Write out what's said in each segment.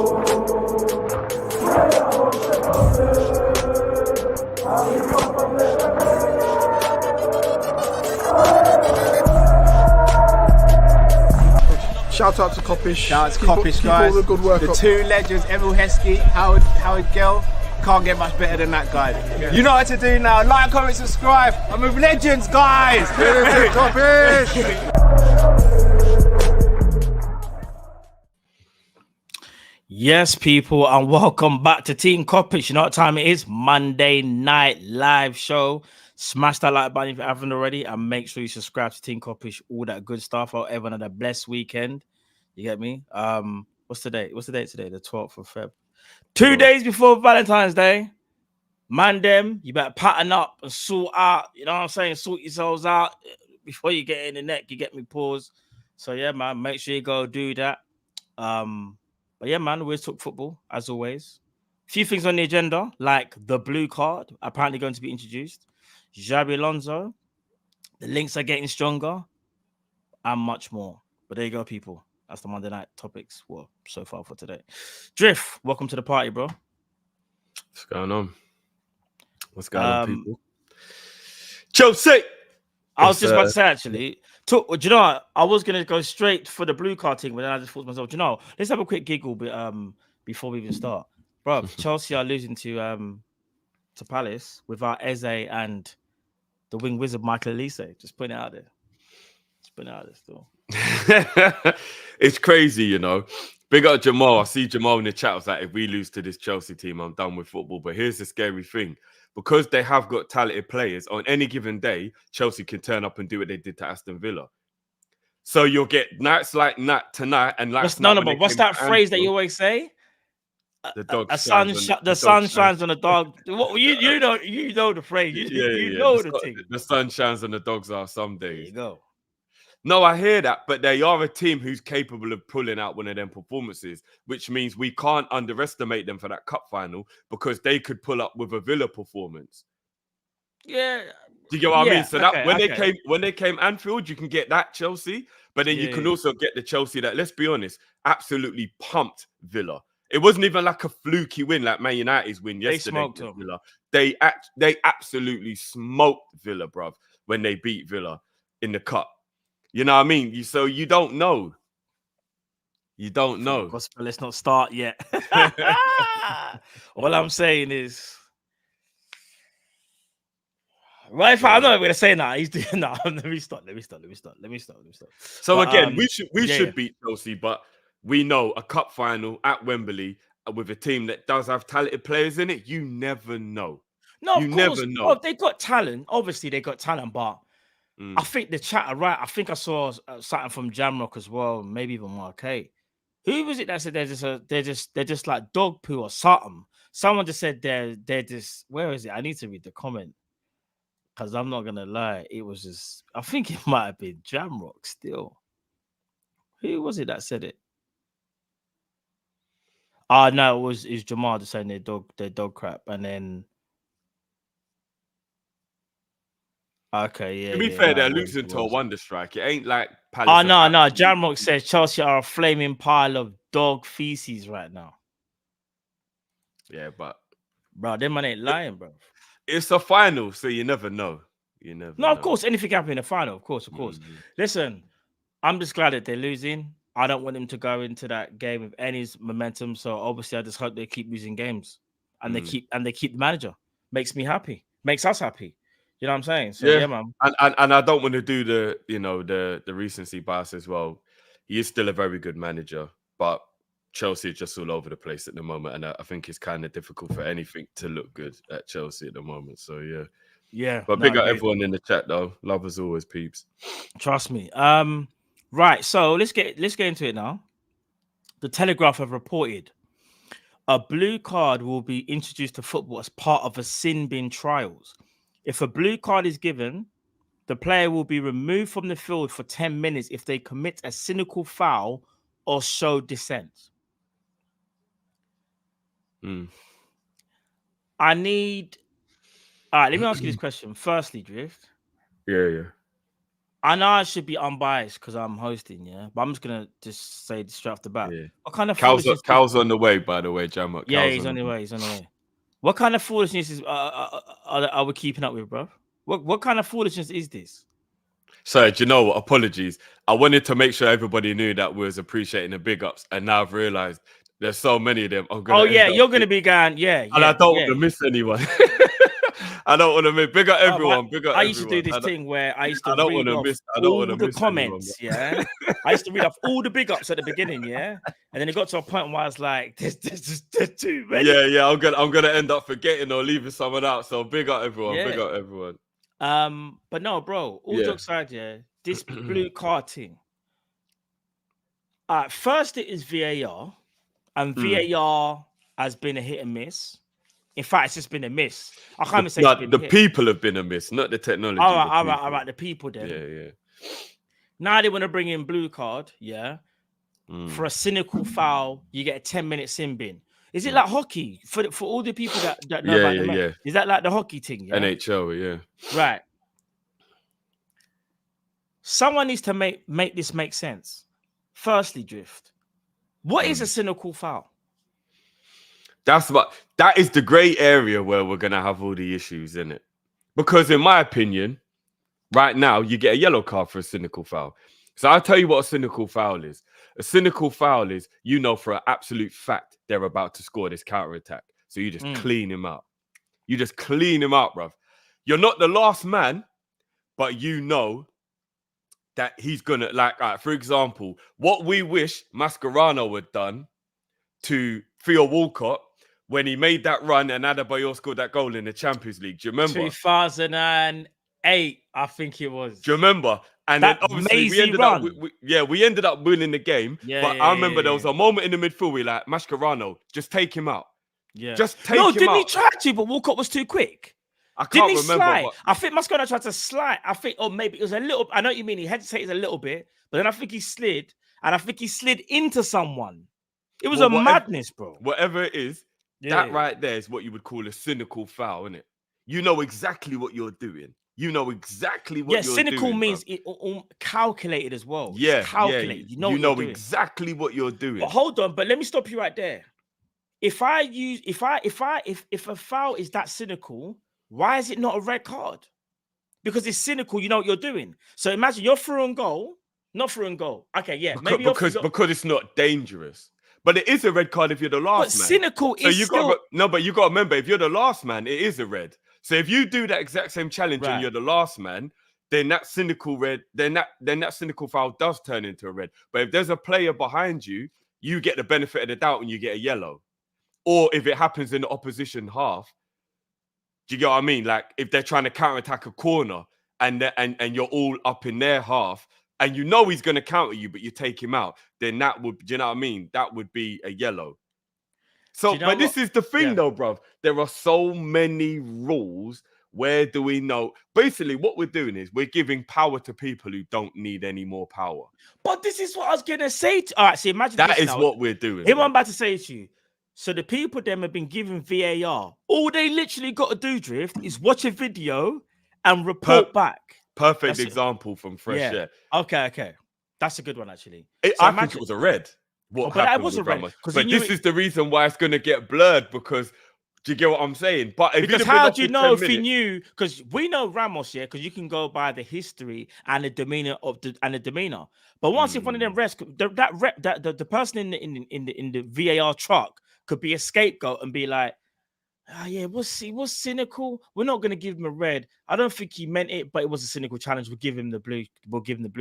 Shout out to Kop-Ish. Shout out to Kopish, guys. All the good work the up. two legends, Emil Heskey, Howard Gill. Can't get much better than that guy. Yeah. You know what to do now. Like, comment, subscribe. I'm with legends, guys. Kop-Ish. Yes, people, and welcome back to Team Kop-Ish. You know what time it is? Monday night live show. Smash that like button if you haven't already, and make sure you subscribe to Team Kop-Ish. All that good stuff. Hope everyone had a blessed weekend. You get me? What's the date? What's the date today? The 12th of Feb. 2 days before Valentine's Day. Man, them, you better pattern up and sort out. You know what I'm saying? Sort yourselves out before you get in the neck. You get me? Pause. So yeah, man, make sure you go do that. But yeah, man, we always talk football, as always. A few things on the agenda, like the blue card, apparently going to be introduced. Xabi Alonso, the links are getting stronger, and much more. But there you go, people. That's the Monday night topics, well, so far for today. Drift, welcome to the party, bro. What's going on? What's going on, people? Chelsea! I was just about to say, actually, do you know what? I was going to go straight for the blue card thing, but then I just thought to myself, do you know, let's have a quick giggle before we even start. Bro, Chelsea are losing to Palace without Eze and the wing wizard Michael Elise. Just putting it out there. Just putting it out there still. It's crazy, you know. Big up Jamal. I see Jamal in the chat. I was like, if we lose to this Chelsea team, I'm done with football. But here's the scary thing. Because they have got talented players, on any given day, Chelsea can turn up and do what they did to Aston Villa. So you'll get nights like that tonight and like what's that phrase that you always say? The sun shines on the dog. You know the phrase. You know the thing. The sun shines on the dog's ass some days. There you go. No, I hear that, but they are a team who's capable of pulling out one of them performances, which means we can't underestimate them for that cup final because they could pull up with a Villa performance. Yeah. Do you get what I mean? So that when they came Anfield, you can get that Chelsea, but then you can also get the Chelsea that, let's be honest, absolutely pumped Villa. It wasn't even like a fluky win like Man United's win yesterday. They smoked them. Villa. They absolutely smoked Villa, bruv, when they beat Villa in the cup. You know what I mean? So you don't know. You don't know. Gospel, let's not start yet. All I'm saying is, right? If I'm not going to say that, he's doing that. Let me stop. So again, we should beat Chelsea, but we know a cup final at Wembley with a team that does have talented players in it. You never know. No, of course. Never know. Oh, they got talent. Obviously, they got talent, but. I think the chat are right. I think I saw something from Jamrock as well, maybe even Mark. Who was it that said they're just like dog poo or something? Someone just said they're just, where is it? I need to read the comment because I'm not gonna lie. It was just, I think it might have been Jamrock still. Who was it that said it? No, it's Jamal just saying they're dog crap, and then. Okay, yeah. To be fair, they're losing to a wonder strike. It ain't like Palace. Oh, no. Jamrock says Chelsea are a flaming pile of dog feces right now. Yeah, but bro, them man ain't lying, bro. It's a final, so you never know. You never know. Of course, anything can happen in the final. Of course. Mm-hmm. Listen, I'm just glad that they're losing. I don't want them to go into that game with any momentum. So obviously, I just hope they keep losing games, and they keep the manager. Makes me happy. Makes us happy. You know what I'm saying? So yeah, man. And I don't want to do the recency bias as well. He is still a very good manager, but Chelsea is just all over the place at the moment, and I think it's kind of difficult for anything to look good at Chelsea at the moment. So yeah. Yeah. But big up everyone in the chat though. Love as always, peeps. Trust me. Right. So let's get into it now. The Telegraph have reported a blue card will be introduced to football as part of a sin bin trials. If a blue card is given, the player will be removed from the field for 10 minutes if they commit a cynical foul or show dissent. Let me ask you this question. Firstly, Drift. Yeah. I know I should be unbiased because I'm hosting, yeah. But I'm just gonna just say this straight off the bat. Yeah. What kind of Cal's foolishness? Cal's on the way, by the way, Jammer. Yeah, Cal's he's on the way. He's on the way. What kind of foolishness are we keeping up with, bro? What kind of foolishness is this? Sorry, do you know what? Apologies. I wanted to make sure everybody knew that we was appreciating the big ups, and now I've realized there's so many of them. You're gonna be going, yeah. And I don't want to miss anyone. I don't want to miss. Big up everyone. Big up I used to do this thing where I used to read off all the comments, anyone, yeah. I used to read off all the big ups at the beginning, yeah. And then it got to a point where I was like, there's too many. Yeah. I'm gonna end up forgetting or leaving someone out. So big up everyone. Yeah. Big up everyone. But no, bro. All jokes aside, yeah. This blue card thing. First it is VAR, and VAR has been a hit and miss. In fact, it's just been a miss. I can't even say it's been the people have been a miss, not the technology. All right. The people then. Yeah. Now they want to bring in blue card, yeah. For a cynical foul, you get a 10-minute sin bin. Is it like hockey for all the people that know about the match? Is that like the hockey thing? Yeah? NHL, yeah. Right. Someone needs to make this make sense. Firstly, Drift. What is a cynical foul? That is the grey area where we're gonna have all the issues in it. Because in my opinion, right now you get a yellow card for a cynical foul. So I'll tell you what a cynical foul is. A cynical foul is, you know, for an absolute fact they're about to score this counter attack. So you just clean him out. You just clean him out, bruv. You're not the last man, but you know that he's gonna, like, for example, what we wish Mascherano had done to Theo Walcott when he made that run and Adebayor scored that goal in the Champions League. Do you remember? 2008, I think it was. Do you remember? And that then obviously we ended up winning the game. I remember there was a moment in the midfield where like, Mascherano, just take him out. Yeah. Just take him out. No, didn't he try to, but Walcott was too quick? I can't remember. Slide? I think Mascherano tried to slide. I think, or maybe it was a little, I know what you mean. He hesitated a little bit, but then I think he slid, and I think he slid into someone. It was madness, bro. Whatever it is, that right there is what you would call a cynical foul, isn't it? You know exactly what you're doing. You know exactly what you're doing. Yeah, cynical means it calculated as well. Yeah, it's calculated. Yeah. You know exactly what you're doing. But hold on, but let me stop you right there. If a foul is that cynical, why is it not a red card? Because it's cynical, you know what you're doing. So imagine you're through on goal, not through on goal. Okay, yeah, because it's not dangerous. But it is a red card if you're the last man. Cynical so is you still... but you got to remember, if you're the last man, it is a red. So if you do that exact same challenge and you're the last man, then that cynical red, then that cynical foul does turn into a red. But if there's a player behind you, you get the benefit of the doubt and you get a yellow. Or if it happens in the opposition half, do you get what I mean? Like if they're trying to counterattack a corner and you're all up in their half, and you know he's going to counter you, but you take him out, then that would, do you know what I mean? That would be a yellow. So, but this is the thing though, bruv. There are so many rules. Where do we know? Basically, what we're doing is we're giving power to people who don't need any more power. But this is what I was going to say. All right, so imagine that is what we're doing. Here's what I'm about to say to you. So the people them have been given VAR. All they literally got to do, Drift, is watch a video and report back. Perfect example from Fresh. Yeah. Okay. That's a good one, actually. I think it was a red. But that was a red. But this is the reason why it's going to get blurred, because do you get what I'm saying? But because how do you know if he knew? Because we know Ramos, yeah, because you can go by the history and the demeanor But once if one of them refs, the person in the VAR truck could be a scapegoat and be like, was cynical. We're not going to give him a red. I don't think he meant it, but it was a cynical challenge. We'll give him the blue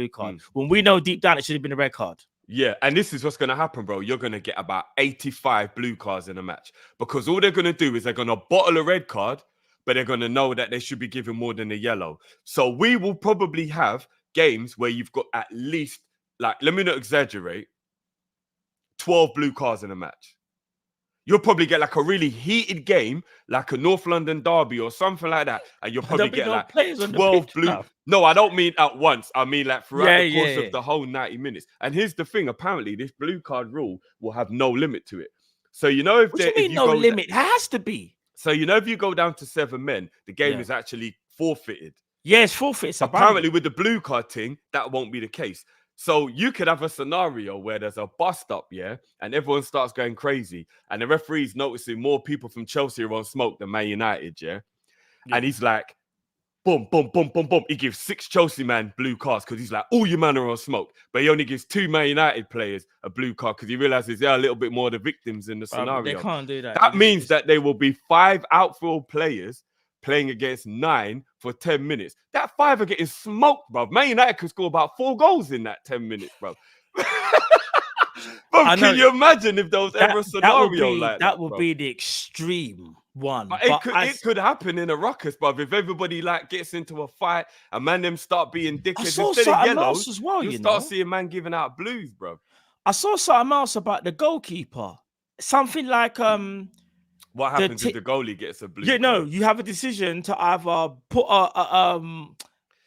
card. When we know deep down it should have been a red card. Yeah, and this is what's going to happen, bro. You're going to get about 85 blue cards in a match, because all they're going to do is they're going to bottle a red card, but they're going to know that they should be given more than a yellow. So we will probably have games where you've got at least, like, let me not exaggerate, 12 blue cards in a match. You'll probably get like a really heated game, like a North London derby or something like that, and you'll probably get like 12 blue. No, I don't mean at once. I mean like throughout the course of the whole 90 minutes. And here's the thing: apparently, this blue card rule will have no limit to it. So you know if there is no limit, it has to be. So you know if you go down to 7 men, the game is actually forfeited. Yeah, it's forfeit. It's a ban. Apparently, with the blue card thing, that won't be the case. So you could have a scenario where there's a bust up, yeah, and everyone starts going crazy, and the referee's noticing more people from Chelsea are on smoke than Man United, yeah, and he's like, boom, boom, boom, boom, boom. He gives 6 Chelsea man blue cards because he's like, all your man are on smoke, but he only gives 2 Man United players a blue card because he realizes they're a little bit more of the victims in the scenario. They can't do that. That means that there will be 5 outfield players playing against 9 for 10 minutes. That 5 are getting smoked, bro. Man United could score about 4 goals in that 10 minutes, bro. Bro, can you imagine if there was ever a scenario like that? That would be the extreme one. But it could happen in a ruckus, bro. If everybody like gets into a fight and man them start being dickheads instead of yellows, as well, you start seeing man giving out blues, bro. I saw something else about the goalkeeper. Something like what happens if the goalie gets a blue? Yeah, no, you have a decision to either put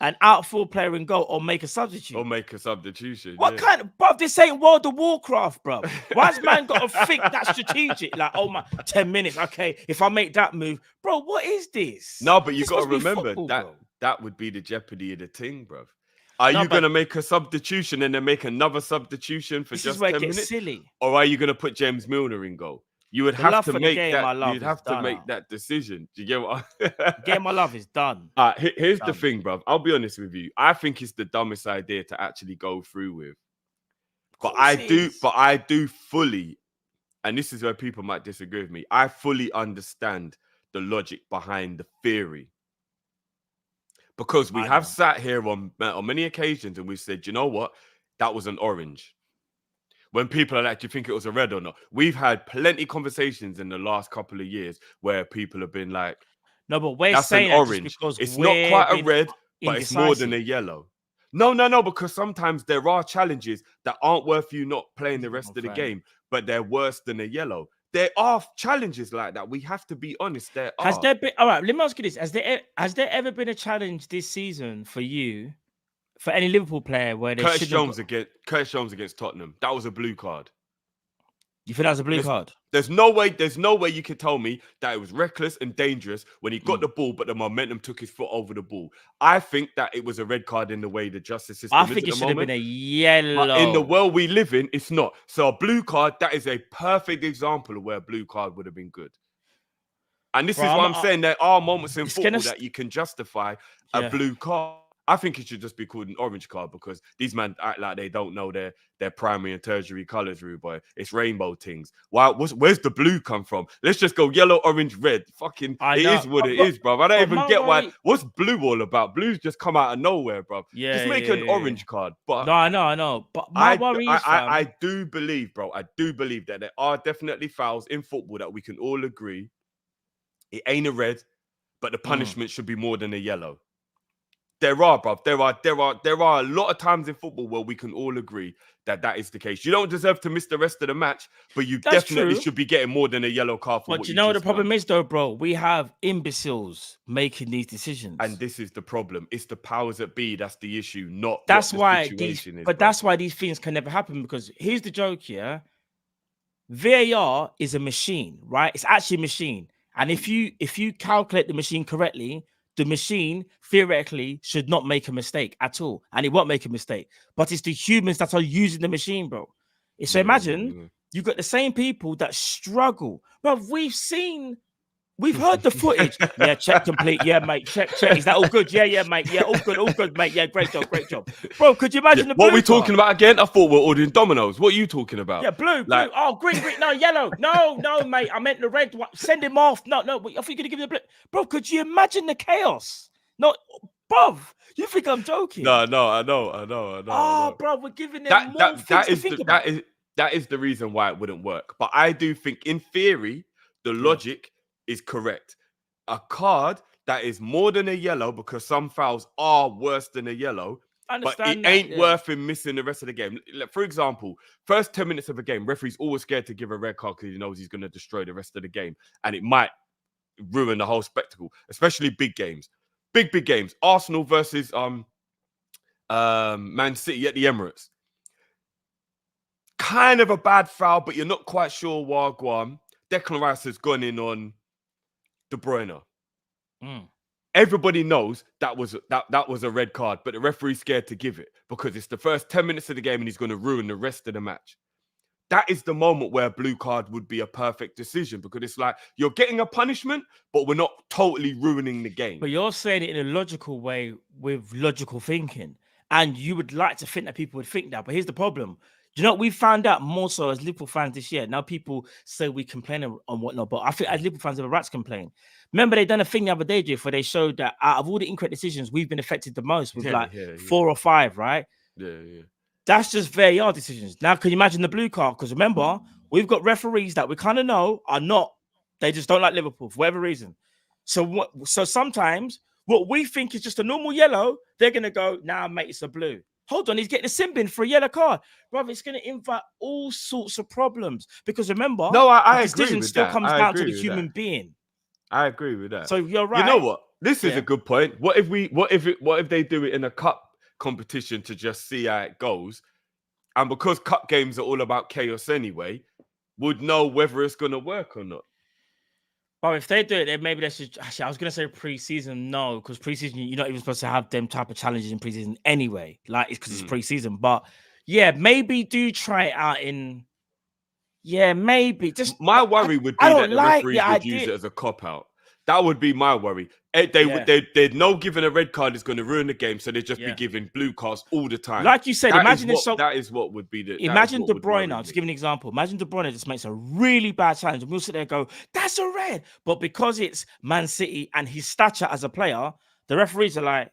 an outfield player in goal or make a substitute. What kind of, bruv, this ain't World of Warcraft, bruv. Why's man got to think that strategic? Like, oh my, 10 minutes, okay, if I make that move. Bro, what is this? No, but you got to remember that would be the jeopardy of the thing, bruv. Are you going to make a substitution and then make another substitution for just 10 minutes? Silly. Or are you going to put James Milner in goal? You would have to make that. You'd have to make that decision. Do you get what? Game of love is done. Here's the thing, bro. I'll be honest with you. I think it's the dumbest idea to actually go through with. But I do fully, and this is where people might disagree with me. I fully understand the logic behind the theory. Because we have sat here on many occasions and we've said, you know what? That was an orange. When people are like, do you think it was a red or not? We've had plenty of conversations in the last couple of years where people have been like, no, but we're that's saying an orange. It's not quite a red, but it's more than a yellow. No, because sometimes there are challenges that aren't worth you not playing the rest of the game, but they're worse than a yellow. There are challenges like that. We have to be honest. Has there been? All right, let me ask you this: Has there ever been a challenge this season for you, for any Liverpool player, where they Curtis Jones against Tottenham? That was a blue card. You think that was a blue card? There's no way you could tell me that it was reckless and dangerous when he got the ball, but the momentum took his foot over the ball. I think that it was a red card in the way the justice system is. I think it should have been a yellow. But in the world we live in, it's not. So a blue card, that is a perfect example of where a blue card would have been good. And this is what I'm saying. There are moments in football that you can justify a blue card. I think it should just be called an orange card because these men act like they don't know their primary and tertiary colours, rude boy. It's rainbow things. Where's the blue come from? Let's just go yellow, orange, red. Fucking, it is what it is, bro. I don't even get why. What's blue all about? Blues just come out of nowhere, bro. Yeah, just make an orange card. But no, I know. But my worry is, I do believe, bro. I do believe that there are definitely fouls in football that we can all agree it ain't a red, but the punishment should be more than a yellow. There are, bro. There are a lot of times in football where we can all agree that is the case. You don't deserve to miss the rest of the match, but you definitely should be getting more than a yellow card for. But you know what the problem is, though, bro? We have imbeciles making these decisions, and this is the problem. It's the powers that be. That's the issue. That's why these things can never happen. Because here's the joke, yeah. VAR is a machine, right? It's actually a machine, and if you calculate the machine correctly, the machine theoretically should not make a mistake at all, and it won't make a mistake. But it's the humans that are using the machine, bro. So imagine you've got the same people that struggle. Bro, we've heard the footage. Yeah, check complete. Yeah, mate, check. Is that all good? Yeah, mate. Yeah, all good, mate. Yeah, great job. Bro, could you imagine the blue? What are we talking about again? I thought we were ordering Dominoes. What are you talking about? Yeah, blue. Oh, green. No, yellow. No, mate. I meant the red one. Send him off. No. I thought you're going to give me the blue. Bro, could you imagine the chaos? No, bruv. You think I'm joking? No, I know. Oh, bro, we're giving them more things to think about. That is the reason why it wouldn't work. But I do think, in theory, the logic is correct. A card that is more than a yellow, because some fouls are worse than a yellow, but it ain't worth him missing the rest of the game. For example, first 10 minutes of a game, referee's always scared to give a red card because he knows he's going to destroy the rest of the game, and it might ruin the whole spectacle, especially big games. Big games. Arsenal versus Man City at the Emirates. Kind of a bad foul, but you're not quite sure Wagwan. Declan Rice has gone in on De Bruyne. everybody knows that was a red card, but the referee's scared to give it because it's the first 10 minutes of the game and he's going to ruin the rest of the match. That is the moment where a blue card would be a perfect decision because it's like you're getting a punishment, but we're not totally ruining the game. But you're saying it in a logical way with logical thinking. And you would like to think that people would think that. But here's the problem. You know, we found out more so as Liverpool fans this year. Now people say we complain and whatnot, but I think as Liverpool fans, have a right to complain. Remember, they done a thing the other day, Jeff, where they showed that out of all the incorrect decisions, we've been affected the most with 4 or 5, right? Yeah. That's just VAR decisions. Now, can you imagine the blue card? Because remember, we've got referees that we kind of know are not, they just don't like Liverpool for whatever reason. So sometimes what we think is just a normal yellow, they're going to go, nah, mate, it's a blue. Hold on, he's getting a sin bin for a yellow card. Brother, it's going to invite all sorts of problems. Because remember, I the agree decision with still that. comes down to the human being. I agree with that. So you're right. You know what? This is a good point. What if they do it in a cup competition to just see how it goes? And because cup games are all about chaos anyway, would know whether it's going to work or not. But if they do it, then maybe they should. Actually, I was going to say pre-season, no, because pre-season, you're not even supposed to have them type of challenges in pre-season anyway. Like, it's because it's pre-season. But yeah, maybe do try it out in. Yeah, maybe. Just my worry would be that the referees would use it as a cop-out. That would be my worry. They'd know giving a red card is going to ruin the game, so they'd just be giving blue cards all the time. Like you said, that is what would be the. Imagine De Bruyne. To give an example, imagine De Bruyne just makes a really bad challenge, and we'll sit there and go, "That's a red." But because it's Man City and his stature as a player, the referees are like,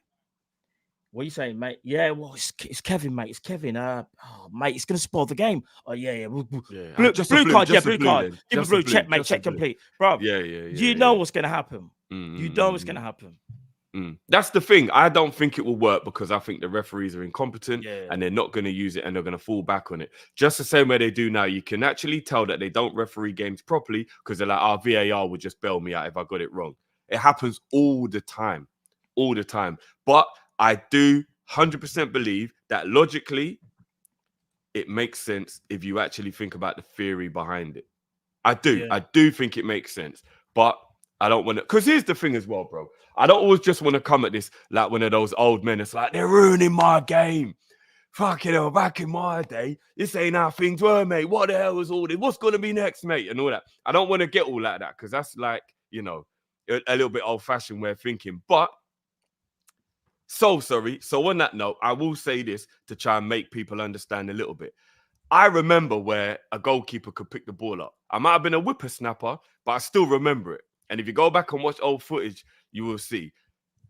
"What are you saying, mate? Yeah, well, it's Kevin, mate. It's Kevin. Mate, it's going to spoil the game. Oh, yeah. Blue card. Give a blue. Check, mate. Check complete. Bro, you know what's going to happen. You know what's going to happen. That's the thing. I don't think it will work because I think the referees are incompetent and they're not going to use it and they're going to fall back on it. Just the same way they do now. You can actually tell that they don't referee games properly because they're like, VAR would just bail me out if I got it wrong. It happens all the time. But I do 100% believe that logically it makes sense if you actually think about the theory behind it. I do think it makes sense, but I don't want to, because here's the thing as well, bro. I don't always just want to come at this like one of those old men. It's like, they're ruining my game. Fucking hell, back in my day, this ain't how things were, mate. What the hell was all this? What's going to be next, mate? And all that. I don't want to get all like that because that's like, you know, a little bit old-fashioned way of thinking. But so on that note, I will say this to try and make people understand a little bit. I remember where a goalkeeper could pick the ball up. I might have been a whippersnapper, but I still remember it. And if you go back and watch old footage, you will see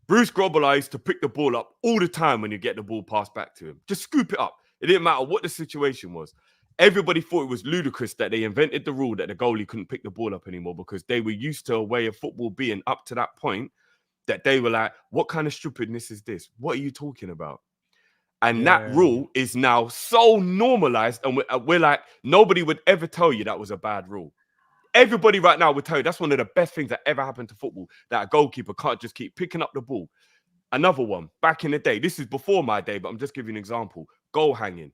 Bruce Grobbelaar used to pick the ball up all the time when you get the ball passed back to him. Just scoop it up. It didn't matter what the situation was. Everybody thought it was ludicrous that they invented the rule that the goalie couldn't pick the ball up anymore because they were used to a way of football being up to that point that they were like, what kind of stupidness is this? What are you talking about? And that rule is now so normalized, and we're like, nobody would ever tell you that was a bad rule. Everybody right now would tell you that's one of the best things that ever happened to football, that a goalkeeper can't just keep picking up the ball. Another one, back in the day, this is before my day, but I'm just giving you an example, goal hanging.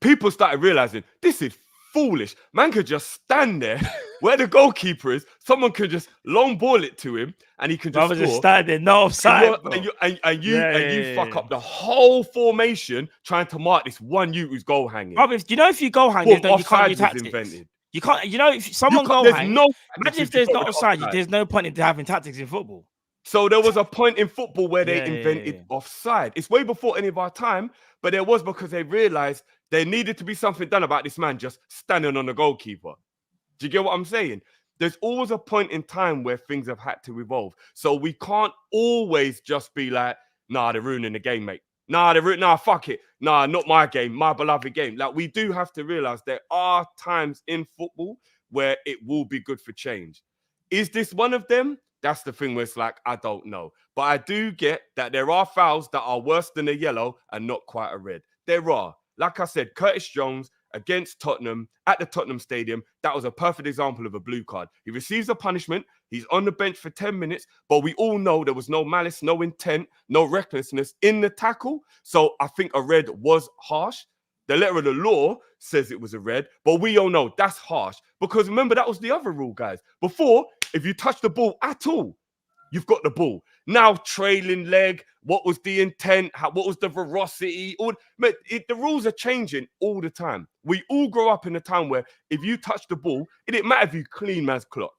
People started realizing this is foolish. Man could just stand there where the goalkeeper is. Someone could just long ball it to him, and he can just score. Just standing, no offside. And you fuck up the whole formation trying to mark this one you who's goal hanging. Brother, you know if you goal hanging, then you can't do tactics. Invented. You can't. You know if someone goal hang, imagine if there's not offside. There's no point in having tactics in football. So there was a point in football where they invented offside. It's way before any of our time, but there was because they realized there needed to be something done about this man just standing on the goalkeeper. Do you get what I'm saying? There's always a point in time where things have had to evolve. So we can't always just be like, nah, they're ruining the game, mate. Nah, fuck it. Nah, not my game, my beloved game. Like, we do have to realize there are times in football where it will be good for change. Is this one of them? That's the thing where it's like, I don't know. But I do get that there are fouls that are worse than a yellow and not quite a red. There are. Like I said, Curtis Jones against Tottenham at the Tottenham Stadium, that was a perfect example of a blue card. He receives a punishment. He's on the bench for 10 minutes, but we all know there was no malice, no intent, no recklessness in the tackle. So I think a red was harsh. The letter of the law says it was a red, but we all know that's harsh because remember, that was the other rule, guys. Before, if you touch the ball at all, You've got the ball. Now trailing leg, what was the intent? What was the velocity? The rules are changing all the time. We all grow up in a time where if you touch the ball, it didn't matter if you clean man's clock.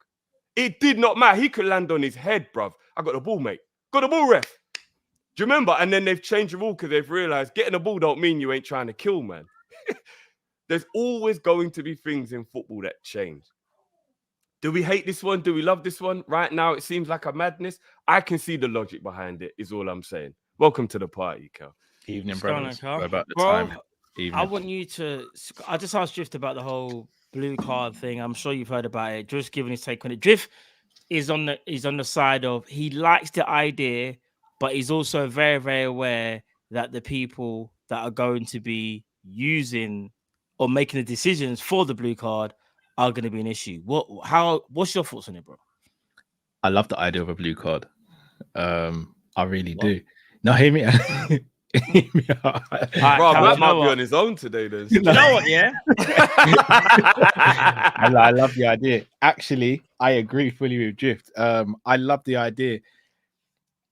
It did not matter. He could land on his head, bruv. I got the ball, mate. Got the ball, ref. Do you remember? And then they've changed the rule because they've realized getting the ball don't mean you ain't trying to kill, man. There's always going to be things in football that change. Do we hate this one? Do we love this one? Right now, it seems like a madness. I can see the logic behind it, is all I'm saying. Welcome to the party, Cal. Evening, brothers. Cal. About the Bro, time. Evening. I want you to... I just asked Drift about the whole blue card thing. I'm sure you've heard about it. Just giving his take on it. Drift is on the side of he likes the idea, but he's also very, very aware that the people that are going to be using or making the decisions for the blue card are going to be an issue. What's your thoughts on it, bro? I love the idea of a blue card. I really do. No, hear me. Hear me out. Bro, Matt might be on his own today. Then. You know what? Yeah. I love the idea. Actually, I agree fully with Drift. I love the idea.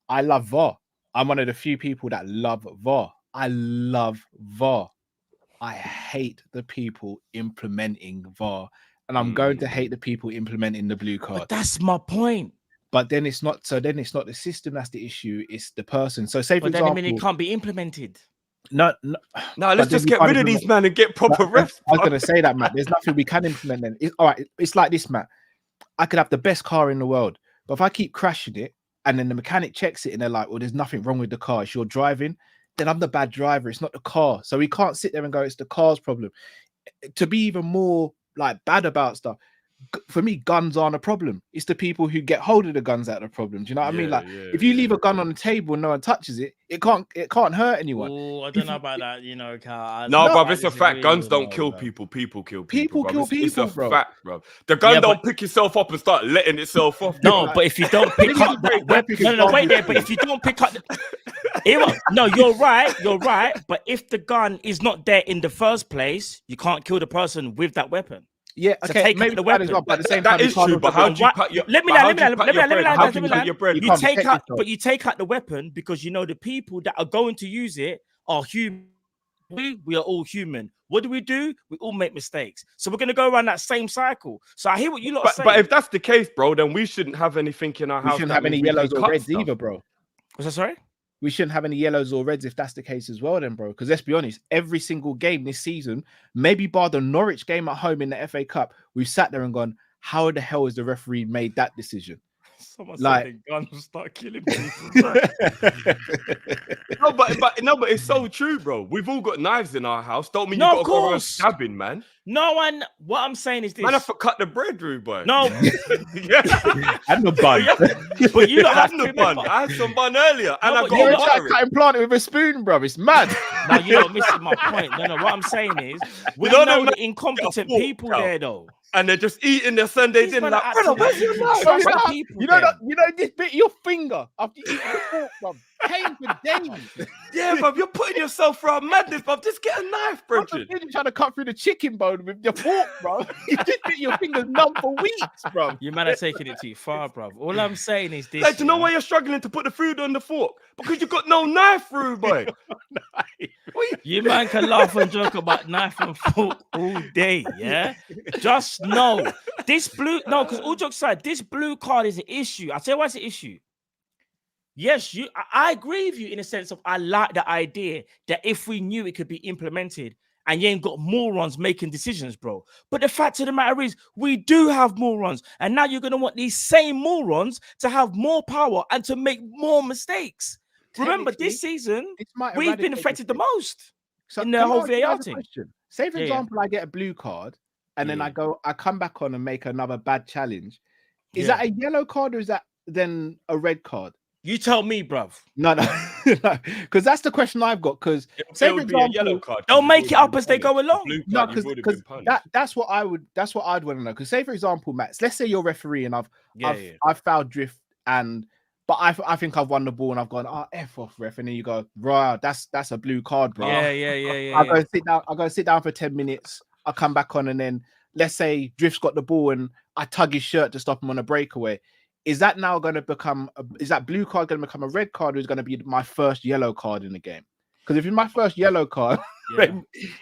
I love VAR. I'm one of the few people that love VAR. I love VAR. I hate the people implementing VAR. And I'm going to hate the people implementing the blue card. But that's my point. But then it's not. So then it's not the system that's the issue. It's the person. So say for example, I mean, it can't be implemented. No. Let's just get rid of these men and get proper refs. I was going to say that, Matt. There's nothing we can implement. Then all right. It's like this, Matt. I could have the best car in the world, but if I keep crashing it, and then the mechanic checks it, and they're like, "Well, there's nothing wrong with the car. It's your driving." Then I'm the bad driver. It's not the car. So we can't sit there and go, "It's the car's problem." To be even more like bad about stuff, for me, guns aren't a problem. It's the people who get hold of the guns that are the problem. Do you know what I mean? Like, if you leave a gun on the table and no one touches it, it can't hurt anyone. Oh, I don't know about that, Cal. No, bro, it's a fact. Guns don't kill people. People kill people. It's a fact, bro. The gun don't pick itself up and start letting itself off. No, but if you don't pick up that weapon, no, wait there. But if you don't pick up, no, you're right. But if the gun is not there in the first place, you can't kill the person with that weapon. Yeah, okay, take maybe the weapon. Well, but at the same that time, is true. But how do you cut your? Let me land. You take out the weapon because you know the people that are going to use it are human. We are all human. What do? We all make mistakes. So we're going to go around that same cycle. So I hear what you lot are saying. But if that's the case, bro, then we shouldn't have anything in our house. We shouldn't have any yellows or reds either, bro. Was that sorry? We shouldn't have any yellows or reds if that's the case as well, then, bro. Because let's be honest, every single game this season, maybe bar the Norwich game at home in the FA Cup, we've sat there and gone, how the hell has the referee made that decision? Someone said the gun will start killing people. but it's so true, bro. We've all got knives in our house. Don't mean you got to go around stabbing, man. No one. What I'm saying is this. Man, I have to cut the bread, rude boy. No. And the bun. But you don't have the bun. I had some bun earlier, and I got a cutting plant with a spoon, bro. It's mad. No, you're not missing my point. No. What I'm saying is, we know the incompetent people there, though. And they're just eating their Sunday dinner like, brother, where's your knife? You know this bit of your finger after you eat the fork, bro. Pain for days. Yeah, bro, you're putting yourself through a madness, bro. Just get a knife, bro. You're trying to cut through the chicken bone with your fork, bro. You just get your fingers numb for weeks, bro. You man are taking it too far, bro. All I'm saying is this. Like, do you know why you're struggling to put the food on the fork? Because you got no knife, rude boy. You man can laugh and joke about knife and fork all day, yeah? Just know this because all jokes aside, this blue card is an issue. I'll tell you why it's an issue. Yes, I agree with you in a sense of I like the idea that if we knew it could be implemented and you ain't got morons making decisions, bro. But the fact of the matter is we do have morons, and now you're going to want these same morons to have more power and to make more mistakes. Remember, this season, we've been affected the most in the whole VAR thing. Say, for example, I get a blue card and then I come back on and make another bad challenge. Is that a yellow card or is that then a red card? You tell me, bruv. No, because that's the question I've got. Because say, for example, a yellow card, they'll make it up as they go along. No, because that's what I'd want to know. Because say, for example, Matt, let's say you're referee and I've fouled Drift but I think I've won the ball and I've gone, F off, ref, and then you go, right, that's a blue card, bro. Yeah. I go sit down for 10 minutes. I come back on, and then let's say Drift's got the ball and I tug his shirt to stop him on a breakaway. is that now going to become? Is that blue card going to become a red card? Or is going to be my first yellow card in the game? Because if it's my first yellow card,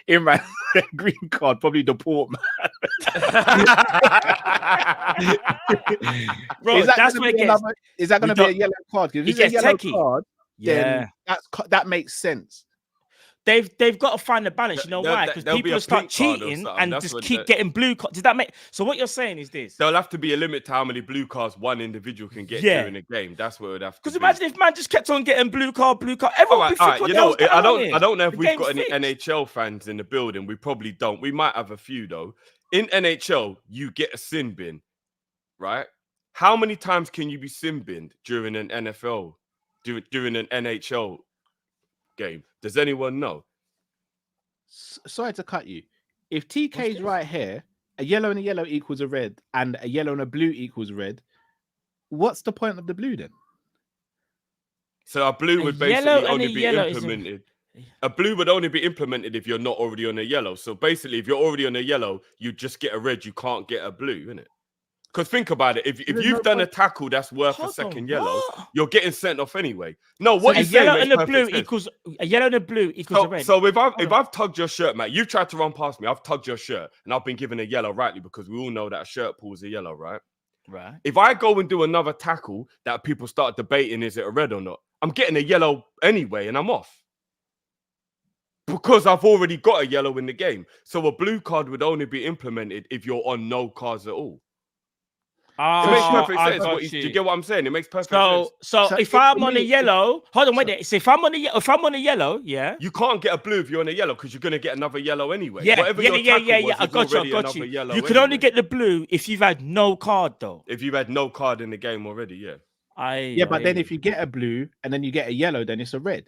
in my green card, probably deport, man. Bro, is that that's going what it gets. Is that going to be a yellow card? Because if it's a yellow card, then that makes sense. They've got to find a balance. You know why? Because people will start cheating and just keep getting blue cards. Does that make? So what you're saying is this: there'll have to be a limit to how many blue cards one individual can get during a game. That's what it would have to. Because imagine if man just kept on getting blue card. Everyone would be thinking, you know, I don't know if we've got any NHL fans in the building. We probably don't. We might have a few though. In NHL, you get a sin bin, right? How many times can you be sin binned during an NFL, during an NHL game? Does anyone know? Sorry to cut you. If TK's right here, a yellow and a yellow equals a red, and a yellow and a blue equals red, what's the point of the blue then? So a blue would basically only be implemented. A blue would only be implemented if you're not already on a yellow. So basically, if you're already on a yellow, you just get a red. You can't get a blue, innit? Because think about it. If you've done a tackle that's worth a second yellow, you're getting sent off anyway. No, what you're saying makes perfect sense. A yellow and a blue equals a red. So if I've tugged your shirt, Matt, you've tried to run past me. I've tugged your shirt and I've been given a yellow rightly because we all know that a shirt pulls a yellow, right? Right. If I go and do another tackle that people start debating, is it a red or not? I'm getting a yellow anyway and I'm off. Because I've already got a yellow in the game. So a blue card would only be implemented if you're on no cards at all. It makes perfect sense. Do you get what I'm saying? It makes perfect sense. So if I'm on a yellow, hold on, wait there. So if I'm on a yellow, you can't get a blue if you're on a yellow because you're gonna get another yellow anyway. Yeah. I got you. You can only get the blue if you've had no card though. If you've had no card in the game already, yeah. But then if you get a blue and then you get a yellow, then it's a red.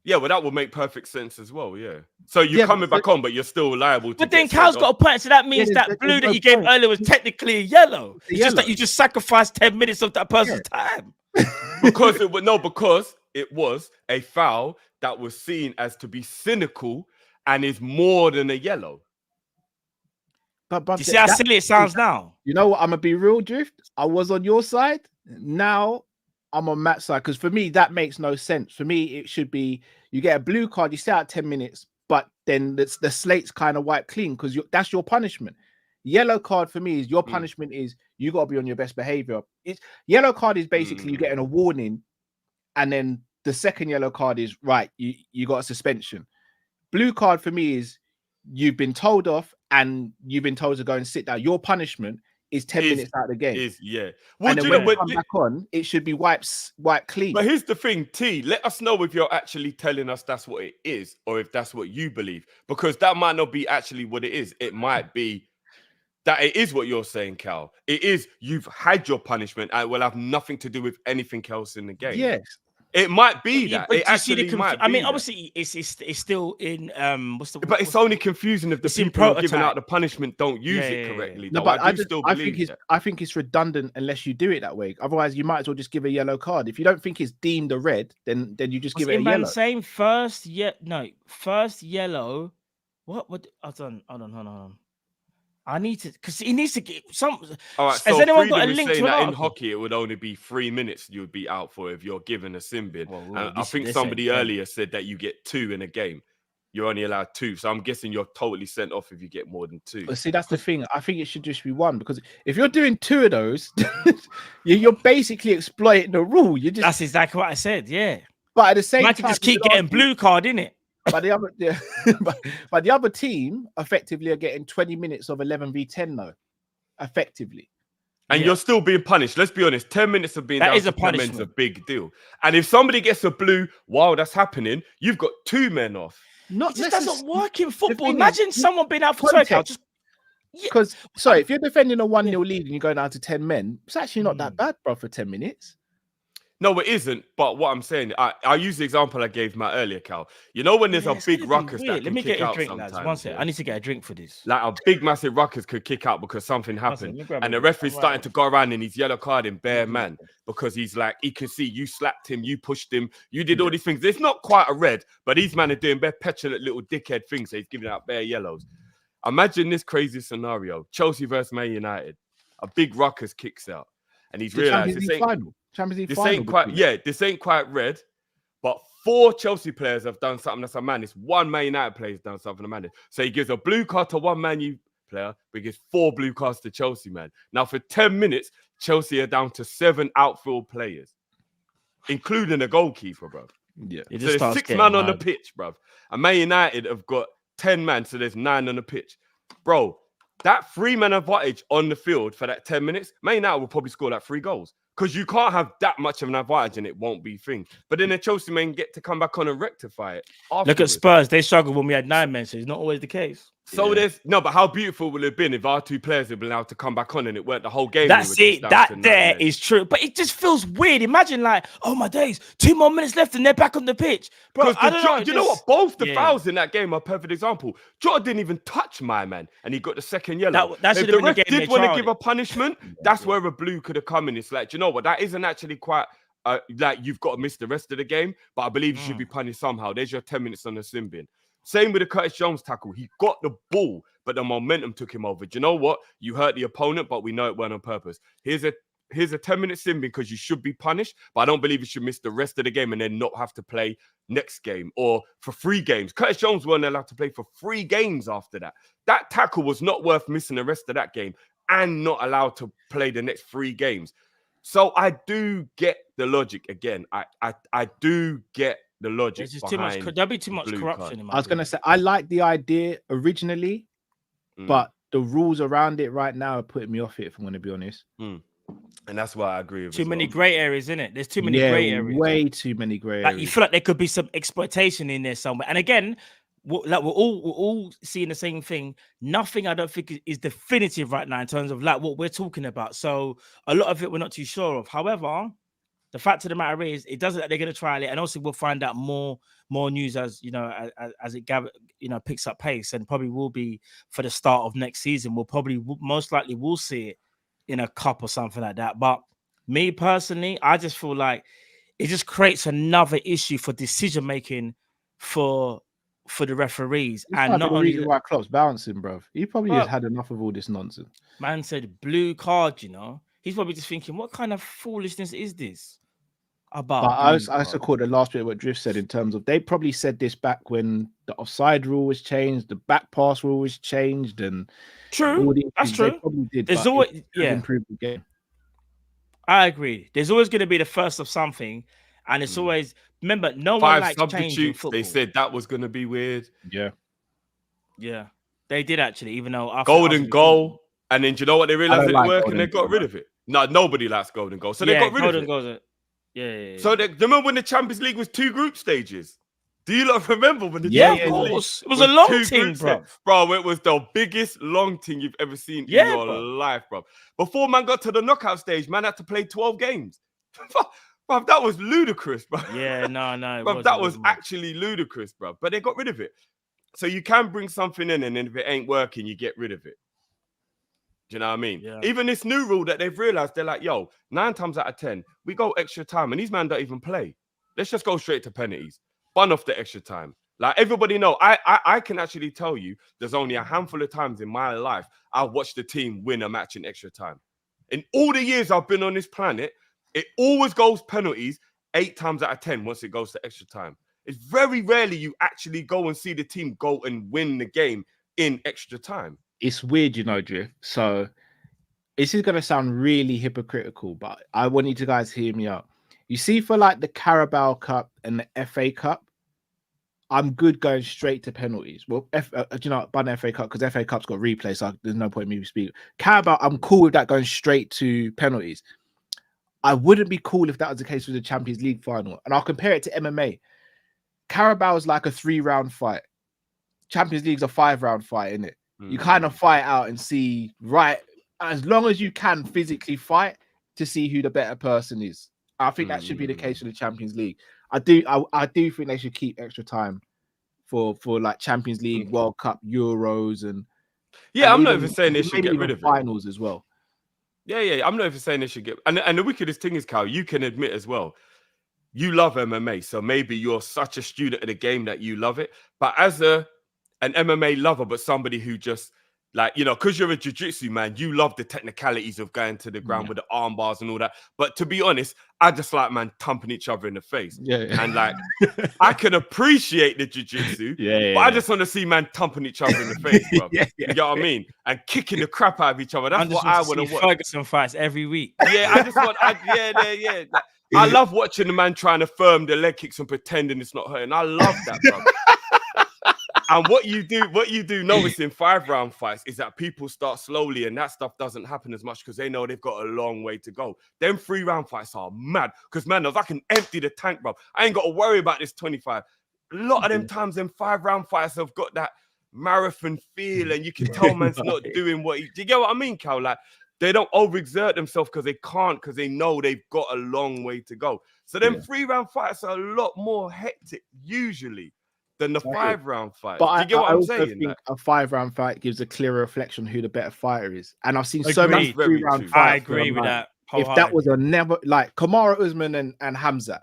Yeah, well, that would make perfect sense as well, yeah. So you're coming back on, but you're still liable to. But then Cal's got a point, so that means that blue that you gave earlier was technically a yellow. It's just that you just sacrificed 10 minutes of that person's time. because it was a foul that was seen as to be cynical and is more than a yellow. But you see how silly it sounds now? You know what? I'm gonna be real, Drift. I was on your side. Now I'm on Matt's side because for me that makes no sense. For me, it should be you get a blue card, you stay out 10 minutes, but then the slate's kind of wiped clean because that's your punishment. Yellow card for me is your punishment is you got to be on your best behavior. It's yellow card is basically you getting a warning, and then the second yellow card is right. You got a suspension. Blue card for me is you've been told off and you've been told to go and sit down. Your punishment is 10 minutes out of the game. Well, and then when you come back on, it should be wiped clean. But here's the thing, T. Let us know if you're actually telling us that's what it is, or if that's what you believe, because that might not be actually what it is. It might be that it is what you're saying, Cal. It is you've had your punishment and it will have nothing to do with anything else in the game. Yes. It might be that. It actually might be. I mean, obviously, it's still in But it's only confusing if the people who are giving out the punishment don't use it correctly. No, but I think it's redundant unless you do it that way. Otherwise, you might as well just give a yellow card. If you don't think it's deemed a red, then you just give it a yellow. Saying first yellow. What? Hold on. I need to, because he needs to get some. All right, so has anyone got a link to that? In hockey, it would only be 3 minutes you would be out for if you're given a sin bin. I think somebody earlier said that you get 2 in a game. You're only allowed 2, so I'm guessing you're totally sent off if you get more than 2. But see, that's the thing. I think it should just be 1 because if you're doing 2 of those, you're basically exploiting the rule. That's exactly what I said. Yeah, but at the same time, just keep getting blue card in it. But the other team effectively are getting 20 minutes of 11v10 though, effectively. And you're still being punished. Let's be honest. 10 minutes of being down to 10 men is a big deal. And if somebody gets a blue while that's happening, you've got 2 men off. It just doesn't work in football. Imagine someone being out for context. Because if you're defending a 1-0 lead and you're going down to 10 men, it's actually not that bad, bro, for 10 minutes. No, it isn't. But what I'm saying, I use the example I gave Matt earlier, Cal. You know when there's a big ruckus that can kick out sometimes. One second. I need to get a drink for this. Like a big, massive ruckus could kick out because something happened. And the referee's starting to go around and he's yellow carding bare man because he's like, he can see you slapped him, you pushed him, you did all these things. It's not quite a red, but these men are doing bare petulant little dickhead things. So he's giving out bare yellows. Imagine this crazy scenario. Chelsea versus Man United. A big ruckus kicks out. and he's The realised Champions League final. Champions League this final. ain't quite. Yeah, this ain't quite red. But 4 Chelsea players have done something that's a madness. 1 Man United player has done something a madness. So he gives a blue card to 1 Man U player, but he gives 4 blue cards to Chelsea, man. Now for 10 minutes, Chelsea are down to 7 outfield players, including a goalkeeper, bro. Yeah. It So just there's starts 6 getting man on the mad. pitch, bro. And Man United have got 10 man, so there's 9 on the pitch. Bro, that 3-man advantage on the field for that 10 minutes, Man United will probably score like 3 goals. Because you can't have that much of an advantage and it won't be thing. But then the Chelsea men get to come back on and rectify it. Look at afterwards. Spurs. They struggled when we had 9 men, so it's not always the case. So there's no, but how beautiful would it have been if our 2 players had been allowed to come back on and it weren't the whole game? That's it. That there is true. But it just feels weird. Imagine like, oh my days, 2 more minutes left and they're back on the pitch. Bro, I don't know. You know what? Both the fouls in that game are a perfect example. Jota didn't even touch my man and he got the second yellow. That if should the have been ref the game did want to give a punishment, that's where a blue could have come in. It's like, do you know what? That isn't actually quite like you've got to miss the rest of the game, but I believe you should be punished somehow. There's your 10 minutes on the sin bin. Same with the Curtis Jones tackle. He got the ball, but the momentum took him over. Do you know what? You hurt the opponent, but we know it weren't on purpose. Here's a 10-minute sin bin because you should be punished, but I don't believe you should miss the rest of the game and then not have to play next game or for 3 games. Curtis Jones weren't allowed to play for 3 games after that. That tackle was not worth missing the rest of that game and not allowed to play the next 3 games. So I do get the logic again. I do get the logic. There's just too much. There'll be too much corruption. In my I was going to say, I like the idea originally, but the rules around it right now are putting me off it, if I'm going to be honest. And that's why I agree with too many grey areas, isn't it? There's too many grey areas. Way too many grey areas. Like you feel like there could be some exploitation in there somewhere. And again, we're all seeing the same thing. Nothing I don't think is definitive right now in terms of like what we're talking about. So a lot of it we're not too sure of. However, the fact of the matter is, it doesn't that they're going to trial it, and also we'll find out more news as you know as it picks up pace, and probably will be for the start of next season. We'll probably most likely will see it in a cup or something like that. But me personally, I just feel like it just creates another issue for decision making for the referees, and not only why Klopp's bouncing, bro. He probably has had enough of all this nonsense. Man said blue card, you know. He's probably just thinking, what kind of foolishness is this? But I also caught the last bit of what Drift said in terms of they probably said this back when the offside rule was changed, the back pass rule was changed, and true, that's true. They probably did. There's always improved the game. I agree. There's always going to be the first of something, and it's always remember no one likes change in football. They said that was going to be weird. Yeah, they did actually. Even though golden goal. And then do you know what? They realized it didn't work and they got rid of it. No, nobody likes golden goal. So they got rid of it. Goals yeah. So do you remember when the Champions League was 2 group stages? Do you lot remember when the Champions League it was a long thing, bro. Bro, it was the biggest long thing you've ever seen in your life, bro. Before man got to the knockout stage, man had to play 12 games. Bro, that was ludicrous, bro. Yeah, no. Bro, that was actually ludicrous, bro. But they got rid of it. So you can bring something in and then if it ain't working, you get rid of it. Do you know what I mean? Yeah. Even this new rule that they've realized, they're like, yo, 9 times out of 10, we go extra time and these men don't even play. Let's just go straight to penalties. Bun off the extra time. Like everybody know, I can actually tell you there's only a handful of times in my life I've watched the team win a match in extra time. In all the years I've been on this planet, it always goes penalties 8 times out of 10 once it goes to extra time. It's very rarely you actually go and see the team go and win the game in extra time. It's weird, you know, Drift. So this is going to sound really hypocritical, but I want you to guys hear me out. You see, for like the Carabao Cup and the FA Cup, I'm good going straight to penalties. Well, by the FA Cup, because FA Cup's got replay, so there's no point in me speaking. Carabao, I'm cool with that going straight to penalties. I wouldn't be cool if that was the case with the Champions League final. And I'll compare it to MMA. Carabao is like a 3-round fight. Champions League's a 5-round fight, isn't it? You kind of fight out and see, right, as long as you can physically fight to see who the better person is. I think that should be the case for the Champions League. I do think they should keep extra time for like Champions League, World Cup, Euros, and I'm not even saying they should get rid of finals as well. Yeah. I'm not even saying they should get. And the wickedest thing is, Cal, you can admit as well, you love MMA, so maybe you're such a student of the game that you love it. But as an MMA lover, but somebody who just Like, you know, because you're a jiu-jitsu man, you love the technicalities of going to the ground with the arm bars and all that. But to be honest, I just like, man, thumping each other in the face. Yeah. And like, I can appreciate the jiu-jitsu, but I just want to see man thumping each other in the face, bro. You get what I mean? And kicking the crap out of each other. That's what I want to watch. Ferguson fights every week. Yeah, I just want, yeah. Like, I love watching the man trying to firm the leg kicks and pretending it's not hurting. I love that, bro. And what you do notice in 5-round fights is that people start slowly, and that stuff doesn't happen as much because they know they've got a long way to go. Them 3-round fights are mad because, man, I can empty the tank, bro. I ain't got to worry about this 25. A lot of them times, them 5-round fights have got that marathon feel, and you can tell man's not doing what he... Do you get what I mean, Cal? Like, they don't overexert themselves because they can't, because they know they've got a long way to go. So them 3-round fights are a lot more hectic, usually, than the 5-round fight. But do you get what I'm also saying? think a 5-round fight gives a clearer reflection on who the better fighter is. And I've seen Agreed. so many 3-round fights. I agree with that. If that was a never, like Kamara Usman and Hamza,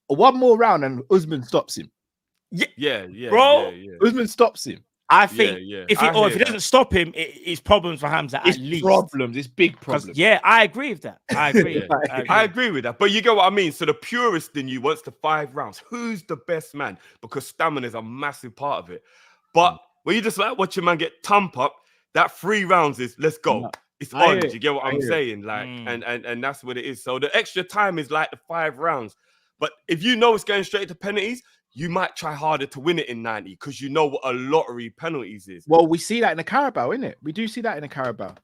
one more round and Usman stops him. Yeah, bro. Yeah. Usman stops him. I think if he doesn't stop him, it's problems for Hamza. It's at least problems. It's big problems. Yeah, I agree with that. I agree. I agree with that. But you get what I mean. So the purist in you wants the 5 rounds. Who's the best man? Because stamina is a massive part of it. But when you just like watch your man get thump up, that 3 rounds is let's go. It's on. You get what I'm saying? Like, and that's what it is. So the extra time is like the 5 rounds. But if you know it's going straight to penalties, you might try harder to win it in 90 because you know what a lottery penalties is. Well, we see that in the Carabao, innit? We do see that in the Carabao.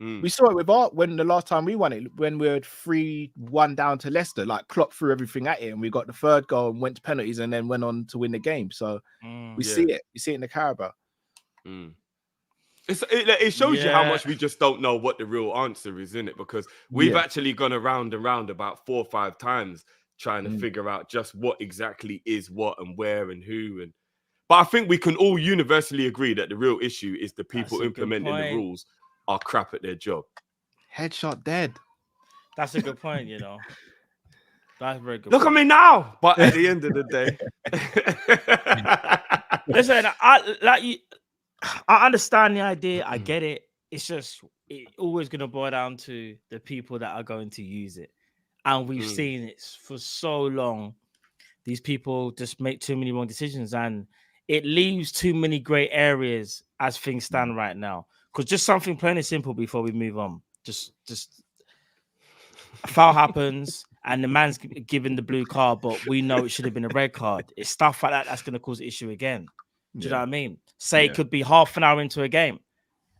We saw it with Art when the last time we won it, when we were 3-1 down to Leicester, like Klopp threw everything at it and we got the 3rd goal and went to penalties and then went on to win the game. So we see it. We see it in the Carabao. It shows you how much we just don't know what the real answer is, innit? Because we've actually gone around and round about 4 or 5 times trying to figure out just what exactly is what and where and who. But I think we can all universally agree that the real issue is the people implementing the rules are crap at their job. Headshot dead. That's a good point, you know. That's very good. Look at me now. But at the end of the day, listen, I understand the idea. I get it. It's just always going to boil down to the people that are going to use it. And we've seen it for so long. These people just make too many wrong decisions, and it leaves too many gray areas as things stand right now. Because just something plain and simple before we move on. Just a foul happens, and the man's given the blue card, but we know it should have been a red card. It's stuff like that that's going to cause an issue again. Do you know what I mean? Say it could be half an hour into a game.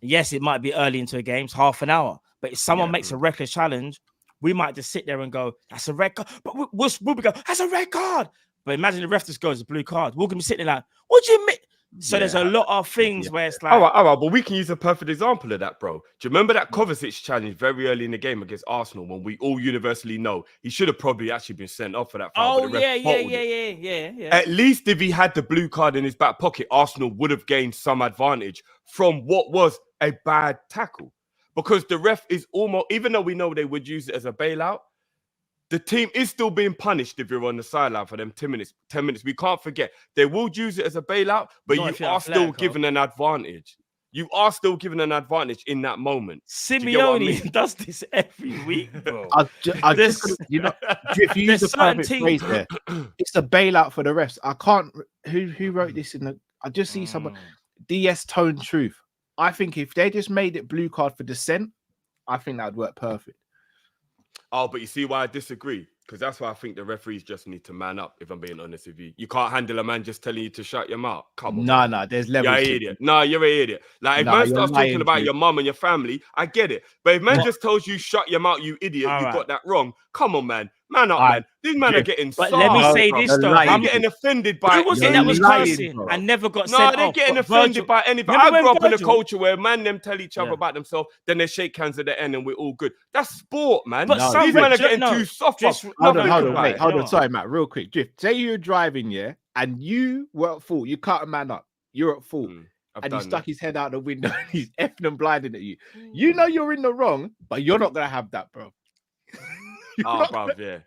Yes, it might be early into a game. It's half an hour. But if someone makes a reckless challenge, we might just sit there and go, that's a red card. But we'll be going, that's a red card. But imagine the ref just goes, a blue card. We're going to be sitting there like, what do you mean? So there's a lot of things where it's like... All right, but we can use a perfect example of that, bro. Do you remember that Kovacic challenge very early in the game against Arsenal when we all universally know he should have probably actually been sent off for that foul? Yeah. At least if he had the blue card in his back pocket, Arsenal would have gained some advantage from what was a bad tackle. Because the ref is almost, even though we know they would use it as a bailout, the team is still being punished if you're on the sideline for them 10 minutes. 10 minutes. We can't forget. They will use it as a bailout, but you are still given an advantage. You are still given an advantage in that moment. Simeone does this every week, bro. You know, if you use the perfect phrase there, it's a bailout for the refs. I can't. Who wrote this in the? I just see someone. DS Tone Truth. I think if they just made it blue card for Dissent, I think that would work perfect. Oh, but you see why I disagree? Because that's why I think the referees just need to man up, if I'm being honest with you. You can't handle a man just telling you to shut your mouth. Come on. No, there's levels. You're an idiot. No, you're an idiot. Like, if man starts talking about your mum and your family, I get it. But if man just tells you, shut your mouth, you idiot, you got that wrong. Come on, man. Man up, man. These men are getting But let me say this, though. I'm getting offended by... Who was it that was cursing and never got sent off? No, they're getting offended by anybody. I grew up in a culture where man them tell each other about themselves, then they shake hands at the end and we're all good. That's sport, man. But these men are getting too soft. Hold on. Sorry, Matt, real quick. Drift. Say you're driving, and you were at fault. You cut a man up. You're at fault. And he stuck his head out the window and he's effing and blinding at you. You know you're in the wrong, but you're not going to have that, bro. Yeah.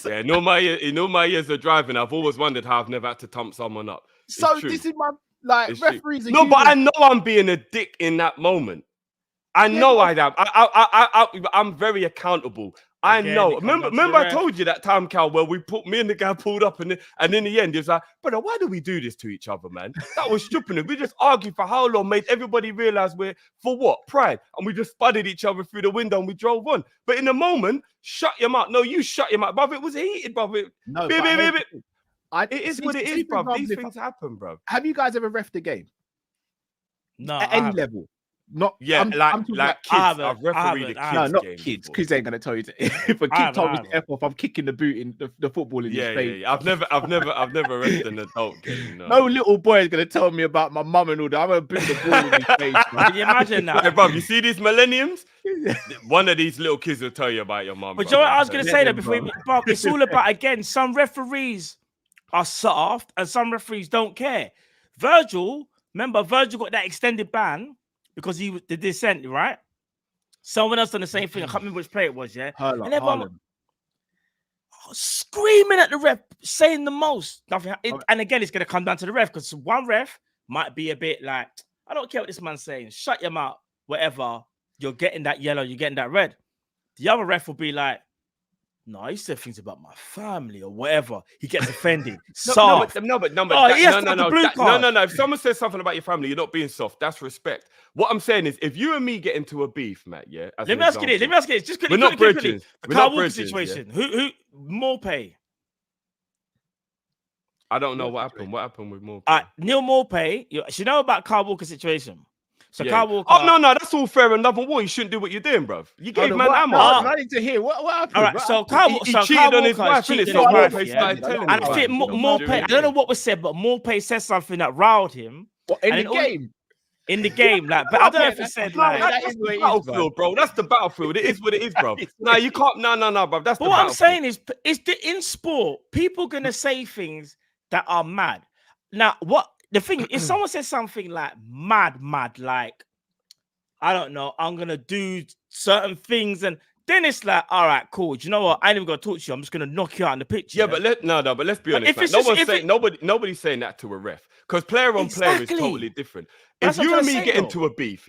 In all my years of driving, I've always wondered how I've never had to thump someone up. So this is my Like It's true. referees are No, but human. I know I'm being a dick in that moment. I know I am. I'm very accountable. I Again, know. it comes down to Remember, the I ref. told you that time, Cal, where me and the guy pulled up, and in the end, he was like, "Brother, why do we do this to each other, man? That was stupid. We just argued for how long, made everybody realize we're for what pride, and we just spotted each other through the window and we drove on. But in the moment, shut your mouth. No, you shut your mouth, bruv. It was heated, bruv. It is what it is, bruv. These things happen, bruv. Have you guys ever refed a game No, at I any haven't. level? Not Yeah, I'm talking like about- kids. I haven't, I've I refereed haven't, a I kids no, not game kids. before. Kids ain't gonna tell you to. If a kid told me to F off, I'm kicking the boot in the football in his face. Yeah. I've never refed an adult game. No little boy is gonna tell me about my mum and all that. I'm gonna boot the ball in his face. Can you imagine that? Hey, bruv, you see these millenniums? One of these little kids will tell you about your mum. But you know what I was bruv. going to Let say them, that before, bro. Bob, it's all about, again, some referees are soft and some referees don't care. Virgil got that extended ban because he was the Dissent, right? Someone else done the same thing. I can't remember which player it was, yeah? And everyone screaming at the ref, saying the most. Nothing. And again, it's going to come down to the ref because one ref might be a bit like, I don't care what this man's saying. Shut your mouth, whatever. You're getting that yellow, you're getting that red. The other ref will be like, no, he said things about my family or whatever. He gets offended. Soft. No. If someone says something about your family, you're not being soft. That's respect. What I'm saying is, if you and me get into a beef, Matt, yeah. Let me ask you this. Just quickly. We're not bridges. The Carl Walker situation. Yeah. Who Morpay? I don't know what happened. What happened with Morpay? Neil Morpay. You know about Carl Walker situation. So Carl Walker. Oh no, that's all fair and love and war. You shouldn't do what you're doing, bruv. You gave man ammo. I need to hear what happened. All right, so Carl cheated on his wife. Cheated So on his Morpay wife, started telling him. And I think Morpay. I don't know what was said, but Morpay said something that riled him. What, in the game? In the game, like, but I don't know if he said like. That's the battlefield, bro. That's the battlefield. It is what it is, bro. No, you can't. No, bro. That's. But what I'm saying is in sport, people gonna say things that are mad. Now, what the thing? If someone says something like mad, like, I don't know, I'm gonna do certain things, and then it's like, all right, cool. Do you know what? I ain't even gonna talk to you. I'm just gonna knock you out in the picture. Yeah, but let's be honest. Nobody's saying that to a ref because player on player is totally different. If you and me get into a beef,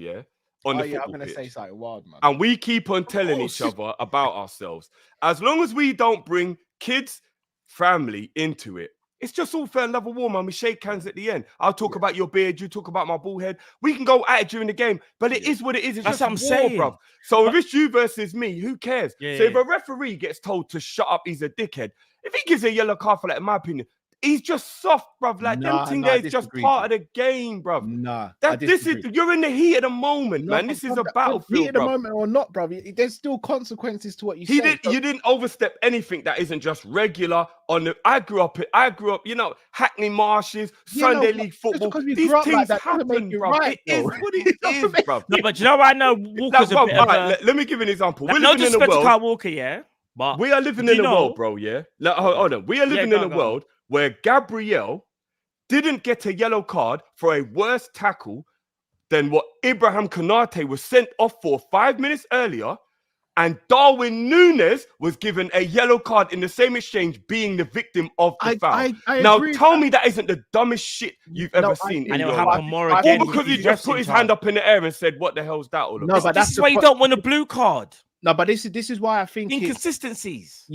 on the football I'm gonna pitch, say something wild, man. and we keep on telling each other about ourselves, as long as we don't bring kids, family into it, it's just all fair and love and war, man. We shake hands at the end. I'll talk about your beard, you talk about my bald head. We can go at it during the game, but it is what it is. It's That's just what I'm saying, bro. So if it's you versus me, who cares? Yeah, so if a referee gets told to shut up, he's a dickhead. If he gives a yellow card for that, in my opinion, he's just soft, bruv. Like them thing there is just part of the game, bruv. You're in the heat of the moment, man. This is a battlefield, heat of the moment or not, bruv. There's still consequences to what you say. You didn't overstep anything that isn't just regular on the. I grew up, you know, Hackney Marshes, Sunday League football. These things happen, bruv. Right, it is what it is, bruv. No, but you know what I know? Walker's a bit of a... Let me give you an example. Like, We're no living in a disrespect to world. Carl Walker, yeah. But We are living in a world, bro. Yeah. Like, hold on. We are living in a world where Gabriel didn't get a yellow card for a worse tackle than what Ibrahim Konate was sent off for 5 minutes earlier, and Darwin Núñez was given a yellow card in the same exchange, being the victim of the foul. Now, tell me that isn't the dumbest shit you've ever seen. And it'll happen more again. All because he just put his hand up in the air and said, "What the hell's that all about?" No, but that's why you don't want a blue card. No, but this is why I think inconsistencies.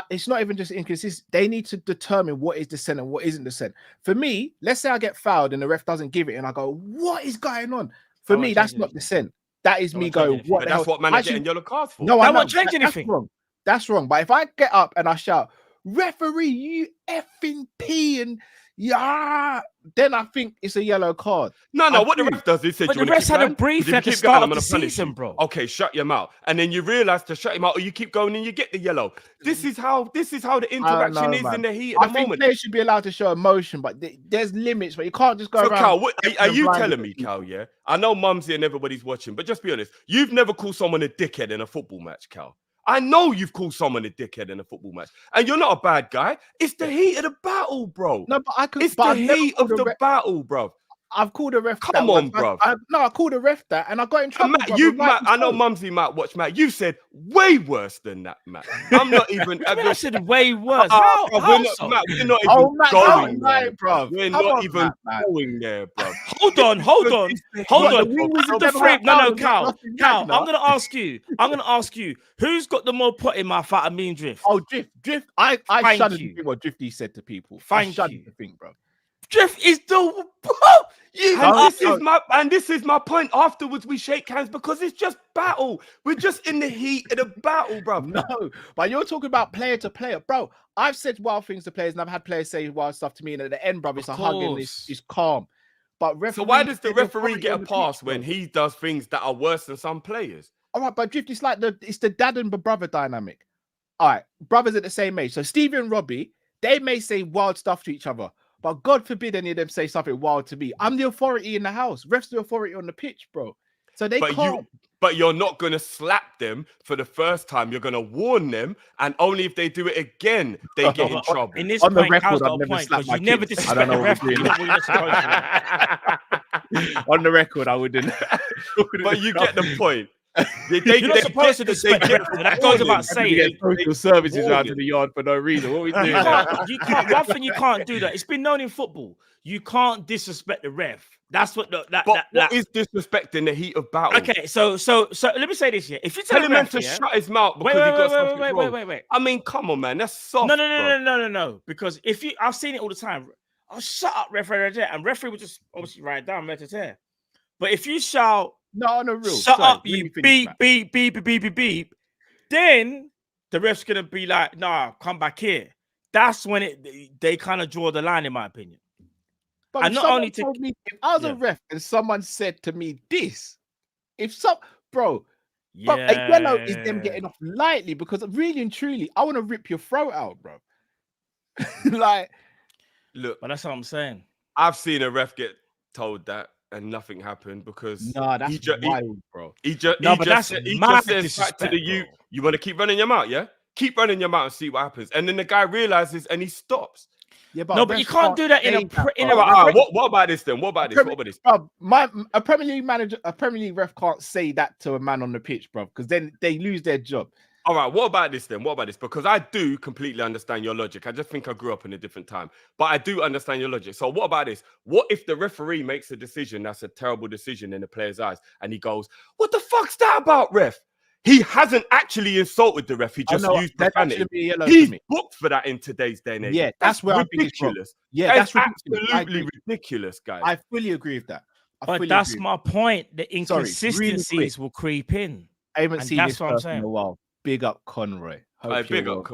It's not even just inconsistent. They need to determine what is dissent and what isn't dissent. For me, let's say I get fouled and the ref doesn't give it, and I go, "What is going on?" For me, that's not dissent. That is me going, "What?" But that's what man are getting yellow cards for. No, I won't change anything. That's wrong. But if I get up and I shout, "Referee, you effing pee," and then I think it's a yellow card. No, what the ref does is said, but the refs had a brief at the start of the season, bro. Okay, shut your mouth, and then you realize to shut him out, or you keep going and you get the yellow. This is how the interaction is in the heat of the moment. I think players should be allowed to show emotion, but there's limits. But you can't just go around. Cal, are you telling me, Cal? Yeah, I know Mum's here and everybody's watching, but just be honest. You've never called someone a dickhead in a football match, Cal. I know you've called someone a dickhead in a football match, and you're not a bad guy. It's the heat of the battle, bro. No, but It's the heat of the battle, bro. I've called a ref. Come that on, once. bruv. I called a ref that, and I got in trouble. Matt, bruv, Matt, rightly I know so. Mumsy might watch, Matt. You said way worse than that, Matt. I'm not even. I said way worse. Bruv, How we're not, so? Matt, we're not even Oh, Matt, going don't there, lie, bruv. We're Come not on, even Matt. going there, bruv. Hold on. What, Hold the wing was on. a The seven free. half No, thousand, Cal. lost in Cal, Wagner. I'm gonna ask you. Who's got the more pot in mouth out of me and Drift? Oh, Drift. I Thank shudder you. to think what Drifty said to people. Thank I shudder you. to think, bro. Drift is the. You. And this is my point. Afterwards, we shake hands because it's just battle. We're just in the heat of the battle, bruv. No, but you're talking about player to player, bro. I've said wild things to players, and I've had players say wild stuff to me, and at the end, bro, it's a hug and it's calm. But So why does the referee get a pass when he does things that are worse than some players? All right, but Drift, it's like it's the dad and the brother dynamic. All right, brothers at the same age. So Stevie and Robbie, they may say wild stuff to each other, but God forbid any of them say something wild to me. I'm the authority in the house. Ref's the authority on the pitch, bro. So they can't. But you're not going to slap them for the first time. You're going to warn them, and only if they do it again, they get in trouble. In this On the point, record, Cal's I've got a never point slapped because my you never kids. I don't disrespect the know ref. what You we're know what you're supposed to. On the record, I wouldn't. But you get the point. You're not supposed to disrespect the ref. That goes about saying. Social services out to the yard for no reason. What are we doing? You can't. One thing you can't do that. It's been known in football. You can't disrespect the ref. That's what what is disrespect in the heat of battle? Okay, so let me say this here. If you tell Tell a him ref to yeah, shut his mouth because he got something wrong. wait. I mean, come on, man, that's soft. No. Because if you, I've seen it all the time. Oh, shut up, referee, and referee would just obviously write down there. But if you shout, no, real. Shut up, you beep. Then the ref's gonna be like, nah, come back here. That's when they kind of draw the line, in my opinion. But and not only if I was a ref and someone said to me this, but a yellow is them getting off lightly because really and truly, I want to rip your throat out, bro. Like, look, but that's what I'm saying. I've seen a ref get told that and nothing happened because that's wild, bro. He just says back to the you want to keep running your mouth, yeah? Keep running your mouth and see what happens. And then the guy realizes and he stops. Yeah, but you can't do that in a what about this then? What about this? Bro, a Premier League manager, a Premier League ref can't say that to a man on the pitch, bro, because then they lose their job. All right, what about this then? Because I do completely understand your logic. I just think I grew up in a different time, but I do understand your logic. So what about this? What if the referee makes a decision that's a terrible decision in the player's eyes and he goes, what the fuck's that about, ref? He hasn't actually insulted the ref. He just used profanity. He's booked for that in today's day and age. Yeah, that's where ridiculous. Yeah, that's absolutely ridiculous, guys. I fully agree with that. But that's my point. The inconsistencies will creep in. I haven't seen this person in a while. Big up Conroy. Big up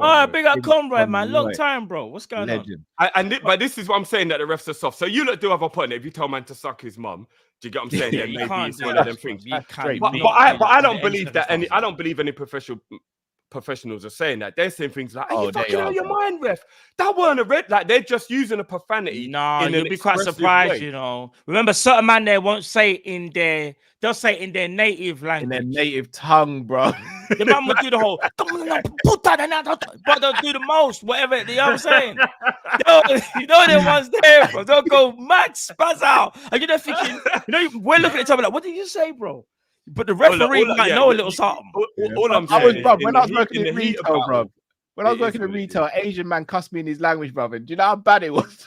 Conroy, man. Long time, bro. What's going on? But this is what I'm saying, that the refs are soft. So you do have a point. If you tell man to suck his mum, do you get what I'm saying? Yeah, maybe it's one of them things. But I don't believe that I don't believe any professionals are saying that. They're saying things like, "Oh, you fucking out your mind, ref. That weren't a red." Like they're just using a profanity. No, you'll be quite surprised, you know. Remember, certain man there won't say it in their. They'll say it in their native language, in their native tongue, bro. The man will do the whole, put that in that, but they'll do the most, whatever. You know what I'm saying? You know the ones there, bro. They'll go mad, spaz out, and you're thinking, we're looking at each other like, what did you say, bro? But the referee might know a little something. All I'm saying, when I was working in retail, bro. When I was working in retail, Asian man cussed me in his language, brother. Do you know how bad it was?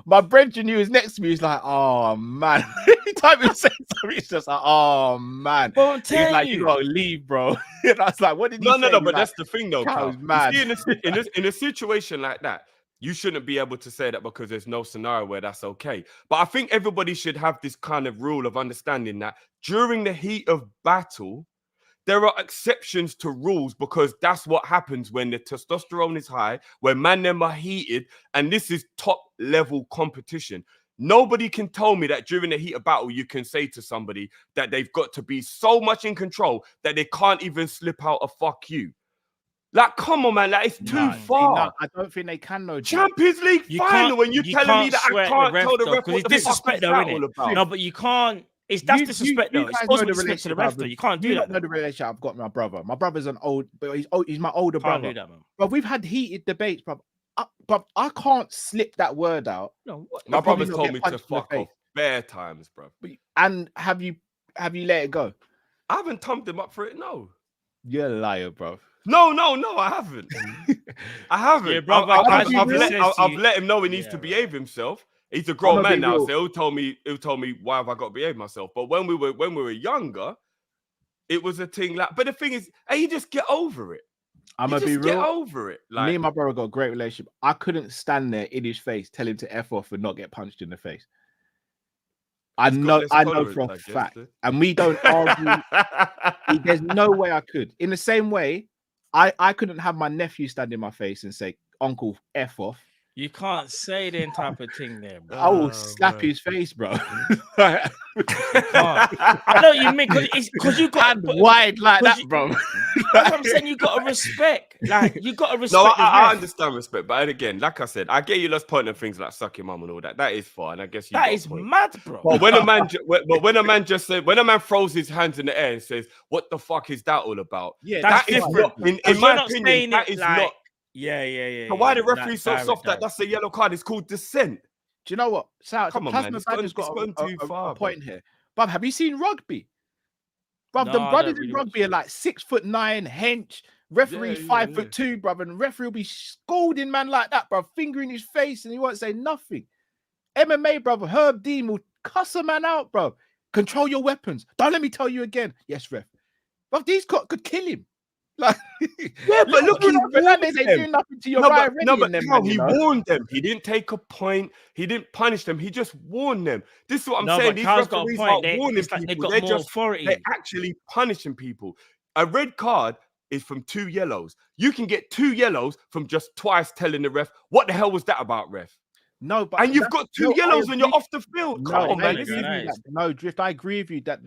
My brethren who was next to me was like, oh, man. Every time he said something, it's just like, oh, man. Well, I'm telling you gotta leave, bro. And I was like, what did he say? No, but that's the thing, though, Carl. Mad. You see, in a situation like that, you shouldn't be able to say that because there's no scenario where that's okay. But I think everybody should have this kind of rule of understanding that during the heat of battle, there are exceptions to rules because that's what happens when the testosterone is high, when them are heated, and this is top level competition. Nobody can tell me that during the heat of battle, you can say to somebody that they've got to be so much in control that they can't even slip out a fuck you. Like, come on, man, like, it's too far. I don't think they can know. Champions League final when you're telling me that I can't tell the ref what the fuck is that all about. No, but you can't. That's disrespect, though. It's supposed to be respect to the ref, though. You can't do that. You know the relationship I've got with my brother. My brother's he's my older brother. Do that, man. But we've had heated debates, bro. But I can't slip that word out. No, what? My brother's told me to fuck off. bare times, bro. And have you let it go? I haven't thumbed him up for it. No. You're a liar, bro. No, I haven't. I haven't. Yeah, bro, I've let him know he needs to behave himself. He's a grown man now, so he'll tell me why have I got to behave myself. But when we were younger, it was a thing like. But the thing is, hey, you just get over it. I'm gonna be real. Get over it. Like, me and my brother got a great relationship. I couldn't stand there in his face, tell him to F off and not get punched in the face. I know for a fact, and we don't argue. There's no way I could. In the same way, I couldn't have my nephew stand in my face and say, "Uncle, F off." You can't say that type of thing there, bro. I will slap his face, bro. I know what you mean, because you got wide like that, bro. That's what I'm saying. You got to respect, like you got to respect. No, I understand respect, but again, like I said, I get you lost pointing things like suck your mum and all that. That is fine. I guess that is mad, bro. But when a man, when a man throws his hands in the air and says, "What the fuck is that all about?" Yeah, that's different. In my opinion, that is not. Yeah. So why the referee so soft that that's a yellow card? It's called dissent. Do you know what? Come on, man. It's got a point here. Bob, have you seen rugby? Bob, the brothers in rugby are like 6'9", hench. Referee 5'2", brother, and referee will be scolding man like that, bro, fingering his face, and he won't say nothing. MMA, brother, Herb Dean will cuss a man out, bro. Control your weapons. Don't let me tell you again. Yes, ref. But these could kill him. Like, yeah, but look, he doing nothing to your right. He warned them. He didn't take a point. He didn't punish them. He just warned them. This is what I'm saying. These referees aren't warning people. They're actually punishing people. A red card is from 2 yellows. You can get 2 yellows from just twice telling the ref, "What the hell was that about, ref?" No, but and you've got 2 yellows and you're off the field. Come on, man. No, Drift. I agree with you that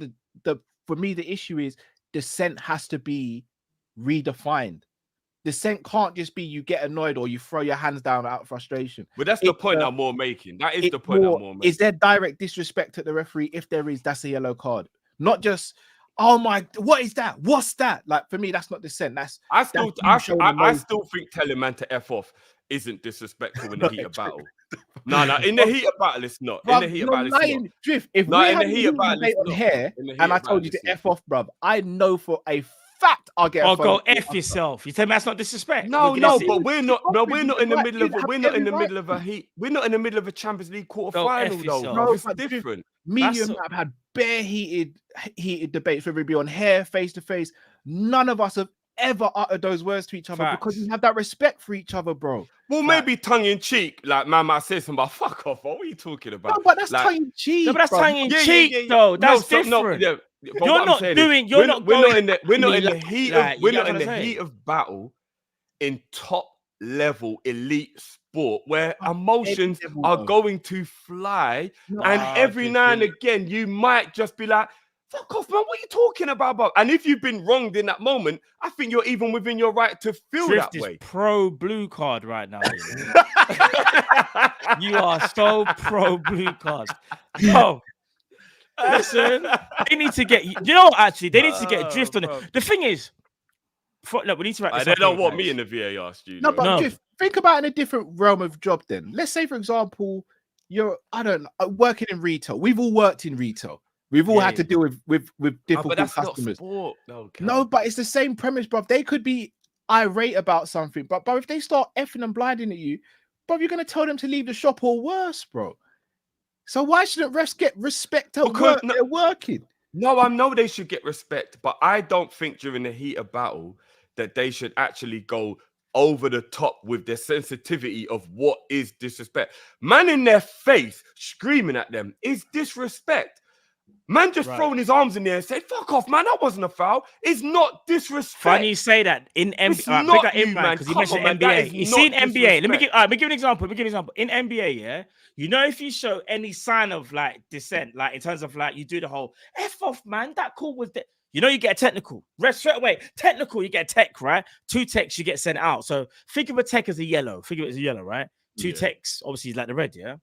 the for me the issue is dissent has to be redefined. Dissent can't just be you get annoyed or you throw your hands down out of frustration. But that's the point I'm more making. That is the point I'm more making. Is there direct disrespect at the referee? If there is, that's a yellow card. Not just, oh my, what is that? What's that? Like, for me, that's not dissent. I still think telling man to F off isn't disrespectful in the heat of battle. No, in the heat of battle, it's not. In the heat of battle, it's not. Drift, if we had a debate on here and I told you to F off, bruv, I know for a fact I'll get. Oh, go F yourself. You tell me that's not disrespect. No, but we're not. No, we're not in the middle of. We're not in the middle of a heat. We're not in the middle of a Champions League quarter-final, though. No, it's different. Me and have had bare heated debates, whether it be on hair, face to face. None of us have ever uttered those words to each other because we have that respect for each other, bro. Well, maybe tongue in cheek, like man might say something about fuck off. What are you talking about? No, but that's tongue in cheek. No, but that's tongue in cheek, though. That's different. You're not doing. We're not in the heat of battle in top level elite sport where emotions are going to fly, and every now and again you might just be like, fuck off, man, what are you talking about? And if you've been wronged in that moment, I think you're even within your right to feel that way. Pro blue card right now. You are so pro blue card. Oh, listen, they need to get. You know, actually, they need to get drift on it. The thing is, look, we need to wrap this up. They don't want me in the VAR studio. No, but Drift, think about it in a different realm of job. Then let's say, for example, you're working in retail. We've all worked in retail. We've all had to deal with difficult customers. No, but it's the same premise, bro. They could be irate about something, but if they start effing and blinding at you, bro, you're gonna tell them to leave the shop or worse, bro. So why shouldn't refs get respect at work? They're working. No, I know they should get respect, but I don't think during the heat of battle that they should actually go over the top with their sensitivity of what is disrespect. Man in their face screaming at them is disrespect. Man just throwing his arms in there and said, fuck off, man, that wasn't a foul. It's not disrespect. Funny you say that. In NBA, because you mentioned NBA. You see in NBA, let me give an example. In NBA, yeah, you know, if you show any sign of like dissent, like in terms of like you do the whole F off, man, that call was that. You know, you get a technical. Straight away, technical, you get a tech, right? 2 techs, you get sent out. So think of a tech as a yellow. Think of it as a yellow, right? 2 techs, obviously, is like the red, yeah?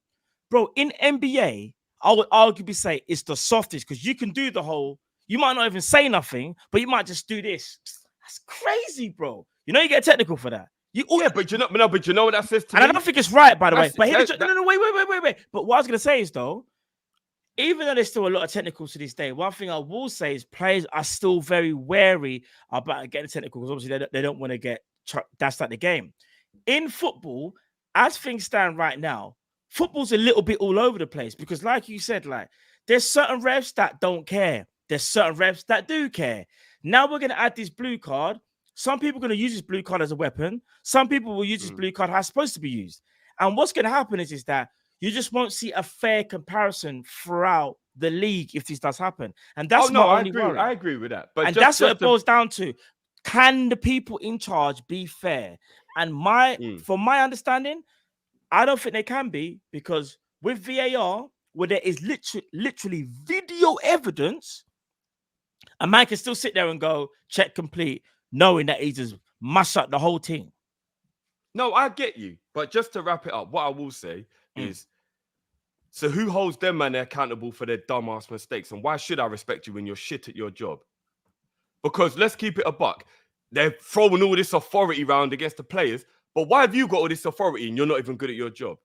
Bro, in NBA, I would arguably say it's the softest because you can do the whole, you might not even say nothing, but you might just do this. That's crazy, bro. You know, you get a technical for that. But you know what that says to me? And I don't think it's right, by the way. But wait. But what I was going to say is, though, even though there's still a lot of technicals to this day, one thing I will say is players are still very wary about getting technical because obviously they don't want to get dashed out the game. In football, as things stand right now, football's a little bit all over the place because, like you said, like there's certain refs that don't care. There's certain refs that do care. Now we're going to add this blue card. Some people are going to use this blue card as a weapon. Some people will use this blue card how it's supposed to be used. And what's going to happen is that you just won't see a fair comparison throughout the league if this does happen. And that's my only worry. I agree with that. But and that's what it boils down to. Can the people in charge be fair? And from my understanding, I don't think they can be, because with VAR, where there is literally video evidence, a man can still sit there and go, check complete, knowing that he just mashed up the whole team. No, I get you. But just to wrap it up, what I will say is, so who holds them man accountable for their dumbass mistakes? And why should I respect you when you're shit at your job? Because let's keep it a buck. They're throwing all this authority around against the players, but why have you got all this authority and you're not even good at your job?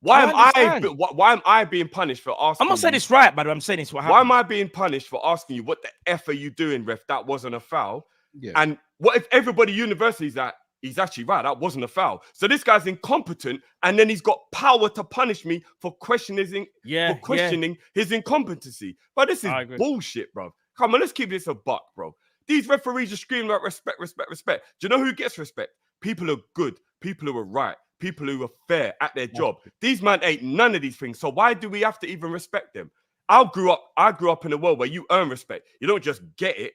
Why am I being punished for asking? I'm not saying it's right, but I'm saying it's what happened. Why am I being punished for asking you, what the F are you doing, ref? That wasn't a foul. Yeah. And what if everybody universities that he's actually right, that wasn't a foul. So this guy's incompetent, and then he's got power to punish me for questioning his incompetency. But this is bullshit, bro. Come on, let's keep this a buck, bro. These referees are screaming about respect, respect, respect. Do you know who gets respect? People who are good, people who are right, people who are fair at their job. These man ain't none of these things. So why do we have to even respect them? I grew up in a world where you earn respect. You don't just get it.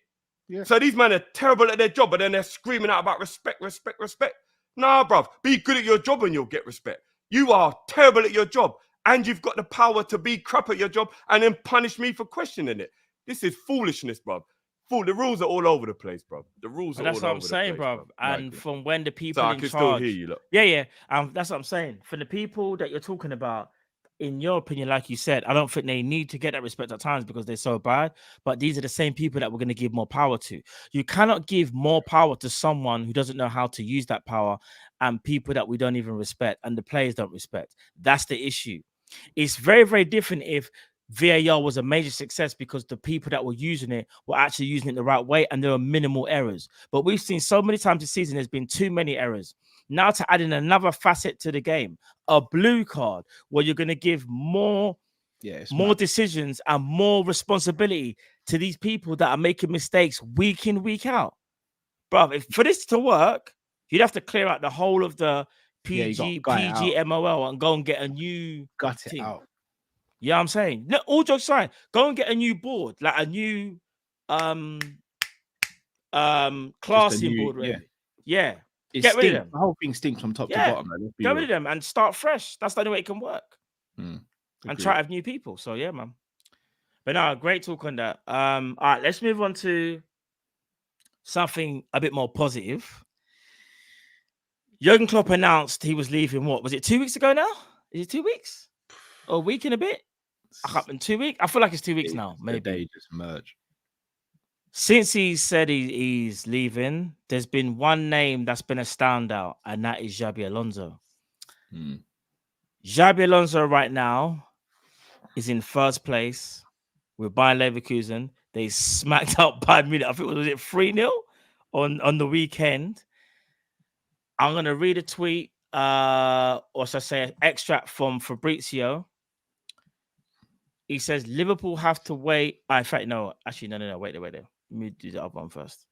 Yeah. So these men are terrible at their job, but then they're screaming out about respect, respect, respect. Nah, bruv. Be good at your job and you'll get respect. You are terrible at your job, and you've got the power to be crap at your job and then punish me for questioning it. This is foolishness, bruv. The rules are all over the place, bruv. The rules are all over the place. That's what I'm saying, bruv. And from when the people so in I can charge... still hear you, look. Yeah. That's what I'm saying. For the people that you're talking about, in your opinion, like you said, I don't think they need to get that respect at times because they're so bad. But these are the same people that we're going to give more power to. You cannot give more power to someone who doesn't know how to use that power, and people that we don't even respect and the players don't respect. That's the issue. It's very, very different if VAR was a major success because the people that were using it were actually using it the right way and there were minimal errors. But we've seen so many times this season there's been too many errors. Now to add in another facet to the game, a blue card where you're going to give more decisions and more responsibility to these people that are making mistakes week in, week out. Bro, if for this to work, you'd have to clear out the whole of the PGMOL and go and get a new team. Out. Yeah, I'm saying. No, all jokes aside, go and get a new board, like a new classing board. Yeah. Get rid of them. The whole thing stinks from top to bottom. Man. Get rid of them and start fresh. That's the only way it can work. And try to have new people. So yeah, man. But no, great talk on that. All right, let's move on to something a bit more positive. Jurgen Klopp announced he was leaving. What was it? 2 weeks ago now? Is it 2 weeks? Or a week and a bit? I can't in 2 weeks. I feel like it's 2 weeks now. Maybe they just merge. Since he said he's leaving, there's been one name that's been a standout, and that is Xabi Alonso. Xabi Alonso right now is in first place with Bayern Leverkusen. They smacked out Bayern Munich. I think was it 3-0 on the weekend. I'm gonna read a tweet, or should I say, an extract from Fabrizio. He says Liverpool have to wait. In fact, no. Actually, no. Wait there. Let me do the other one first.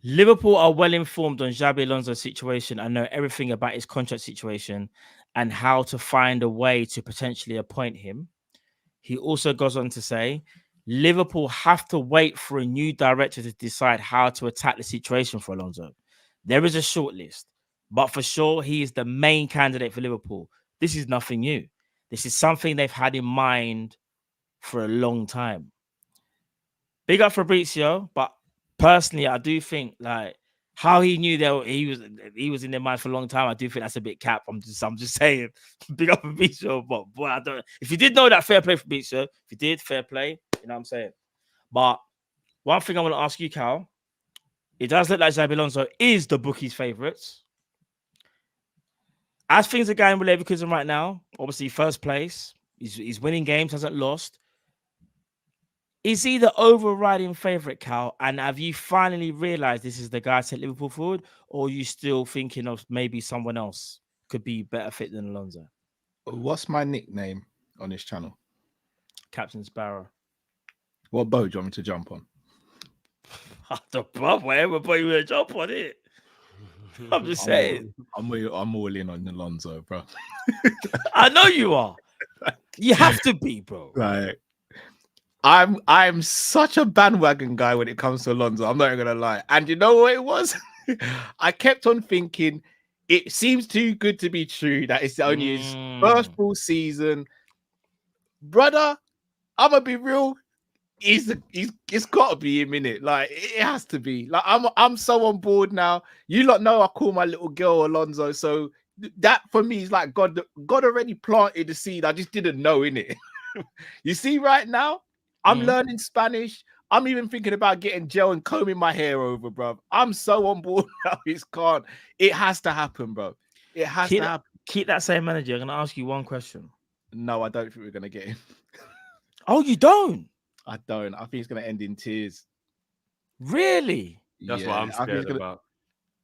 Liverpool are well informed on Xabi Alonso's situation and know everything about his contract situation and how to find a way to potentially appoint him. He also goes on to say, Liverpool have to wait for a new director to decide how to attack the situation for Alonso. There is a short list, but for sure, he is the main candidate for Liverpool. This is nothing new. This is something they've had in mind for a long time. Big up Fabrizio, but personally, I do think like how he knew that he was in their mind for a long time. I do think that's a bit cap. I'm just saying, big up Fabrizio, but boy, I don't. If you did know that, fair play, Fabrizio. If you did, fair play. You know what I'm saying. But one thing I want to ask you, Cal, it does look like Xabi Alonso is the bookies' favourites. As things are going with Leverkusen right now, obviously first place, He's winning games, hasn't lost. Is he the overriding favourite, Cal? And have you finally realised this is the guy to take Liverpool forward, or are you still thinking of maybe someone else could be better fit than Alonso? What's my nickname on this channel? Captain Sparrow. What boat do you want me to jump on? The brother, whatever boat you want to jump on it. I'm just saying. I'm all in on Alonso, bro. I know you are. You have to be, bro. Right. I'm such a bandwagon guy when it comes to Alonso. I'm not even gonna lie. And you know what it was? I kept on thinking it seems too good to be true that it's only his first full season. Brother, I'm gonna be real. It's gotta be him, innit? Like it has to be. Like I'm so on board now. You lot know I call my little girl Alonso, so that for me is like God already planted the seed. I just didn't know, innit? You see, right now, I'm learning Spanish. I'm even thinking about getting gel and combing my hair over, bro. I'm so on board now. It has to happen, bro. It has to happen. Keep that same energy. I'm gonna ask you one question. No, I don't think we're gonna get him. Oh, you don't? I don't. I think it's gonna end in tears. Really? That's what I'm scared about.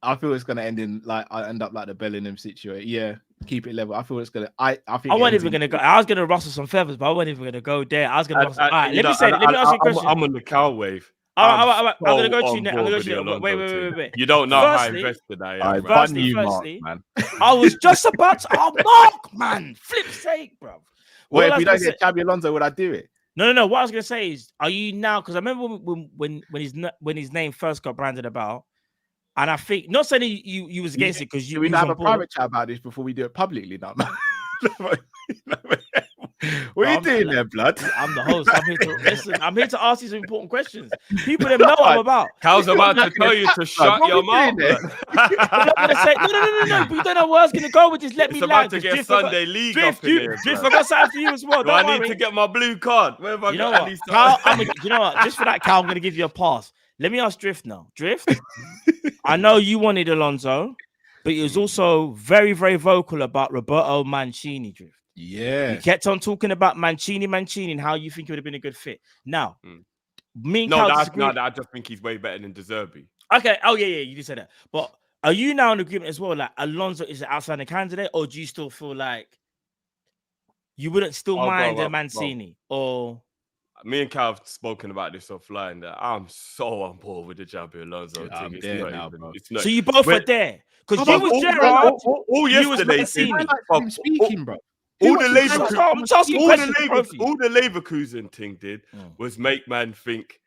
I feel it's gonna end in like I end up like the Bellingham situation. Yeah, keep it level. I feel it's gonna. I think I wasn't even gonna go. I was gonna rustle some feathers, but I wasn't even gonna go there. I was gonna. All right, let me ask you a question. I'm on the cow wave. I'm gonna go to you now. I'm gonna go to you. Wait. You don't know how invested I am. Firstly, Mark, man. I was just about to. Oh, Mark, man, flip's sake, bro. Well, if you don't get Xabi Alonso, would I do it? No. What I was gonna say is, are you now? Because I remember when his name first got branded about, and I think not saying you was against it because you. We have a private chat about this before we do it publicly, now, man. What are you doing there, blood? I'm the host. I'm here to listen. I'm here to ask you some important questions. People them know what I'm about. Cal's about to tell you to shut your mouth. I'm gonna say no. But you don't know where I was gonna go with this. Let me land. It's about to get Sunday League up in here. Drift, I got something for you as well. Do I need to get my blue card? Where have I you know what, Cal? You know what? Just for that, Cal, I'm gonna give you a pass. Let me ask Drift now. Drift, I know you wanted Alonso, but he was also very, very vocal about Roberto Mancini. Drift. Yeah, you kept on talking about Mancini, and how you think it would have been a good fit. Now, me and I just think he's way better than De Zerbi. Okay. Oh yeah, you did say that. But are you now in agreement as well? Like Alonso is an outstanding candidate, or do you still feel like you wouldn't still mind a Mancini? Or me and Cal have spoken about this offline. That I'm so on board with the Xabi Alonso thing. So you both are there because you was Gerrard. All yesterday, speaking, bro. All the Leverkusen thing did was make man think.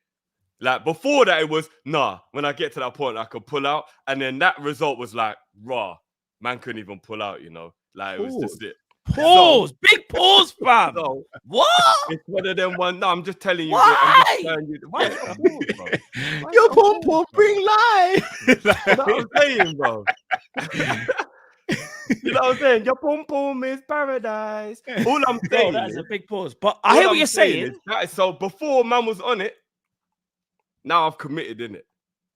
Like before that, it was when I get to that point, I could pull out, and then that result was like raw. Man couldn't even pull out, you know. Like it was just it. Pause, big pause, fam. So, what? It's one of them one. No, I'm just telling you. Why? Your pom bring life. You know what I'm saying, bro? You know what I'm saying? Your pom is paradise. All I'm saying, that's a big pause. But I hear what you're saying. That is so before man was on it. Now I've committed in it.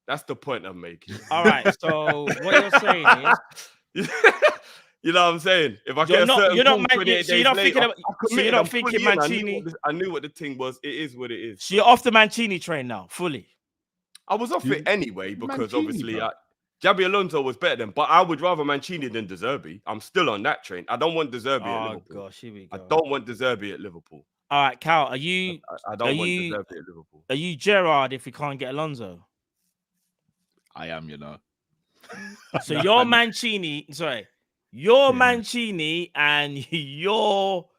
That's the point I'm making. All right. So what you're saying is, you know what I'm saying? If I get you're not thinking Mancini. I knew what the thing was. It is what it is. So you're off the Mancini train now, fully. I was off it anyway because obviously Xabi Alonso was better than, but I would rather Mancini than De Zerbi. I'm still on that train. I don't want De Zerbi at Liverpool. Oh gosh, here we go. I don't want De Zerbi at Liverpool. All right, Cal, are you? I don't want De Zerbi at Liverpool. Are you Gerrard if we can't get Alonso? I am, you know. So you're Mancini. Sorry, you're Mancini, and you're.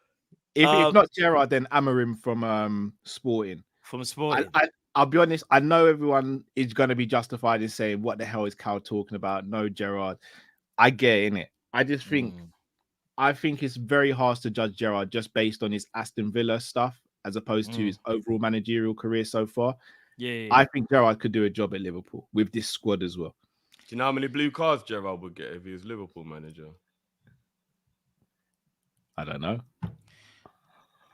If not Gerrard, then Amorim from Sporting. From Sporting. I'll be honest. I know everyone is going to be justified in saying, "What the hell is Cal talking about?" No, Gerrard. I get in it. I just think, I think it's very hard to judge Gerrard just based on his Aston Villa stuff, as opposed to his overall managerial career so far. Yeah. I think Gerrard could do a job at Liverpool with this squad as well. Do you know how many blue cards Gerrard would get if he was Liverpool manager? I don't know.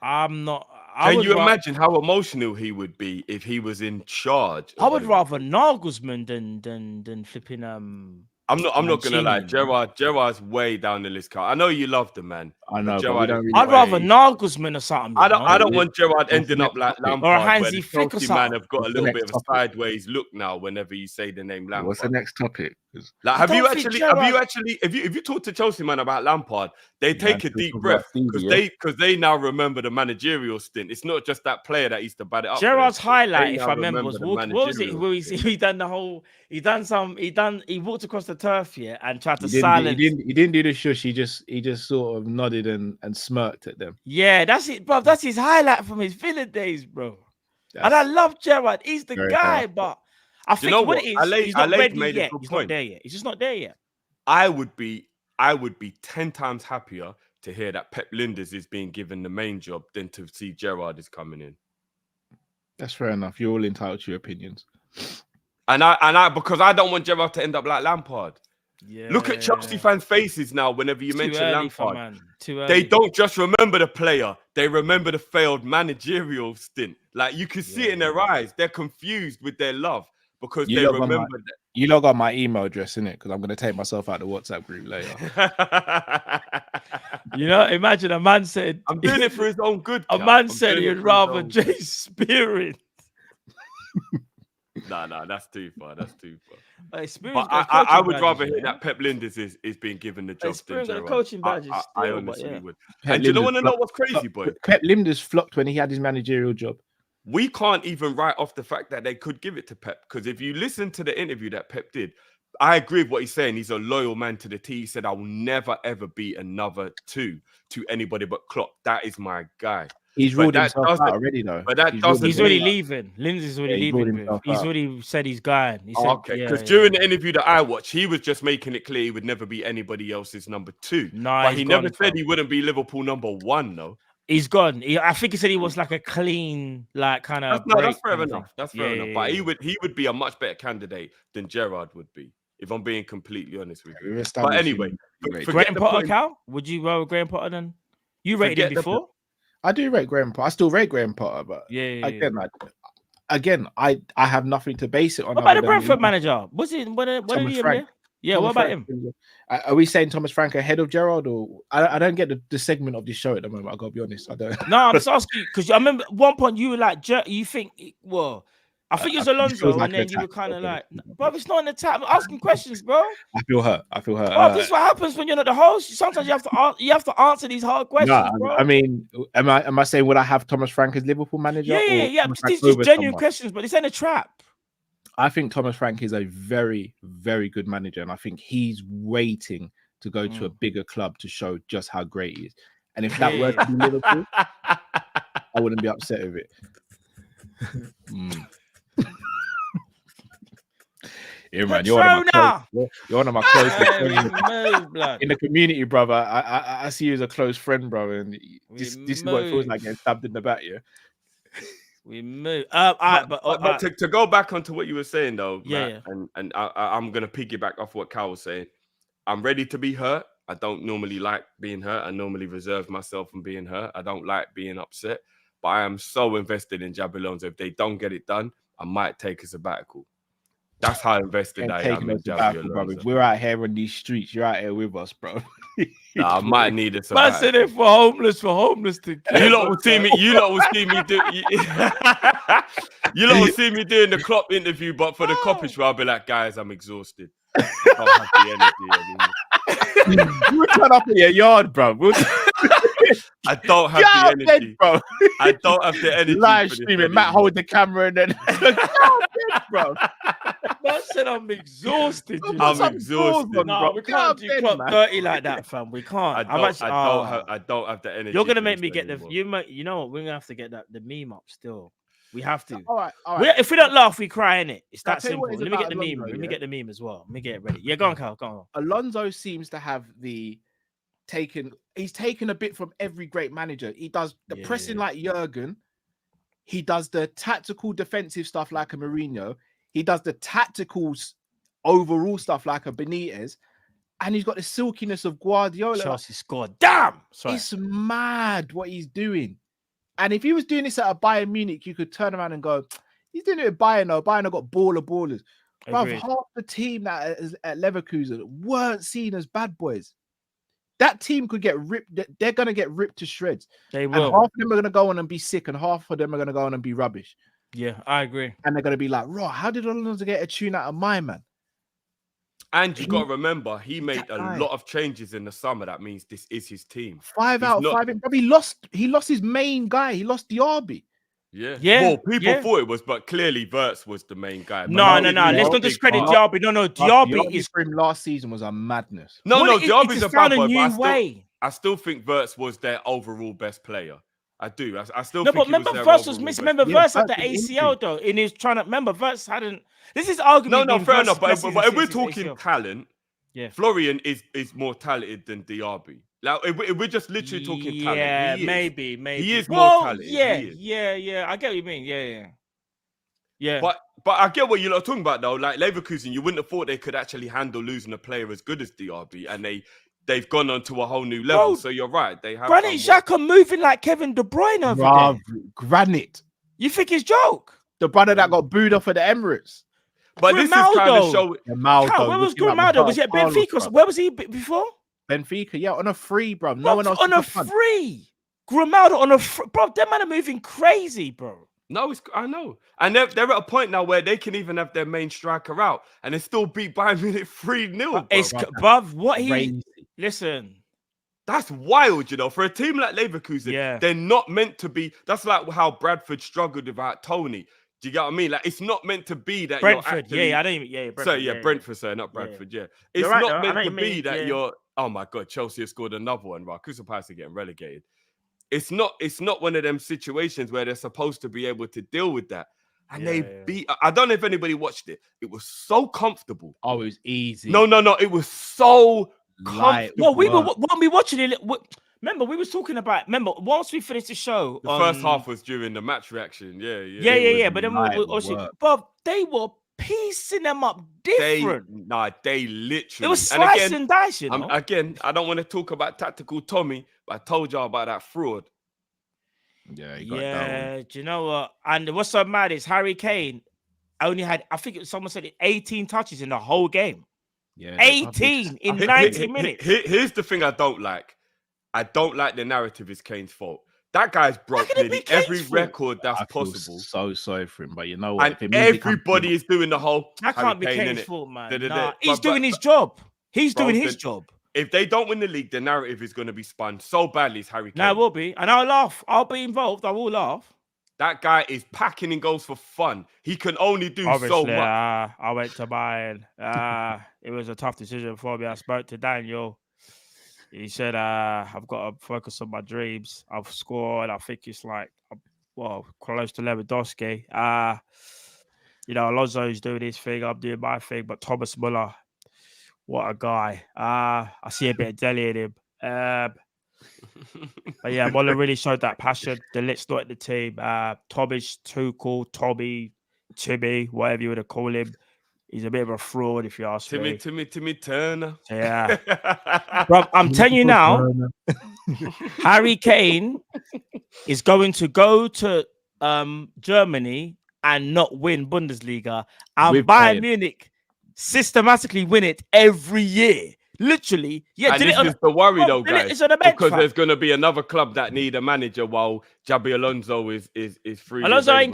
I'm not. Can you imagine how emotional he would be if he was in charge? I would rather Nagelsmann than flipping I'm not gonna lie. Gerrard's way down the list, Carl. I know you love the man. I know, but we Gerrard don't is really. I'd rather way- Nagelsmann or something. I don't. You I know? don't want Gerrard What's the ending up next like topic? Lampard, Or a where Hansi the Flick or Chelsea man something. have got a What's the little next bit of a topic? sideways look now whenever you say the name Lampard. What's the next topic? 'Cause Like, I have you don't think actually, if you talk to Chelsea man about Lampard, they Man, take a we're deep talking breath about Stevie, because yeah? they now remember the managerial stint. It's not just that player that used to bat it up. for them. Gerard's They highlight, if now I remember, was the walk. What was it? managerial Where stint. he done the whole. He walked across the turf here and tried to He silence. didn't do the shush. He just sort of nodded and smirked at them. Yeah, that's it, bro. That's his highlight from his Villa days, bro. And I That's love Gerard. He's the very guy, powerful. but I think know what what? it is, he's not Ale ready made a yet. good He's point. not there yet. He's just not there yet. I would be 10 times happier to hear that Pep Linders is being given the main job than to see Gerrard is coming in. That's fair enough. You're all entitled to your opinions. And I because I don't want Gerrard to end up like Lampard. Yeah. Look at Chelsea fans' faces now whenever you Too mention early for Lampard. man. Too early. They don't just remember the player, they remember the failed managerial stint. Like, you can see it in their eyes. They're confused with their love because You they lot got my- remember You lot got my email address in it because I'm going to take myself out of the WhatsApp group later. that. You know, imagine a man said, I'm doing it for his own good. a Cal. man I'm said doing it he'd for his rather own Jay good. Spearing. Nah, that's too far. That's too far. Like, Spearing's But got I coaching would rather badges, hear you know? that Pep Linders is being given the job than Spearing's got Gerrard. coaching badges I still, but honestly yeah. would. Pep And do you Linders want to know flopped- what's crazy, boy? Pep Linders flopped when he had his managerial job. We can't even write off the fact that they could give it to Pep, because if you listen to the interview that Pep did, I agree with what he's saying. He's a loyal man to the team. He said, I will never, ever be another two to anybody but Klopp. That is my guy. He's But ruled that himself doesn't- out already, though. but that He's doesn't He's ruled already himself out. leaving. Lindsay's already Yeah, he's ruled leaving. himself He's out. already said he's going. He said, Okay, yeah, because yeah, during yeah. the interview that I watched, he was just making it clear he would never be anybody else's number two. Nah, But he's he never gone, said fam. he wouldn't be Liverpool number one, though. He's gone. I think he said he was like a clean, like kind of. That's fair enough. That's fair enough. But yeah. he would be a much better candidate than Gerrard would be, if I'm being completely honest with you. We've But established anyway, him. forget Graham the Potter, point. Cal? Would you roll Graham Potter then? You rated him Forget the- before? I do rate Graham Potter. I still rate Graham Potter, but Yeah. again, I have nothing to base it on. What about other the than Brentford manager? What's it? What did Thomas he Frank. Yeah, what Thomas about him? Frank. Are we saying Thomas Frank ahead of Gerrard, or I don't get the segment of this show at the moment? I gotta be honest, I don't. No, I'm just asking because I remember at one point you were like, you think, well, I think it was I think it Alonso, feels like and an then you were attack. kind of like, bro, it's not an attack. I'm asking questions, bro. I feel hurt. Bro, this is what happens when you're not the host. Sometimes you have to answer these hard questions, bro. I mean, am I saying would I have Thomas Frank as Liverpool manager? Yeah. Thomas These Frank just over genuine someone? questions, but this ain't a trap. I think Thomas Frank is a very, very good manager, and I think he's waiting to go to a bigger club to show just how great he is. And if that were to be Liverpool, I wouldn't be upset with it. Yeah, man, you're one of my close friends in the community, brother. I see you as a close friend, brother, and this is what it feels like getting stabbed in the back, yeah. We move. But to go back onto what you were saying, though, Yeah, Matt, and I'm gonna piggyback off what Cal was saying. I'm ready to be hurt. I don't normally like being hurt. I normally reserve myself from being hurt. I don't like being upset. But I am so invested in Xabi Alonso. If they don't get it done, I might take a sabbatical. That's how invested I am in Xabi Alonso. We're out here on these streets. You're out here with us, bro. Nah, I might need a Man sabbatical. said it for homeless to You lot will see me. You lot will see me do. You lot will see me doing the Klopp interview, but for the Kopish, where I'll be like, guys, I'm exhausted. I don't have the energy anymore. We'll turn up in your yard, bro. I don't have the energy, bro. I don't have the energy. Live for this streaming. Matt anymore. hold the camera and then, bro. Man said I'm exhausted. You know? I'm exhausted. No, we can't do Klopp dirty like that, fam. We can't. I don't have the energy. You're gonna for make this me get anymore. you know what? We're gonna have to get the meme up still. We have to. All right. If we don't laugh, we cry in it. It's I'll that tell you simple. what is Let me get the about meme. Alonso, Let me yeah? get the meme as well. Let me get it ready. Yeah, go on, Carl. Go on. Alonso seems to have he's taken a bit from every great manager. He does the pressing like Jurgen. He does the tactical defensive stuff like a Mourinho. He does the tactical overall stuff like a Benitez. And he's got the silkiness of Guardiola. Chelsea scored. Damn. Sorry. It's mad what he's doing. And if he was doing this at a Bayern Munich, you could turn around and go, he's doing it at Bayern though. Bayern have got ballers. But Agreed. half the team that is at Leverkusen weren't seen as bad boys. that team could get ripped. They're gonna get ripped to shreds. They And will. half of them are gonna go on and be sick, and half of them are gonna go on and be rubbish. Yeah, I agree. And they're gonna be like, "Raw, how did Alonso get a tune out of my man?" And you got to remember, he made a guy. lot of changes in the summer. That means this is his team. 5 He's out of not- 5. But he lost his main guy. He lost Diaby. Yeah. Yeah, Well, people yeah. thought it was, but clearly Wirtz was the main guy. But No. he did Let's really not big discredit part. Diaby. No. Diaby is. for him last season was a madness. No, Well, Diaby's it's a found bad boy, a new way. I still think Wirtz was their overall best player. I do. I still No, think but remember, he was Wirtz their was overall missing. best Remember, player. Wirtz had the Wirtz was ACL injured. though. In his trying to remember, Wirtz hadn't. This is arguably No, fair Wirtz's enough. But best if season we're since his talking ACL. talent, Yeah. Florian is more talented than Diaby. Like if we're just literally talking talent. Yeah, he is. maybe. He is more Well, talented. Yeah, He is. yeah. I get what you mean. Yeah. But I get what you're talking about though. Like Leverkusen, you wouldn't have thought they could actually handle losing a player as good as Diaby, and they've gone on to a whole new level. Bro, So you're right. They have Granit done Xhaka moving like Kevin De Bruyne over Bruv, there. Granite, You think it's joke? the brother that got booed off of the Emirates. But this is kind of Grimaldo. show. Ronaldo, How, where was looking like Grimaldo? Was he at Carlos, Benfica? bruv. Where was he before? Benfica, yeah, on a free, bro. No Bro, one else on a took fun. free. Grimaldo on a free. Bro, them man are moving crazy, bro. No, I know. And they're at a point now where they can even have their main striker out and they still beat Bayern Munich 3-0. It's bro. bruv, what he Crazy. listen. That's wild, for a team like Leverkusen. Yeah. They're not meant to be. That's like how Bradford struggled without Tony. Do you get what I mean? Like it's not meant to be that Brentford, you're actually, I don't even. Yeah, Brentford. so yeah, Brentford, sorry, not Yeah, Bradford. Yeah, You're it's right, not though. I know meant to what be you mean, that yeah. you're. Oh my god, Chelsea have scored another one. Right, Crystal Palace are getting relegated. It's not one of them situations where they're supposed to be able to deal with that. And they beat. I don't know if anybody watched it. It was so comfortable. Oh, it was easy. No. It was so Light. comfortable. Well, when we watching it, remember we was talking about. Remember once we finised the show, The first half was during the match reaction. Yeah. Yeah. But then light obviously, work. but they were piecing them up different. They literally. It was and slice and dice, you know. Again, I don't want to talk about tactical Tommy, but I told y'all about that fraud. Yeah, he got that one. Do you know what? And what's so mad is Harry Kane only had, I think someone said it, 18 touches in the whole game. Yeah, 18 in 90 minutes. Here's the thing I don't like. I don't like the narrative is Kane's fault. That guy's broke can it be nearly Kane's every fault? record that's I feel possible. so sorry for him, but you know what? And everybody is doing the whole. That Harry can't be Kane, Kane's innit? fault, man. Da-da-da. Nah, he's But- doing his job. He's Bro, doing his then- job. If they don't win the league, the narrative is going to be spun so badly. It's Harry Kane. Now it will be. And I'll laugh. I'll be involved. I will laugh. That guy is packing in goals for fun. He can only do so Obviously, much. I went to Bayern. It was a tough decision for me. I spoke to Daniel. He said, I've got to focus on my dreams. I've scored. I think it's like, close to Lewandowski. Alonso's doing his thing. I'm doing my thing. But Thomas Muller, what a guy. I see a bit of Deli in him. But yeah, Muller really showed that passion. The Lit's not in the team. Kopish, Tuchel, Timmy, whatever you want to call him. He's a bit of a fraud, if you ask me. Timmy Turner. So, yeah. Bro, I'm telling you now, Harry Kane is going to go to Germany and not win Bundesliga. And With Bayern Bayern. Munich systematically win it every year. Literally. Yeah, And did this it on, is the worry, bro, though, did it- guys, it's on the bench, because fam. there's going to be another club that need a manager while Xabi Alonso is free. Alonso ain't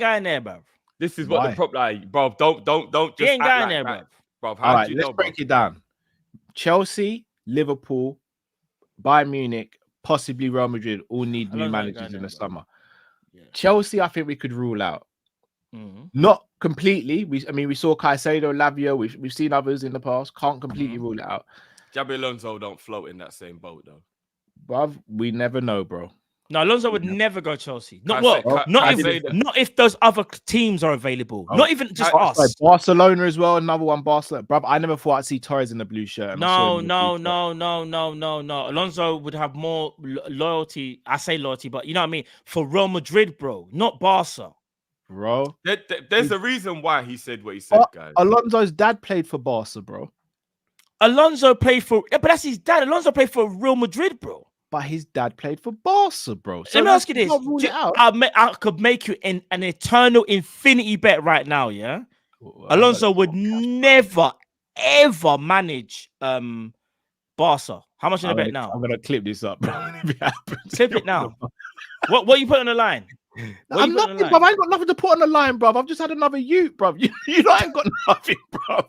going there, bro. This is what Why? the problem, like, bro. Don't just He ain't act going like there, that, bro. bro. All How right, do you let's know, bro? break it down. Chelsea, Liverpool, Bayern Munich, possibly Real Madrid all need new Alonso ain't managers going in there, the bro. summer. Yeah. Chelsea, I think we could rule out. Mhm. Not completely. We saw Caicedo, Lavia. We've seen others in the past. Can't completely rule it out. Xabi Alonso don't float in that same boat, though. Bruv, we never know, bro. No, Alonso would never go Chelsea. Not Caicedo- what? Not Caicedo- if those other teams are available. Oh. Not even just Like us. Barcelona as well. Another one, Barcelona. Bruv, I never thought I'd see Torres in the blue shirt. and I saw him No. in the blue shirt. No. Alonso would have more loyalty. I say loyalty, but you know what I mean? For Real Madrid, bro, not Barca. Bro. There's a reason why he said what he said, guys. Alonso's dad played for Barca, bro. Alonso played for, but that's his dad. Alonso played for Real Madrid, bro. But his dad played for Barca, bro. Let me ask you this. not rule it out. I could make you an eternal infinity bet right now, yeah? Alonso would never, ever manage Barca. How much in the bet now? I'm gonna clip this up, bro. If it happens. Clip it now. What you put on the line? I'm nothing, bro. I ain't got nothing to put on the line, bro. I've just had another ute, bro. You know I ain't got nothing, bro.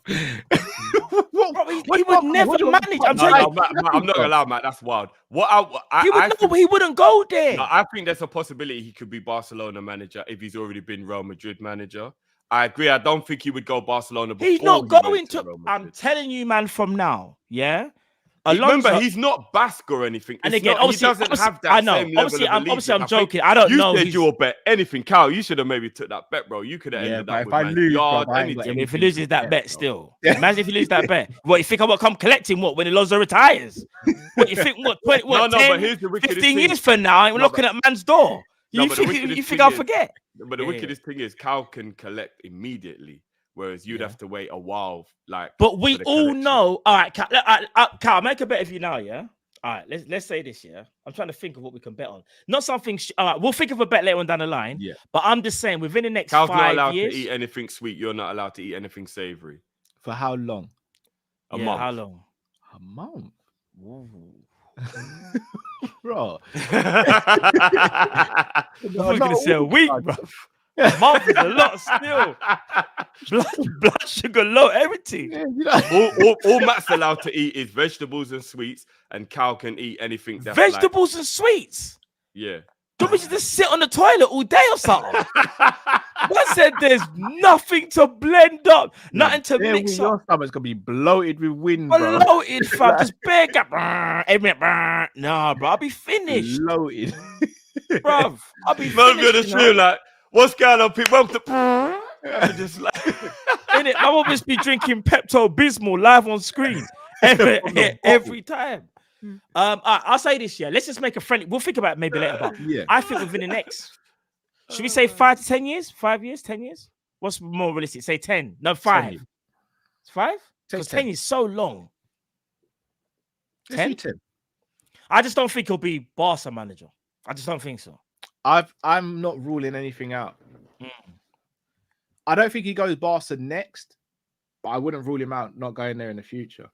He would never manage. I'm telling you. I'm not gonna lie, Matt. That's wild. He wouldn't go there. No, I think there's a possibility he could be Barcelona manager if he's already been Real Madrid manager. I agree. I don't think he would go Barcelona. He's not going to. I'm telling you, man. From now, yeah. Remember, he's not Basque or anything. And again, obviously, he doesn't have that. I know. Same level obviously, I'm joking. I don't know. You said you'll bet anything, Cal. You should have maybe took that bet, bro. You could have ended up with I lose, anything. If he loses that bet, still. Imagine if he loses that bet. What you think I will come collect him? What when Alonso retires? What you think? What 20? What 10, 15 years from now? I'm looking at man's door. You think I'll forget? But the wickedest thing is, Cal can collect immediately. Whereas you'd have to wait a while, But we all know. All right, Cal, make a bet of you now, yeah. All right, let's say this, yeah. I'm trying to think of what we can bet on. Not something. All right, we'll think of a bet later on down the line. Yeah. But I'm just saying, within the next Cal's 5 not allowed years, to eat anything sweet. You're not allowed to eat anything savory. For how long? A month. How long? A month. Bro. I was gonna say a week, bro. A month is a lot still. Blood sugar low, everything. Yeah, all Matt's allowed to eat is vegetables and sweets, and Cal can eat anything that's vegetables and sweets. Yeah. Don't we just sit on the toilet all day or something? I said there's nothing to blend up, nothing to mix up. Your stomach's gonna be bloated with wind, bro. Bloated, fam. Just big up. Every minute. Nah, bro, I'll be finished. Bloated. Bro, I'll be Man, finished. gonna like, what's going on, people? Just like Innit? I will just be drinking Pepto-Bismol live on screen every time. I'll say this, yeah. Let's just make a friendly. We'll think about it maybe later. But I think within the next, should we say 5 to 10 years? 5 years, 10 years? What's more realistic? Say 10. No, 5. 5? Because 10 is so long. 10? I just don't think he'll be Barca manager. I just don't think so. I'm not ruling anything out. I don't think he goes Barca next, but I wouldn't rule him out not going there in the future.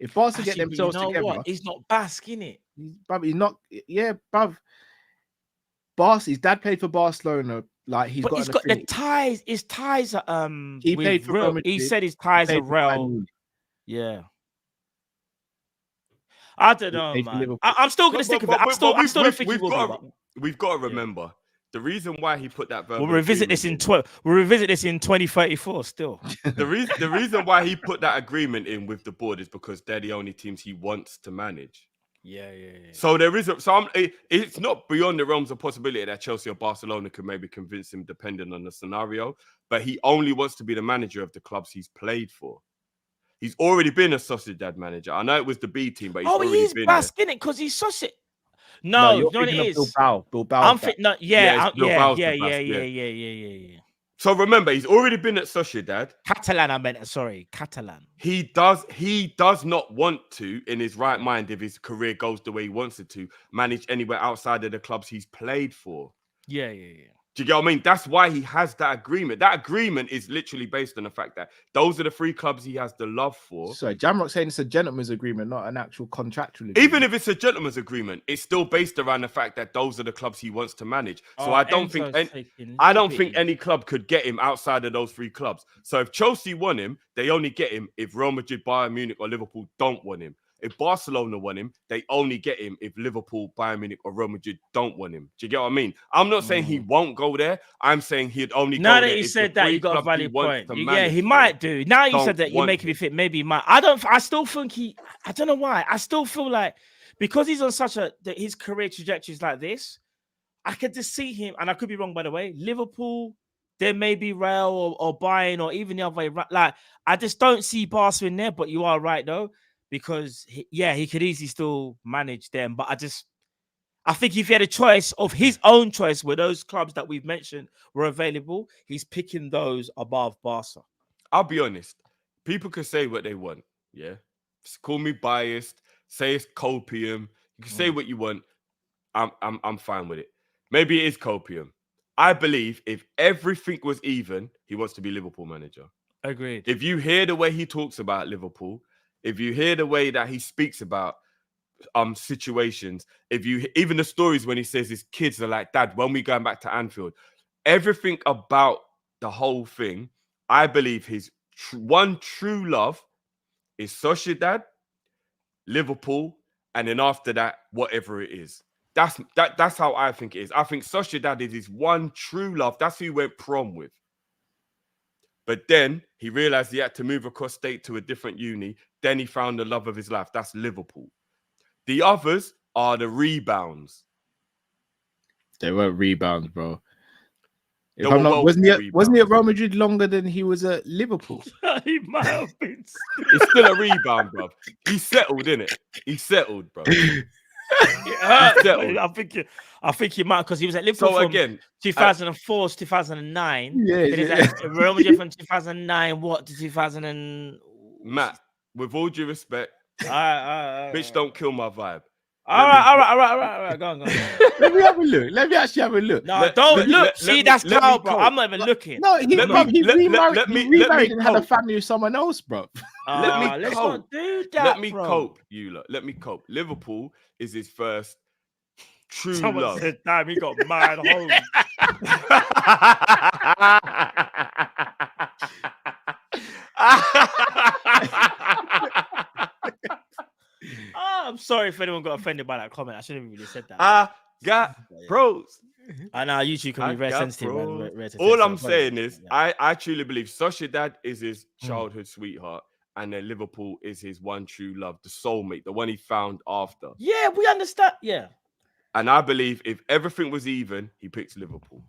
If Barca get themselves together, what? He's not Basque, innit? He's not. Yeah, bruv. Barca. His dad played for Barcelona. Like he's got the ties. His ties are He played for Real Madrid. He said his ties are real. Yeah. I don't know, man. I'm still gonna stick with it. I'm still gonna think we've got to remember the reason why he put that. We'll revisit this in 2034. Still, the reason why he put that agreement in with the board is because they're the only teams he wants to manage. Yeah. So it's not beyond the realms of possibility that Chelsea or Barcelona could maybe convince him, depending on the scenario. But he only wants to be the manager of the clubs he's played for. He's already been a Sociedad manager. I know it was the B team, but he's been Basque, innit? Because he's Sociedad. No, you know what it is. Bilbao. I'm fit. No, yeah. So remember, he's already been at Sociedad. Catalan, I meant. Sorry, Catalan. He does not want to, in his right mind, if his career goes the way he wants it to, manage anywhere outside of the clubs he's played for. Yeah. Do you get what I mean? That's why he has that agreement. That agreement is literally based on the fact that those are the 3 clubs he has the love for. So Jamrock's saying it's a gentleman's agreement, not an actual contractual agreement. Even if it's a gentleman's agreement, it's still based around the fact that those are the clubs he wants to manage. So I don't think any club could get him outside of those 3 clubs. So if Chelsea want him, they only get him if Real Madrid, Bayern Munich, or Liverpool don't want him. If Barcelona want him, they only get him if Liverpool, Bayern Munich, or Real Madrid don't want him. Do you get what I mean? I'm not saying he won't go there. I'm saying he'd only go there. Now that you said that, you got a valid point. Yeah, he might do. Now you said that, you're making me think maybe he might. I still think I don't know why. I still feel like because he's on such his career trajectory is like this, I could just see him, and I could be wrong, by the way, Liverpool, then maybe Real or Bayern, or even the other way. Like, I just don't see Barca in there, but you are right, though. Because he could easily still manage them, but I think if he had a choice of his own choice, where those clubs that we've mentioned were available, he's picking those above Barca. I'll be honest. People can say what they want. Yeah, just call me biased. Say it's copium. You can say what you want. I'm fine with it. Maybe it is copium. I believe if everything was even, he wants to be Liverpool manager. Agreed. If you hear the way he talks about Liverpool. if you hear the way that he speaks about situations, if you even the stories when he says his kids are like, Dad, when we going back to Anfield, everything about the whole thing, I believe his one true love is Sociedad, Liverpool, and then after that, whatever it is. That's how I think it is. I think Sociedad is his one true love. That's who he went prom with. But then he realized he had to move across state to a different uni. Then he found the love of his life. That's Liverpool. The others are the rebounds. They weren't rebounds, bro. If They I'm were not, wasn't he at Real Madrid longer than he was at Liverpool? He might have been. It's still a rebound, bro. He settled, innit? He settled, bro. I think he might, because he was at Liverpool So from again, 2004 to 2009. Yeah, Then he's at Real Madrid from 2009 to 2000 and... Matt, with all due respect, bitch, don't kill my vibe. All right. Go on. Let me have a look. Let me actually have a look. No, don't look. See, that's Carl, bro. I'm not even looking. No, he remarried and had a cope. family with someone else, bro. Let's not do that. Let me bro. cope, you lot. Let me cope. Liverpool is his first true Someone love. said, damn, he got mad home. I'm sorry if anyone got offended by that comment. I shouldn't have really said that. I got pros. I know YouTube can be very sensitive. All I'm saying is, I truly believe Sociedad is his childhood sweetheart, and then Liverpool is his one true love, the soulmate, the one he found after. Yeah, we understand. Yeah. And I believe if everything was even, he picks Liverpool.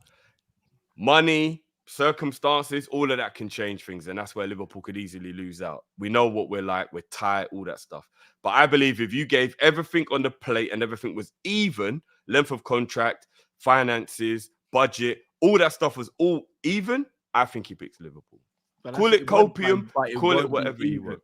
Money, circumstances, all of that can change things. And that's where Liverpool could easily lose out. We know what we're like. We're tight, all that stuff. But I believe if you gave everything on the plate and everything was even, length of contract, finances, budget, all that stuff was all even, I think he picks Liverpool. Call it copium, call it whatever you want.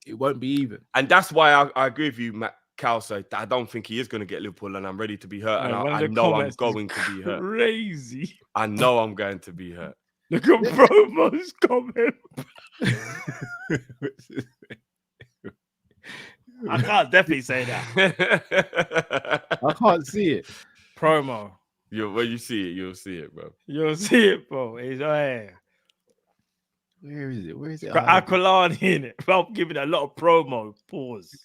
It won't be even. And that's why I agree with you, Matt Calso. I don't think he is going to get Liverpool, and I'm ready to be hurt. And I know I'm going to be hurt. Crazy. I know I'm going to be hurt. Look at promos comment. I can't definitely say that. I can't see it. Promo. When you see it, you'll see it, bro. You'll see it, bro. It's right here. Where is it? Got Aquilani in it. Bro, I'm giving a lot of promo. Pause.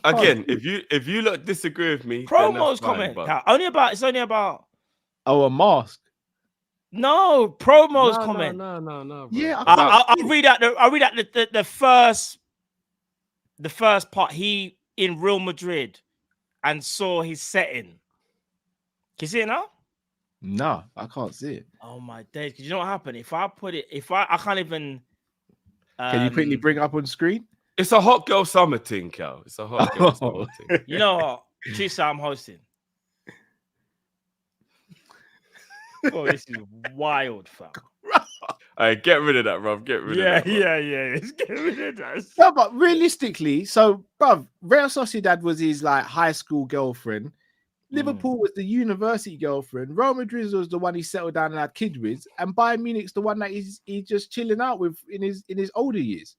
Again, if you look disagree with me, promos comment. But... It's only about. Oh, a mask. No, promos comment. No. Bro. Yeah, I'll read out the first part. He in Real Madrid and saw his setting. Can you see it now? No, I can't see it. Oh my days! Because you know what happened? If I put it, I can't even. Can you quickly bring it up on screen? It's a hot girl summer thing, Cal. It's a hot girl summer thing. You know what? Tuesday I'm hosting. Oh, this is wild, fam. Hey, get rid of that, bruv. Get rid of that. Yeah. Let's get rid of that. No, but realistically, so, bruv, Real Sociedad was his like high school girlfriend. Liverpool was the university girlfriend. Real Madrid was the one he settled down and had kids with, and Bayern Munich's the one that he's just chilling out with in his older years.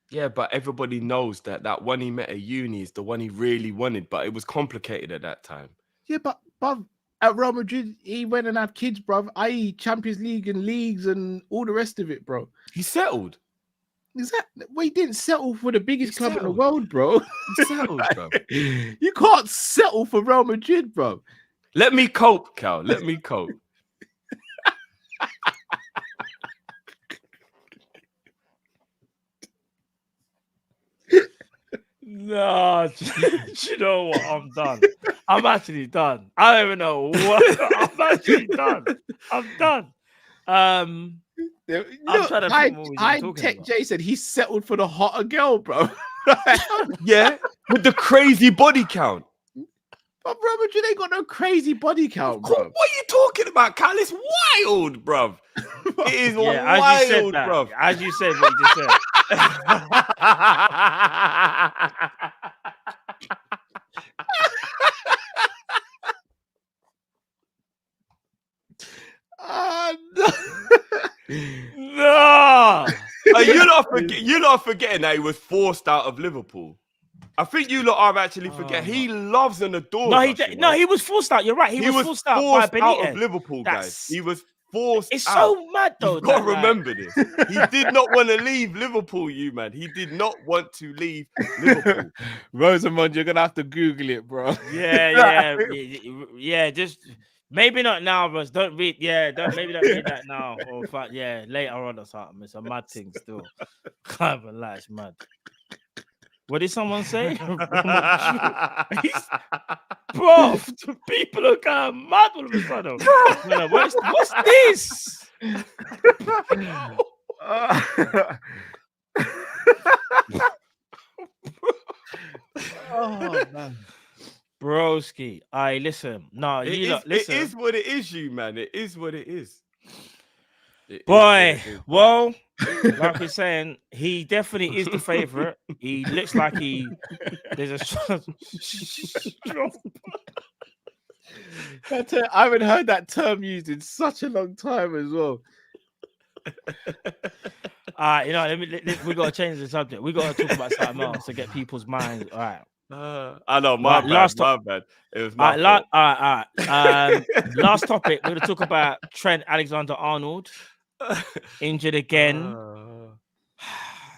Yeah, but everybody knows that one he met at uni is the one he really wanted, but it was complicated at that time. Yeah, but at Real Madrid, he went and had kids, bruv, i.e. Champions League and leagues and all the rest of it, bro. He settled. Exactly. Well, he didn't settle for the biggest club in the world, bro. He settled, bro. You can't settle for Real Madrid, bro. Let me cope, Cal. Let me cope. No, you know what? I'm done. I'm actually done. I don't even know what. I'm actually done. I'm done. I Tech J said he settled for the hotter girl, bro. Yeah, with the crazy body count. But Real Madrid ain't got no crazy body count, bro. What are you talking about, Cal? It's wild, bro. It is wild, bro. As you said what you just said. No. No. You're not forgetting that he was forced out of Liverpool. I think you lot are actually forgetting. He loves and adores. No, he was forced out. You're right. He was forced out by Benitez. Out of Liverpool, guys. He was forced. It's out. so mad though. You've got to remember this. He did not want to leave Liverpool. You man, he did not want to leave Liverpool. Rosamond, you're gonna have to Google it, bro. Yeah. Just maybe not now, bro. Don't read. Yeah, don't read that now. Or later on or something. It's a mad thing still. Can't even lie, it's mad. What did someone say? Bro, people are going mad all of a sudden. No, what's this? Oh man, broski. Listen. No, listen. It is what it is, you man. It is what it is. Boy, well, like we're saying, he definitely is the favorite. He looks like there's a strong. I haven't heard that term used in such a long time as well. We got to change the subject. We got to talk about something else to get people's minds. All right. I know, my bad. It was my fault. All right. Last topic. We're going to talk about Trent Alexander-Arnold. Injured again.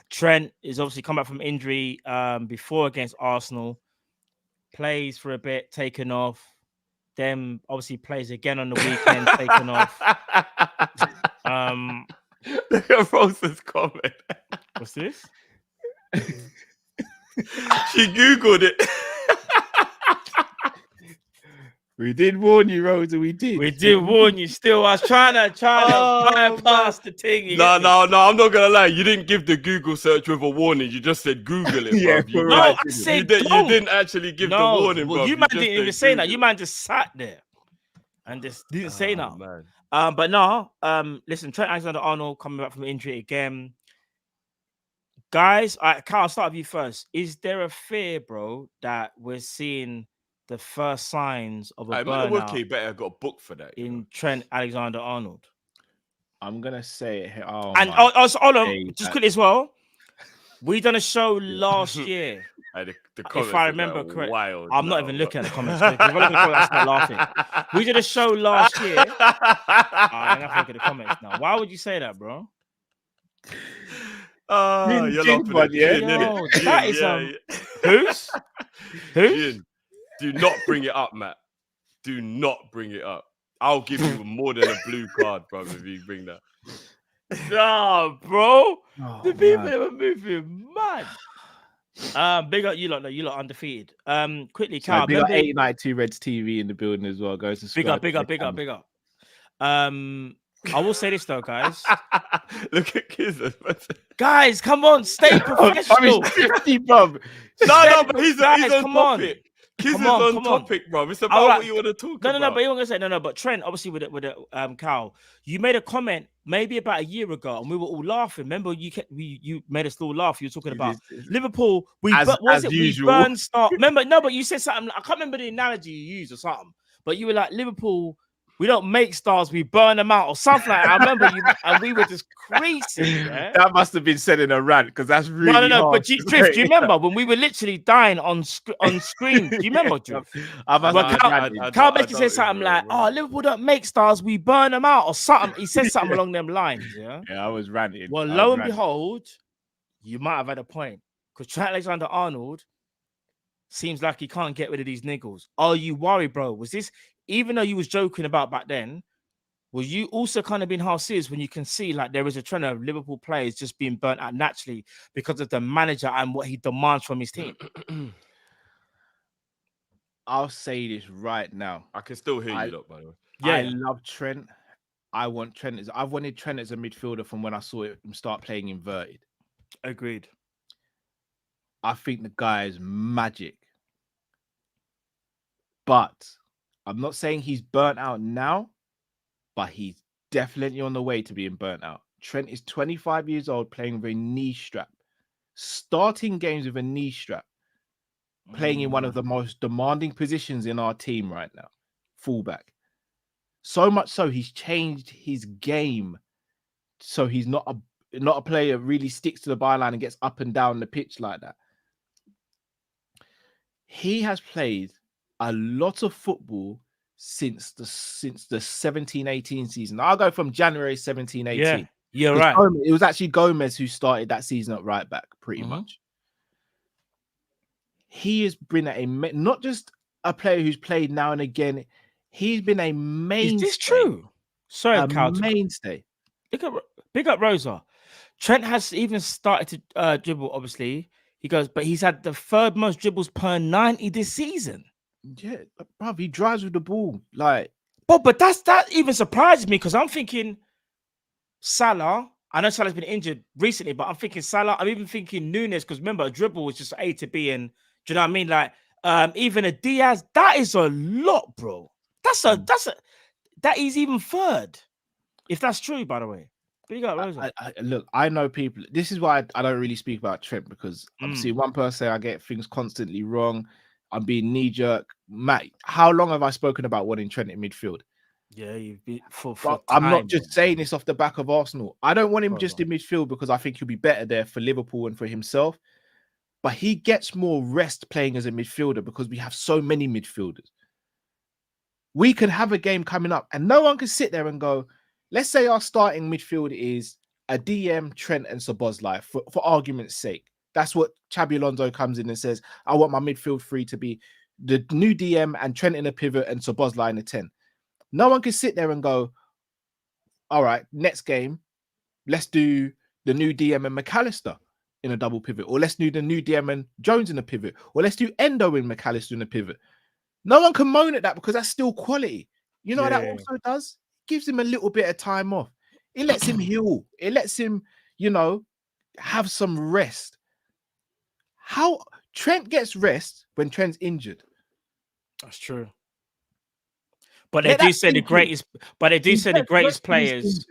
Trent is obviously come back from injury before against Arsenal. Plays for a bit, taken off. Then obviously plays again on the weekend, taken off. Look at Rosa's comment. What's this? She Googled it. We did warn you, Rosa. We did warn you. Still, I was trying to bypass the thing. No. I'm not gonna lie. You didn't give the Google search with a warning. You just said Google it. Yeah, bro. I said you didn't actually give the warning, bro. You man didn't even say that. You man just sat there and just didn't say that. Man. But no. Listen, Trent Alexander-Arnold coming back from injury again. Guys, Carl, I'll start with you first. Is there a fear, bro, that we're seeing the first signs of a burnout? Better got a book for that in Trent Alexander-Arnold. I'm gonna say it here. Hold on, just quickly as well. We done a show last year. If I remember correctly, I'm not even looking at the comments. If I look at the comments, I'm not laughing. We did a show last year. I'm gonna have to look at the comments now. Why would you say that, bro? You're laughing. That is who's? Do not bring it up, Matt. Do not bring it up. I'll give you more than a blue card, bro, if you bring that. Nah, bro. The people are moving mad. Big up you lot, you lot undefeated. Quickly, Carl. Big up 892 Reds TV in the building as well, guys. Big up. I will say this though, guys. Look at Kizzers. Guys, come on, stay professional. I'm 50, bro. No, but he's on topic. Kiz is on topic, bro. It's about what you want to talk about. No, but you want to say no. But Trent, obviously, with it, Carl, you made a comment maybe about a year ago, and we were all laughing. Remember, you made us all laugh. You were talking about Liverpool. We burn start. Remember, no, but you said something. I can't remember the analogy you used or something. But you were like Liverpool. We don't make stars, we burn them out or something like that. I remember you, and we were just crazy. Yeah? That must have been said in a rant because that's really no. But Drift, do you remember when we were literally dying on screen? Do you remember, Drift? Carl basically said something like, "Oh, Liverpool don't make stars, we burn them out," or something. He said something along them lines. Yeah, I was ranting. Well, lo and behold, you might have had a point because Trent Alexander-Arnold seems like he can't get rid of these niggles. Are you worried, bro? Was this? Even though you was joking about back then, was you also kind of being half serious when you can see like there is a trend of Liverpool players just being burnt out naturally because of the manager and what he demands from his team? I'll say this right now. I can still hear you, by the way. Yeah, I love Trent. I've wanted Trent as a midfielder from when I saw him start playing inverted. Agreed. I think the guy is magic. But I'm not saying he's burnt out now, but he's definitely on the way to being burnt out. Trent is 25 years old, playing with a knee strap, starting games with a knee strap, playing in one of the most demanding positions in our team right now, fullback. So much so, he's changed his game. So he's not not a player really sticks to the byline and gets up and down the pitch like that. He has played a lot of football since the 17-18 season. I'll go from January 17-18. Yeah, you're right. It was actually Gomez who started that season at right back, pretty much. He has been not just a player who's played now and again. He's been a mainstay. Is this true? Sorry, Cal. Mainstay. Big up Rosa. Trent has even started to dribble, obviously. He goes, but he's had the third most dribbles per 90 this season. Yeah, bruv, he drives with the ball. Like, but that even surprises me because I'm thinking Salah. I know Salah's been injured recently, but I'm thinking Salah. I'm even thinking Nunes because remember, a dribble was just A to B, and do you know what I mean? Like, even a Diaz, that is a lot, bro. That is even third. If that's true, by the way. Look, I know people. This is why I don't really speak about Trent because obviously one person I get things constantly wrong. I'm being knee jerk. Matt, how long have I spoken about wanting Trent in midfield? Yeah, you've been for I'm not just saying this off the back of Arsenal. I don't want him just in midfield because I think he'll be better there for Liverpool and for himself. But he gets more rest playing as a midfielder because we have so many midfielders. We could have a game coming up and no one can sit there and go, let's say our starting midfield is a DM, Trent, and Szoboszlai, for argument's sake. That's what Xabi Alonso comes in and says, I want my midfield three to be the new DM and Trent in a pivot and Szoboszlai in a 10. No one can sit there and go, all right, next game, let's do the new DM and McAllister in a double pivot, or let's do the new DM and Jones in a pivot, or let's do Endo and McAllister in a pivot. No one can moan at that because that's still quality. You know what that also does? Gives him a little bit of time off. It lets him heal. It lets him, have some rest. How Trent gets rest when Trent's injured. That's true. But they do say the greatest. But they do say the greatest players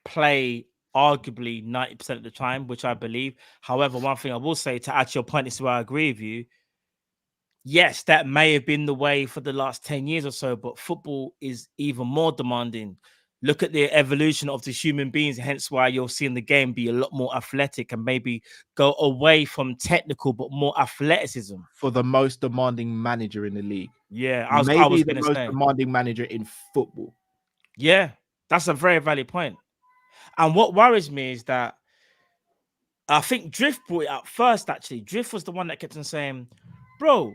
play arguably 90% of the time, which I believe. However, one thing I will say to add to your point, this is where I agree with you. Yes, that may have been the way for the last 10 years or so, but football is even more demanding. Look at the evolution of the human beings, hence why you're seeing the game be a lot more athletic and maybe go away from technical, but more athleticism. For the most demanding manager in the league. Yeah, I was the most say. demanding manager in football. Yeah, that's a very valid point. And what worries me is that I think Drift brought it up first, actually. Drift was the one that kept on saying, bro,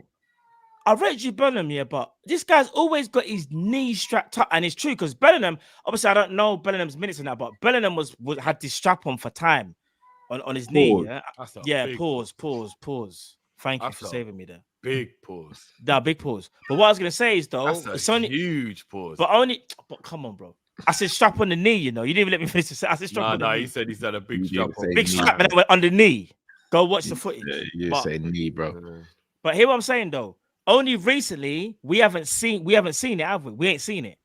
I rate you Bellingham, yeah, but this guy's always got his knee strapped up. And it's true because Bellingham, obviously, I don't know Bellingham's minutes in that, but Bellingham had this strap on for time on his knee. Yeah, pause. Thank you for saving me there. Big pause. That big pause. But what I was going to say is, though, it's only huge pause. But come on, bro. I said strap on the knee, you didn't even let me finish. I said strap on the knee. He said he's had a big strap on. Big strap on the knee. Go watch the footage. You're saying knee, bro. But hear what I'm saying, though. Only recently we haven't seen it, have we? We ain't seen it.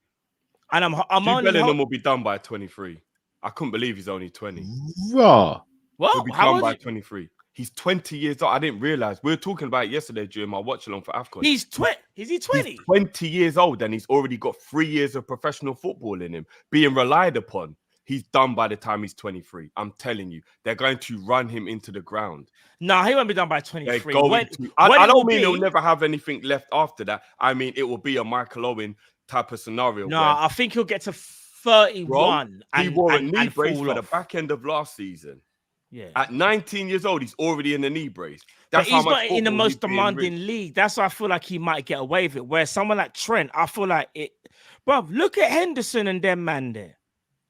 And I'm only Bellingham will be done by 23. I couldn't believe he's only 20. Raw. What? He'll be done by 23. He's 20 years old. I didn't realize. We were talking about it yesterday during my watch along for AFCON. Is he 20? He's 20 years old and he's already got 3 years of professional football in him, being relied upon. He's done by the time he's 23. I'm telling you, they're going to run him into the ground. No, he won't be done by 23. I don't mean he'll never have anything left after that. I mean, it will be a Michael Owen type of scenario. No, I think he'll get to 31. Bro, he wore a knee brace for the back end of last season. Yeah. At 19 years old, he's already in the knee brace. But he's not in the most demanding league. That's why I feel like he might get away with it. Whereas someone like Trent, I feel like it. Bro, look at Henderson and them man there.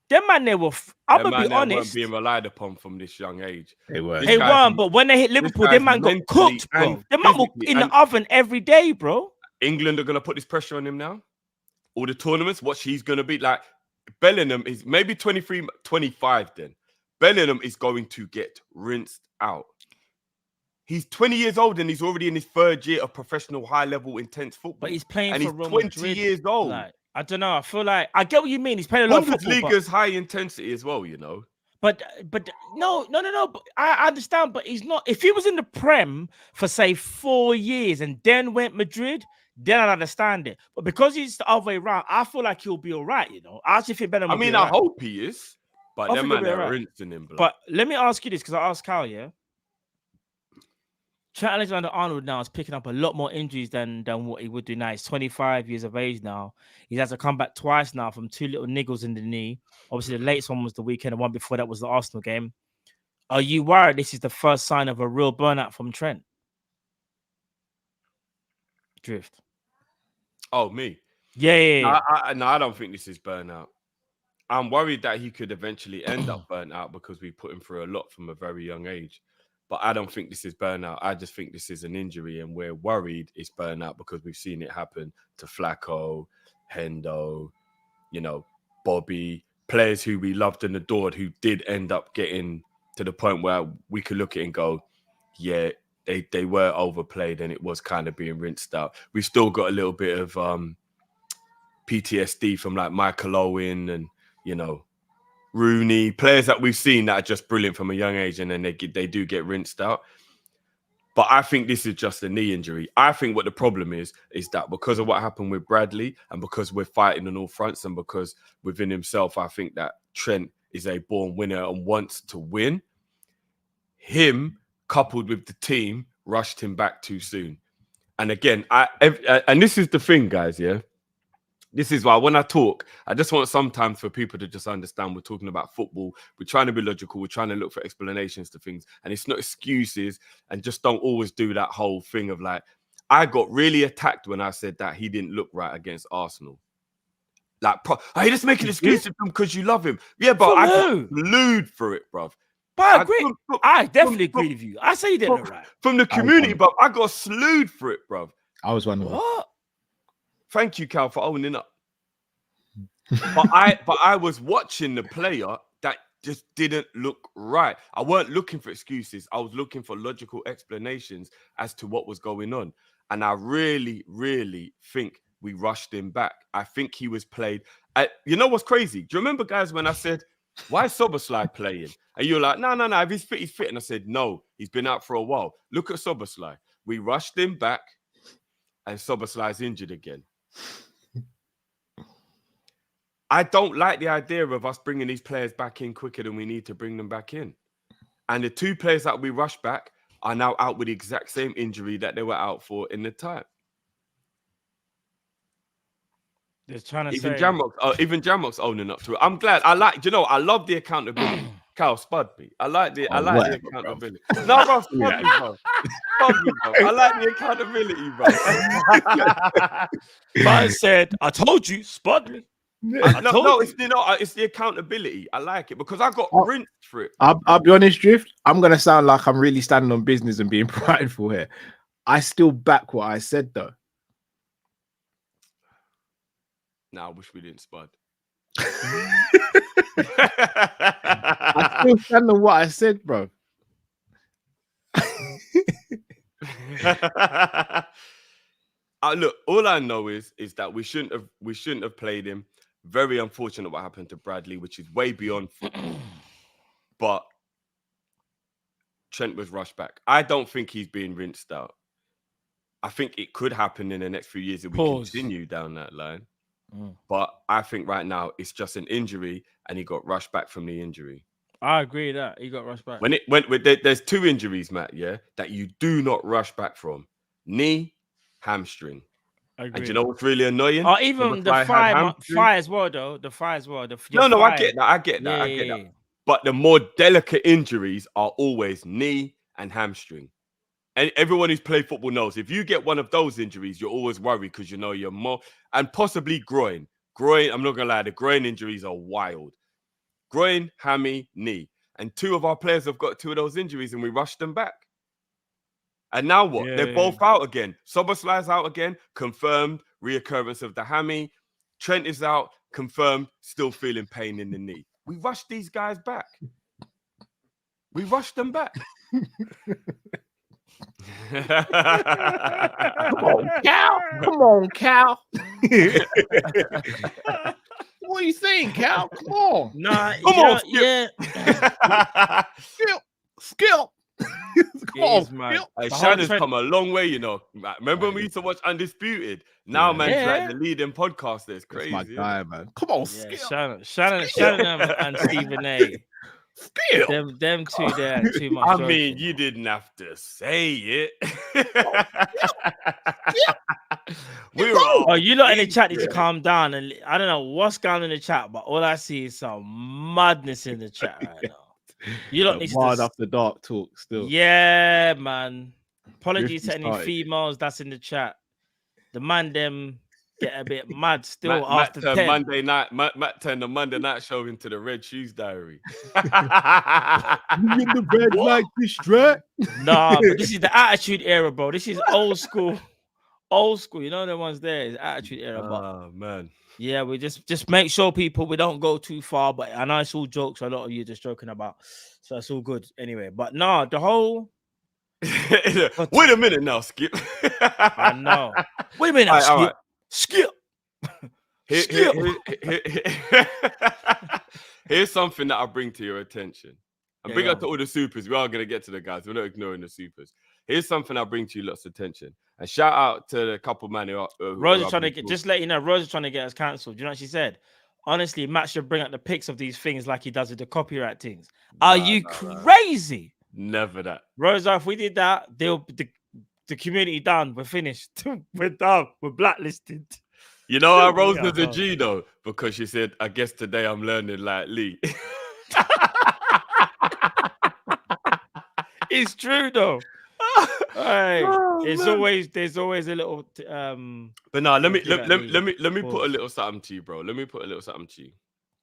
Them man there were. I'm gonna be honest. Weren't being relied upon from this young age. They were. They weren't. But when they hit Liverpool, them man got cooked, bro. Them man were in the oven every day, bro. England are gonna put this pressure on him now. All the tournaments, what he's gonna be like. Bellingham is maybe 23, 25 then. Bellingham is going to get rinsed out. He's 20 years old and he's already in his third year of professional, high-level, intense football. But he's playing and for he's Real 20 years old. Like, I don't know. I feel like I get what you mean. He's playing a lot of football. Bundesliga's high intensity as well, But no. But I understand. But he's not. If he was in the Prem for say 4 years and then went Madrid, then I'd understand it. But because he's the other way around, I feel like he'll be all right. I actually feel better. I mean, I hope he is. But I them think man they'll be are alright. rinsing him, blood. But let me ask you this, because I asked Cal, yeah. Trent Alexander-Arnold now is picking up a lot more injuries than what he would do now. He's 25 years of age now. He's had to come back twice now from 2 little niggles in the knee. Obviously, the latest one was the weekend, and one before that was the Arsenal game. Are you worried this is the first sign of a real burnout from Trent? Drift. Oh, me? Yeah. No, I don't think this is burnout. I'm worried that he could eventually end up burnt out because we put him through a lot from a very young age. But I don't think this is burnout. I just think this is an injury, and we're worried it's burnout because we've seen it happen to Flacco, Hendo, Bobby, players who we loved and adored who did end up getting to the point where we could look at it and go, yeah, they were overplayed and it was kind of being rinsed out. We've still got a little bit of PTSD from like Michael Owen and, Rooney, players that we've seen that are just brilliant from a young age, and then they do get rinsed out. But I think this is just a knee injury. I think what the problem is that because of what happened with Bradley and because we're fighting on all fronts and because within himself, I think that Trent is a born winner and wants to win. Him, coupled with the team, rushed him back too soon. And again, and this is the thing, guys, yeah? This is why when I talk, I just want sometimes for people to just understand we're talking about football. We're trying to be logical. We're trying to look for explanations to things. And it's not excuses. And just don't always do that whole thing of like, I got really attacked when I said that he didn't look right against Arsenal. Like, are you just making excuses because you love him? Yeah, but I got glued for it, bruv. But I agree. I definitely agree with you. I say you didn't look right. From the community, but I got slewed for it, bruv. I was wondering. What? Thank you, Cal, for owning up. But I was watching the player that just didn't look right. I weren't looking for excuses. I was looking for logical explanations as to what was going on. And I really, really think we rushed him back. I think he was played. You know what's crazy? Do you remember, guys, when I said, why is Soboslai playing? And you're like, no. If he's fit, he's fit. And I said, no, he's been out for a while. Look at Soboslai. We rushed him back and Soboslai's injured again. I don't like the idea of us bringing these players back in quicker than we need to bring them back in. And the 2 players that we rushed back are now out with the exact same injury that they were out for in the time. They're trying to even say... Jamrock's owning up to it. I'm glad. I love the accountability. Cal, spud me. I like the accountability. Bro. No, bro, spud me, bro. Spud me, bro. I like the accountability, bro. Man said, I told you, spud me. It's the accountability. I like it because I got rinsed for it. I'll be honest, Drift. I'm gonna sound like I'm really standing on business and being prideful here. I still back what I said, though. Nah, I wish we didn't spud. I still stand on what I said, bro. Look, all I know is that we shouldn't have played him. Very unfortunate what happened to Bradley, which is way beyond football. But Trent was rushed back. I don't think he's being rinsed out. I think it could happen in the next few years if we continue down that line. But I think right now it's just an injury and he got rushed back from the injury. I agree that he got rushed back. When there's 2 injuries, Matt, yeah, that you do not rush back from. Knee, hamstring. And you know what's really annoying? Or even the thigh as well, though. The thigh as well. No, I get that. But the more delicate injuries are always knee and hamstring. And everyone who's played football knows if you get one of those injuries, you're always worried because you're more, and possibly groin. Groin, I'm not gonna lie, the groin injuries are wild. Groin, hammy, knee. And 2 of our players have got 2 of those injuries and we rushed them back. And now what? They're both out again. Soboslai's out again, confirmed reoccurrence of the hammy. Trent is out, confirmed, still feeling pain in the knee. We rushed these guys back. We rushed them back. Come on, Cal. What are you saying, Cal? Come on. Nah, Come on, yeah. Skip. Yeah, is mad. Hey, The whole Shannon's trend- come a long way, you know. Remember when we used to watch Undisputed? Now, Yeah. man's Yeah. like the leading podcaster. It's That's crazy. my isn't guy, it? man. Come on, Yeah, Skip. Shannon and Stephen A. Skip. Them two there, too much. I joking. mean, you didn't have to say it. We were all Oh, you lot in the chat need to Yeah. calm down. And I don't know what's going on in the chat, but all I see is some madness in the chat right now. You lot need Wild to. after dark talk still. Yeah, man. Apologies to Drifty any started. females that's in the chat. The man them get a bit mad still Matt after turned 10. Monday night. Matt turned the Monday night show into the Red Shoes Diary. You in the red light district? Nah, but this is the attitude era, bro. This is old school. Old school. You know the ones there is attitude era. But Oh man. yeah, we just make sure people we don't go too far. But I know it's all jokes. A lot of you just joking about. So it's all good anyway. But nah, the whole Wait a minute now, Skip. I know. Wait a minute, All Skip. right. Skip. Here's something that I bring to your attention. And Yeah, bring go up to all the supers. We are going to get to the guys. We're not ignoring the supers. Here's something I bring to you lots of attention. And shout out to the couple man who Rose is trying to get, just let you know, Rose is trying to get us cancelled. You know what she said? Honestly, Matt should bring up the pics of these things like he does with the copyright things. Are you crazy? Never that. Rose, if we did that, the community done. We're finished. We're done. We're blacklisted. You know how Rose Yeah, was a no. G though? Because she said, I guess today I'm learning like Lee. It's true though. Hey, Oh, it's man. always there's always a little But no, let me Yeah, let me put a pause. little something to you, bro. Let me put a little something to you.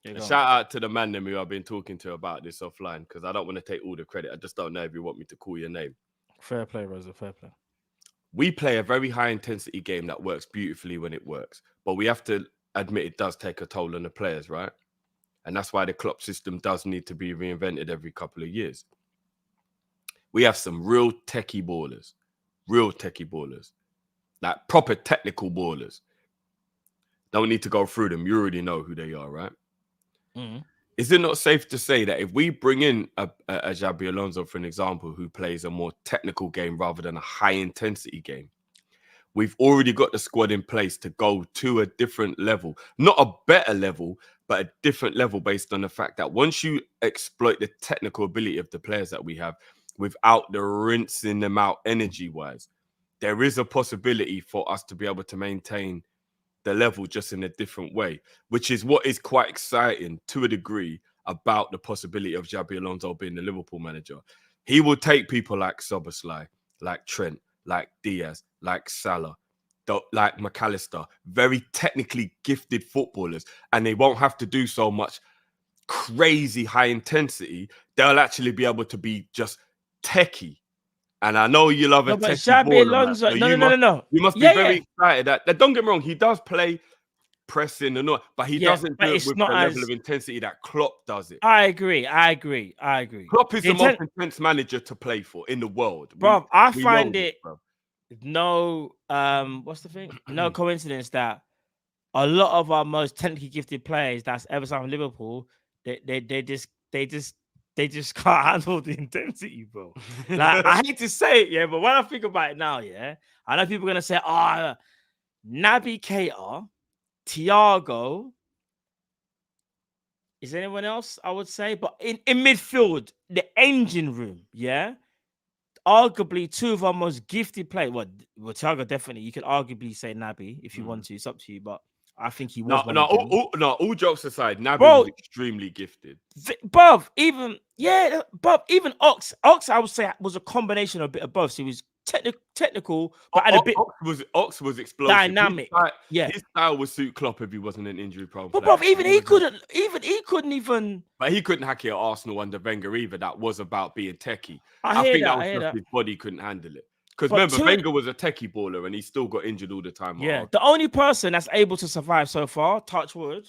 yeah, And go on. shout out to the man them who I've been talking to about this offline because I don't want to take all the credit. I just don't know if you want me to call your name. Fair play, Rosa. Fair play. We play a very high intensity game that works beautifully when it works, but we have to admit it does take a toll on the players, right? And that's why the Klopp system does need to be reinvented every couple of years. We have some real techie ballers, like proper technical ballers. Don't need to go through them. You already know who they are, right? Mhm. Is it not safe to say that if we bring in a Xabi Alonso, for an example, who plays a more technical game rather than a high-intensity game, we've already got the squad in place to go to a different level. Not a better level, but a different level based on the fact that once you exploit the technical ability of the players that we have without the rinsing them out energy-wise, there is a possibility for us to be able to maintain the level just in a different way, which is what is quite exciting to a degree about the possibility of Xabi Alonso being the Liverpool manager. He will take people like Szoboszlai, like Trent, like Diaz, like Salah, like McAllister, very technically gifted footballers, and they won't have to do so much crazy high intensity. They'll actually be able to be just techie. And I know you love a No, but techie Xabi baller, Alonso. man, No. so you must be very excited. That don't get me wrong, he does play pressing and all, but he doesn't do it with the level of intensity that Klopp does it. I agree. Klopp is the most intense manager to play for in the world, bro. I we find know it this, bro. no what's the thing? No coincidence that a lot of our most technically gifted players that's ever signed with Liverpool, they just can't handle the intensity, bro. Like I hate to say it, yeah, but when I think about it now, yeah, I know people are gonna say, Naby Keita, Thiago. Is anyone else? I would say, but in midfield, the engine room, yeah, arguably two of our most gifted players. Well, Thiago definitely. You could arguably say Naby if you want to. It's up to you, but I think he was. All jokes aside, Naby was extremely gifted. Even Ox, I would say was a combination of a bit of both. So he was technical, but had a bit. Ox was explosive, dynamic. His style would suit Klopp if he wasn't an injury prone. But bro, even he couldn't even. But he couldn't hack it at Arsenal under Wenger either. That was about being techie. I think that was just his body couldn't handle it. Because remember, Wenger was a techie baller and he still got injured all the time. Yeah, the only person that's able to survive so far, touch wood,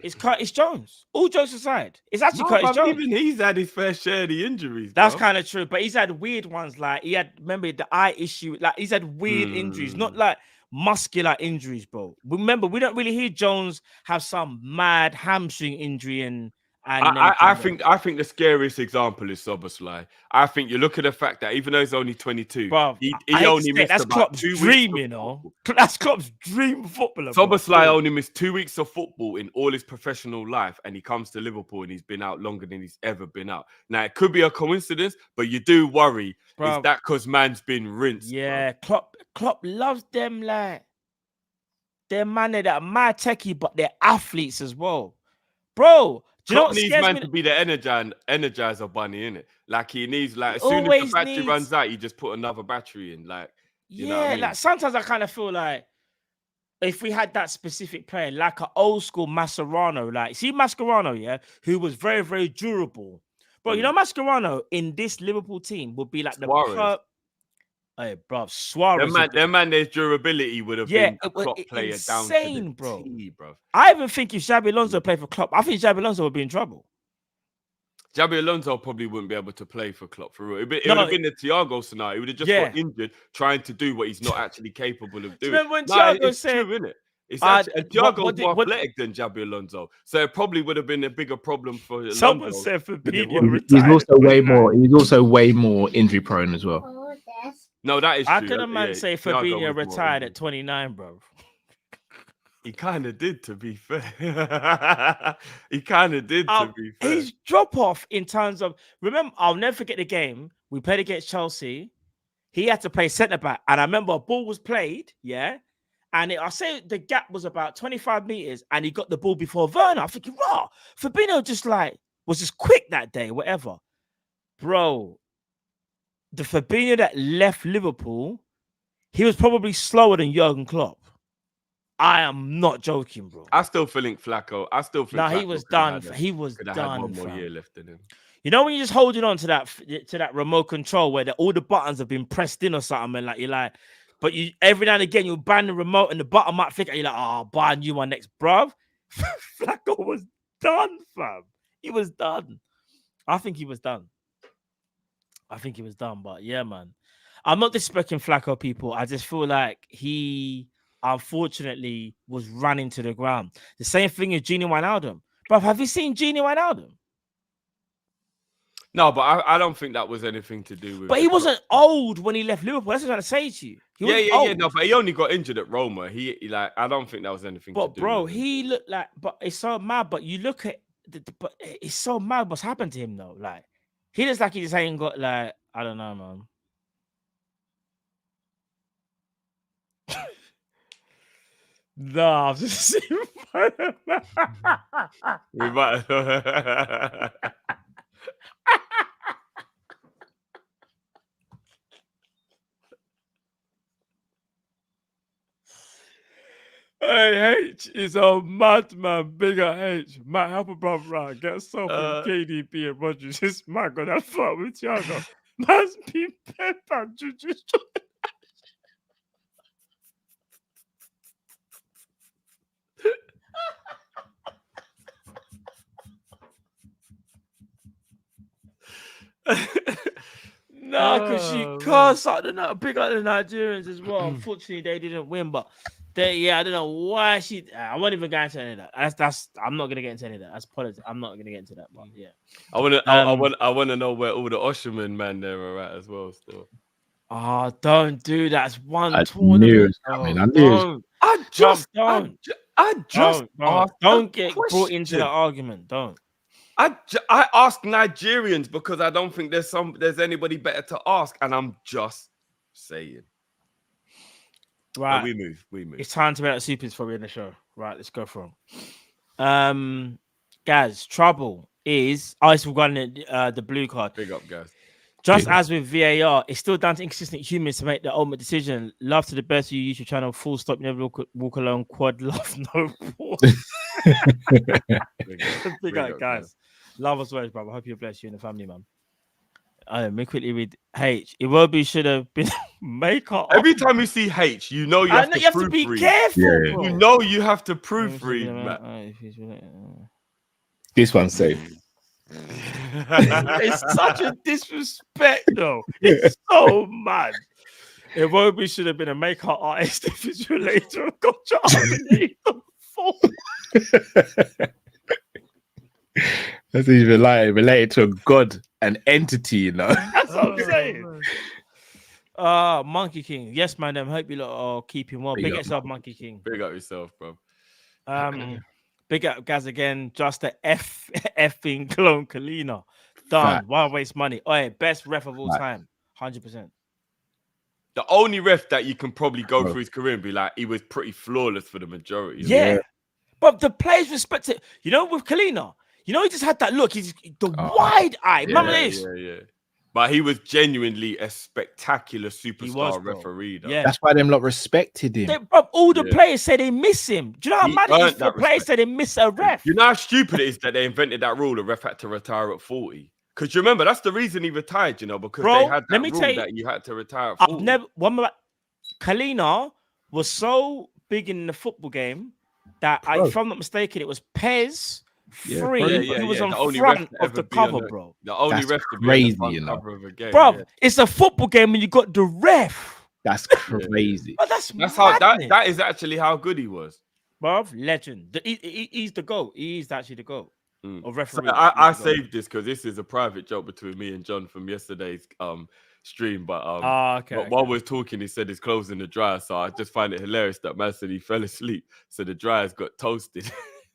is Curtis Jones. All jokes aside, it's actually Curtis Jones. Even he's had his fair share of the injuries. That's kind of true, but he's had weird ones. Like remember the eye issue. Like he's had weird injuries, not like muscular injuries, bro. Remember, we don't really hear Jones have some mad hamstring injury and And I think the scariest example is Soboslai. I think you look at the fact that even though he's only 22, bro, he I only missed that's about Klopp's 2 weeks. dream, you know. That's Klopp's dream footballer. Soboslai only missed 2 weeks of football in all his professional life, and he comes to Liverpool and he's been out longer than he's ever been out. Now it could be a coincidence, but you do worry. Bro, is that because man's been rinsed? Yeah, bro? Klopp loves them like they're man that are mad techie, but they're athletes as well, bro. Do you know what needs scares man me? to be the energizer bunny, innit? Like he needs, like as soon as the battery runs out, you just put another battery in. Like, you know what I mean? Like sometimes I kind of feel like if we had that specific player, like an old school Mascherano, like see Mascherano, yeah, who was very, very durable. Bro, you know Mascherano in this Liverpool team would be like Suarez. Hey, bro, Suarez. Their man, their durability would have been a Klopp player insane, down to the T, bro. I even think if Xabi Alonso played for Klopp, I think Xabi Alonso would be in trouble. Xabi Alonso probably wouldn't be able to play for Klopp for real. It would have been the Thiago scenario. He would have just got injured trying to do what he's not actually capable of doing. Do you remember when Thiago said, true, innit? It's actually, Thiago's more athletic than Xabi Alonso, so it probably would have been a bigger problem for Alonso. Someone said Fabinho retired. He's also way more injury prone as well. No, that is true. How can a man say Fabinho retired at 29, bro? He kind of did, to be fair. He kind of did, to be fair. His drop off in terms of, remember, I'll never forget the game. We played against Chelsea. He had to play centre back. And I remember a ball was played, yeah. And I say the gap was about 25 meters and he got the ball before Werner. I'm thinking, raw. Fabinho was just quick that day, whatever. Bro, the Fabinho that left Liverpool, he was probably slower than Jurgen Klopp. I am not joking, bro. I still think Flacco. He was done. He was done. Had one more year left in him. You know when you're just holding on to that remote control where all the buttons have been pressed in or something, and like you're like, but you every now and again you bang the remote and the button might think you're like, oh, buy a new one next, bruv. Flacco was done, fam. He was done. I think he was done. But yeah, man. I'm not disrespecting Flacco, people. I just feel like he unfortunately was running to the ground. The same thing as Gini Wijnaldum. Bro, have you seen Gini Wijnaldum? No, but I don't think that was anything to do with. But he wasn't old when he left Liverpool. That's what I'm trying to say to you. Yeah. No, but he only got injured at Roma. He I don't think that was anything. But to do bro, with he looked like. But it's so mad. But you look at. But it's so mad. What's happened to him though? Like he looks like he just ain't got like I don't know, man. No, I've just seen. We might. Hey, H is a madman, bigger H. Might help a brother out. Get yourself with KDB and Rodgers. This man gonna have fun with Thiago. Man's been pepper. No, because you cursed out the bigger the Nigerians as well. Unfortunately, they didn't win, but I don't know why I won't even get into any of that. That's I'm not gonna get into any of that. That's politics. I'm not gonna get into that. But yeah, I wanna know where all the Osherman man there are at as well. Still. Oh, don't do that. It's one I tournament. knew it was coming. I knew Don't get brought into the argument. Don't. I ask Nigerians because I don't think there's anybody better to ask, and I'm just saying. Right, we move. It's time to make that supers for me in the show. Right, let's go for them. Guys, trouble is it's regarding the blue card. Big up, guys. Just as with VAR, it's still down to inconsistent humans to make the ultimate decision. Love to the best of your YouTube channel. Full stop. You never walk alone. Quad love. No pause. Big up, guys. Love us always, brother. I hope you're blessed. You and the family, man. Let me quickly read H. Iwobi should have been makeup. Every time you see H, you know you have to be careful. Yeah. Bro. You know you have to proofread, man. This one's safe. It's such a disrespect, though. It's so mad. Iwobi should have been a makeup artist if it's related to a gotcha underneath the phone. That's even like related to a god, an entity, you know. That's what I'm saying. Monkey King. Yes, man. I hope you lot are keeping well. Big yourself, Monkey King. Big up yourself, bro. Big up guys again. Just a effing clone Kalina. Done. Fact. Why waste money? Oh, yeah, best ref of all time. 100%. The only ref that you can probably go through his career and be like, he was pretty flawless for the majority. Yeah. But the players respect it. You know, with Kalina, you know, he just had that look. He's the wide eye. Remember this? Yeah. But he was genuinely a spectacular superstar bro. referee. Though. Yeah. That's why them lot respected him. All the players say they miss him. Do you know how mad it is for players say they miss a ref? You know how stupid it is that they invented that rule, the ref had to retire at 40? Because you remember, that's the reason he retired, you know, because they had that rule that you had to retire at 40. Kalina was so big in the football game that, if I'm not mistaken, it was Pez who was on front of the cover, bro. The only ref to be crazy, on the you know. cover of a game. Bro, it's a football game and you got the ref. That's crazy. But that's how that is actually how good he was. Bro, legend. He's the GOAT. He's actually the GOAT. Of referee. So I saved this because this is a private joke between me and John from yesterday's stream. But while we're talking, he said his clothes in the dryer. So I just find it hilarious that man said he fell asleep. So the dryers got toasted.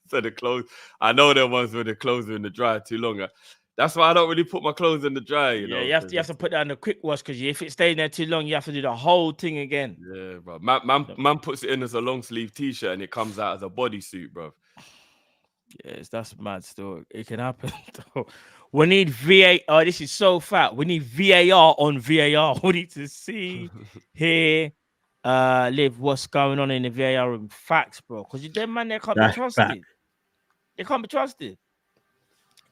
So the clothes, I know there ones where the clothes are in the dryer too long. That's why I don't really put my clothes in the dryer, you know. You have to put that in the quick wash because if it stays there too long, you have to do the whole thing again. Yeah, bro. Man puts it in as a long sleeve t-shirt and it comes out as a bodysuit, bro. Yes, that's mad still. It can happen. We need VAR. Oh, this is so fat. We need VAR on VAR. We need to see, hear, live what's going on in the VAR room. Facts, bro. Because them man, they can't be trusted. Fact. They can't be trusted.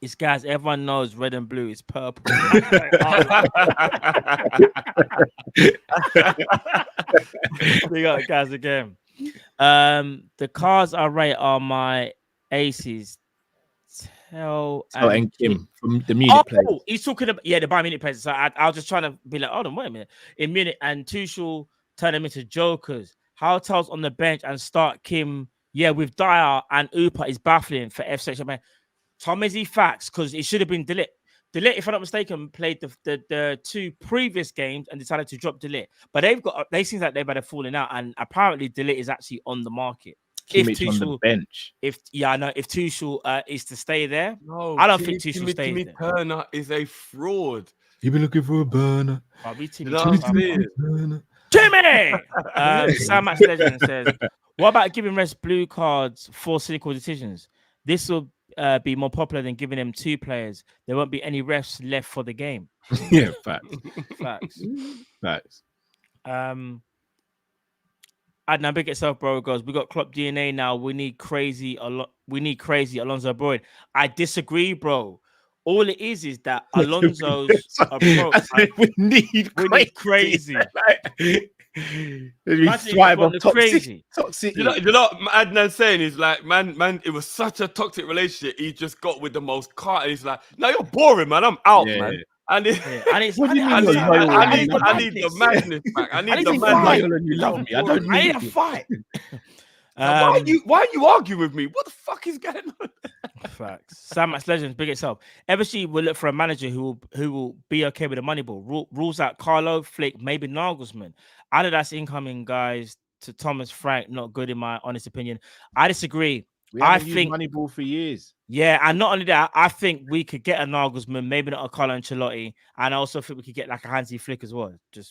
It's guys, everyone knows red and blue is purple. We got guys again. The cars I rate are my aces. And Kim from the Munich players. He's talking about the Bayern Munich players. So I was just trying to be like, hold on, wait a minute. In Munich and Tuchel turn them into jokers. Howtel's on the bench and start Kim. Yeah, with Dyer and Upa is baffling for FC. Man, Tom, is he facts? Because it should have been Dillett. Dillett, if I'm not mistaken, played the two previous games and decided to drop Dillett. But they seem like they've had a falling out, and apparently Dillett is actually on the market. Kimmich on the bench. If Tuchel is to stay there, no, I don't think Tuchel stays there. Burnout is a fraud. You've been looking for a burner. Jimmy! Sam Max Legend says, what about giving refs blue cards for cynical decisions? This will be more popular than giving them two players. There won't be any refs left for the game. Yeah, facts. Facts. Adnan, big itself, bro. Goes, we got Klopp DNA now. We need crazy Alonso Boyd. I disagree, bro. All it is that Alonso's approach. We need crazy. Crazy. You know what Adnan's saying is like, man, it was such a toxic relationship. He just got with the most car, and he's like, no, you're boring, man. I'm out, man. I need the madness back. I need the madness. You love me. I need a fight. Why are you arguing with me? What the fuck is going on? Facts. Sam Max Legends, big itself. Evershed will look for a manager who will be okay with the money ball. Rules out Carlo, Flick, maybe Nagelsmann. Adidas incoming guys to Thomas Frank, not good in my honest opinion. I disagree. I think Moneyball for years. Yeah, and not only that, I think we could get a Nagelsmann, maybe not a Carlo Ancelotti, and I also think we could get like a Hansi Flick as well. I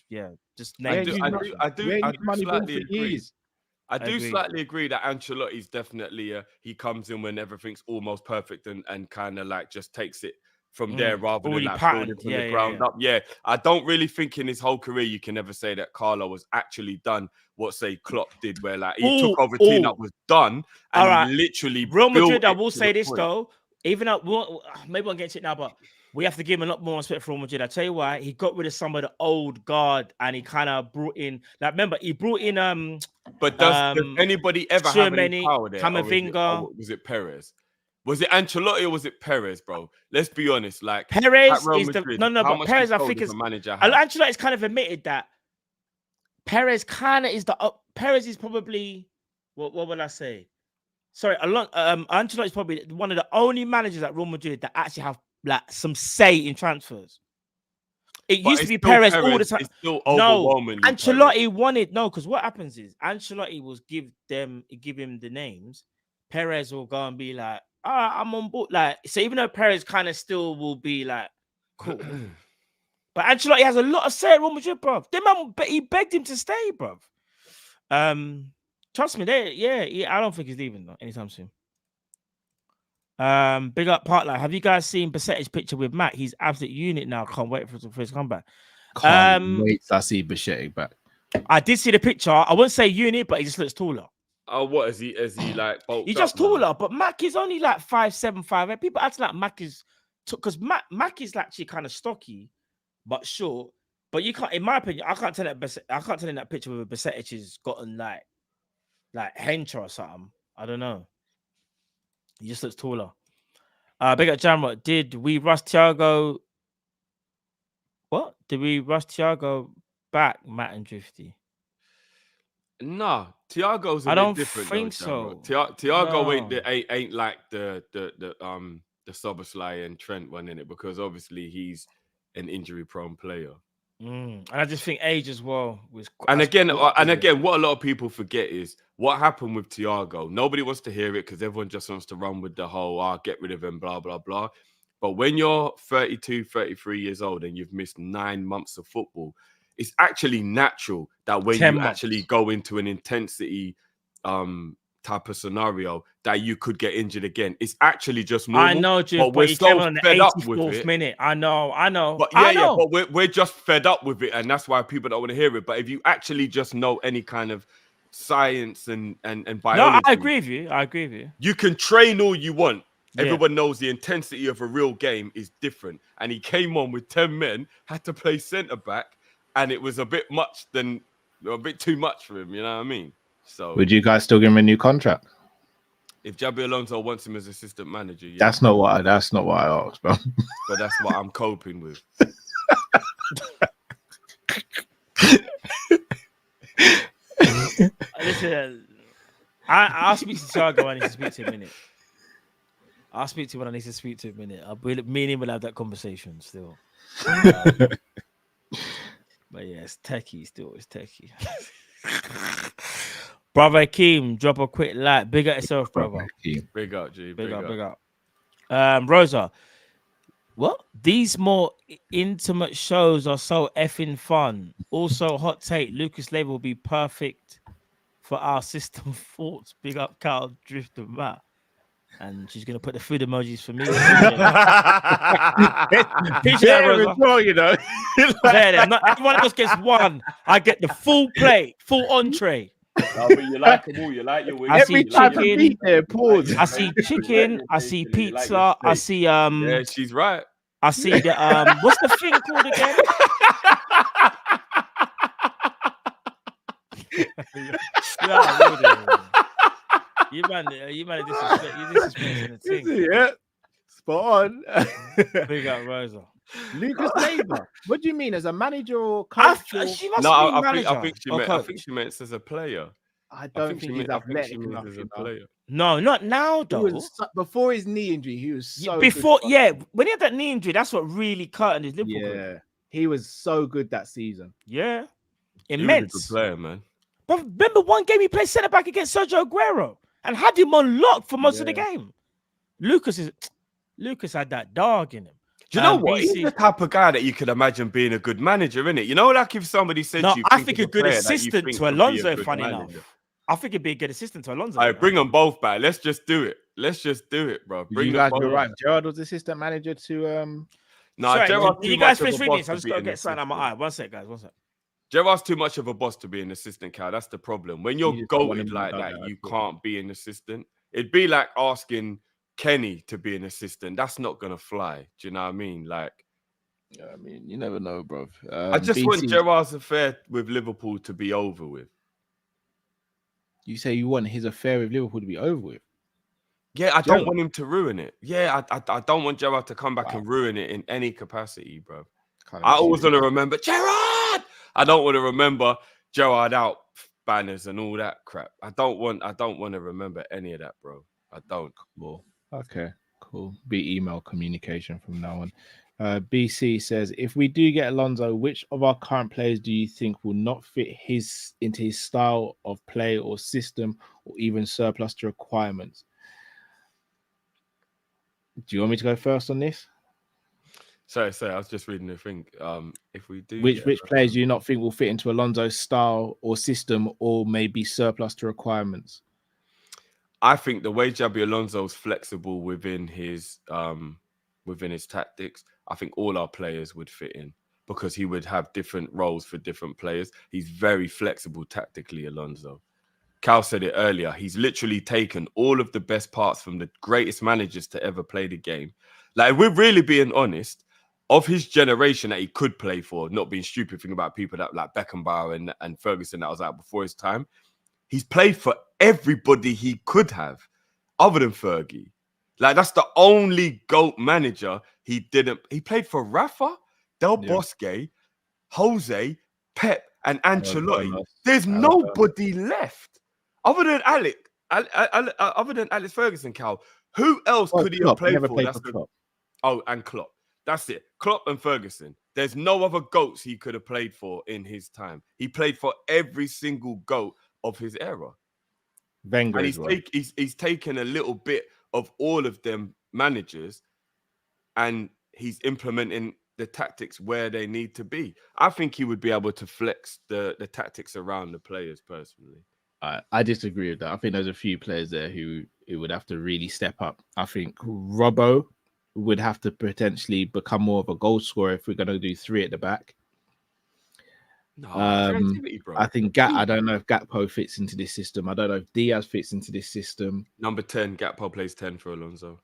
do slightly agree that Ancelotti's definitely he comes in when everything's almost perfect and kind of like just takes it from there rather than like building from the ground up. Yeah, I don't really think in his whole career you can ever say that Carlo has actually done what say Klopp did, where like he took over a team that was done and he literally Real Madrid. I will say this though, even though maybe I'll get to it now, but we have to give him a lot more respect for Real Madrid. I tell you why, he got rid of some of the old guard and he kind of brought in, like, remember he brought in But does anybody ever have any power there? Camavinga. Was it Perez? Was it Ancelotti or was it Perez, bro? Let's be honest. Like Perez is Madrid, but Perez I think is manager. Ancelotti's kind of admitted that Perez kind of is Perez is probably what would I say? sorry, Ancelotti's probably one of the only managers at Real Madrid that actually have like some say in transfers. It But used to it's be still Perez all the Perez, time. it's still No, overwhelmingly Perez. Ancelotti wanted because what happens is Ancelotti will give him the names. Perez will go and be like, I'm on board. Like, so even though Perez kind of still will be like, cool. But Ancelotti has a lot of say at Real Madrid, bro. He begged him to stay, bro. Trust me, I don't think he's leaving though anytime soon. Big up Partner. Have you guys seen Bissetti's picture with Matt? He's absolute unit now. Can't wait for his comeback. Can't wait to see Bichetti back. I did see the picture. I wouldn't say unit, but he just looks taller. Oh, what is he? Is he like? Bulked He's up just now? taller, but Mac is only like 5'7", 5'8". People acting like Mac is because Mac is actually kind of stocky, but short. But you can't, in my opinion, I can't tell in that picture whether Bissetic has gotten like hench or something. I don't know. He just looks taller. Big up Jamra. Did we rush Thiago? What? Did we rush Thiago back, Matt and Drifty? No, Thiago's a I bit don't different. think though, so. Thiago No. ain't like the Soboslai and Trent one in it, because obviously he's an injury-prone player. And I just think age as well was. And again, what a lot of people forget is what happened with Thiago. Nobody wants to hear it because everyone just wants to run with the whole, get rid of him, blah, blah, blah. But when you're 32, 33 years old and you've missed 9 months of football, it's actually natural that when you actually go into an intensity type of scenario that you could get injured again. It's actually just normal. I know, Jim, but we're so on the fed up with 84th it. minute. I know. But but we're just fed up with it, and that's why people don't want to hear it. But if you actually just know any kind of science and biology, no, I agree with you. You can train all you want. Yeah. Everyone knows the intensity of a real game is different. And he came on with 10 men, had to play centre back, and it was a bit too much for him. You know what I mean? So, would you guys still give him a new contract? If Xabi Alonso wants him as assistant manager, yeah. That's not what I asked, bro. But that's what I'm coping with. Listen, I'll speak to Thiago when I need to speak to him a minute. I'll speak to him when I need to speak to him a minute. Me and him will have that conversation still. But yeah, it's techie still. It's techie. Brother Akeem, drop a quick like. Big up yourself, brother. Big up, G. Big up. Rosa, what? These more intimate shows are so effing fun. Also, hot take, Lucas Leiva will be perfect for our system thoughts. Big up, Carl Drift and Matt. And she's going to put the food emojis for me. Well, you know. Everyone else gets one. I get the full plate, full entree. No, but you like them all. You like your wings. I see chicken. Pause. I see chicken. I see pizza. I see Yeah, she's right. I see the what's the thing called again? You man, disrespecting the thing. Yeah, spot on. Big up Rosa. Lucas Leiva. What do you mean, as a manager or coach? She must No, be manager. I think she meant as a player. I don't think he's athletic she enough meant as a player. No, not now though. Before his knee injury, he was so before. good. Yeah, when he had that knee injury, that's what really curtained his Liverpool. Yeah, he was so good that season. Yeah, He was immense. a good player, man. But remember, one game he played centre back against Sergio Aguero and had him on lock for most of the game. Lucas had that dog in him. Do you know what? He's the type of guy that you could imagine being a good manager, innit? You know, like if somebody said to you, I think a good assistant to Alonso, funny enough. I think he'd be a good assistant to Alonso. All right, bring them both back. Let's just do it, bro. Bring you guys be right. Gerrard was assistant manager to No, Gerrard. You guys finish reading this. I just gotta get something out my eye. One sec, guys. One sec. Gerrard's too much of a boss to be an assistant, Cal. That's the problem. When you're goated like that, you can't be an assistant. It'd be like asking Kenny to be an assistant. That's not gonna fly. Do you know what I mean? Like, yeah, I mean, you never know, bro. I just want Gerrard's affair with Liverpool to be over with. You say you want his affair with Liverpool to be over with? Yeah, I don't want him to ruin it. Yeah, I don't want Gerrard to come back and ruin it in any capacity, bro. I always want to remember Gerrard. I don't want to remember Gerrard out banners and all that crap. I don't want to remember any of that, bro. I don't. Cool. Okay, cool. Be email communication from now on. BC says, if we do get Alonso, which of our current players do you think will not fit into his style of play or system, or even surplus to requirements? Do you want me to go first on this? Sorry, I was just reading the thing. If we do, which players do you not think will fit into Alonso's style or system, or maybe surplus to requirements? I think the way Xabi Alonso's flexible within his tactics, I think all our players would fit in, because he would have different roles for different players. He's very flexible tactically, Alonso. Cal said it earlier. He's literally taken all of the best parts from the greatest managers to ever play the game. Like, if we're really being honest, of his generation that he could play for, not being stupid, thinking about people that like Beckenbauer and Ferguson that was out before his time, he's played for everybody he could have, other than Fergie. Like, that's the only GOAT manager he didn't. He played for Rafa, Del Bosque, Jose, Pep, and Ancelotti. There's nobody left other than Alex Ferguson. Cal, who else could he have played for? And Klopp. That's it. Klopp and Ferguson. There's no other GOATs he could have played for in his time. He played for every single GOAT of his era. Wenger, and he's taken a little bit of all of them managers, and he's implementing the tactics where they need to be. I think he would be able to flex the tactics around the players personally. I disagree with that. I think there's a few players there who would have to really step up. I think Robbo would have to become more of a goal scorer if we're going to do three at the back. No, I think I don't know if Gakpo fits into this system. I don't know if Diaz fits into this system. Number 10, Gakpo plays 10 for Alonso.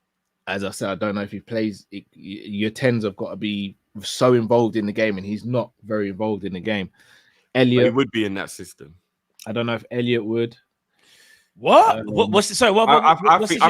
As I said, I don't know if he plays. Your 10s have got to be so involved in the game, and he's not very involved in the game. Elliot, he would be in that system. I don't know if Elliot would. What? What's the sorry? I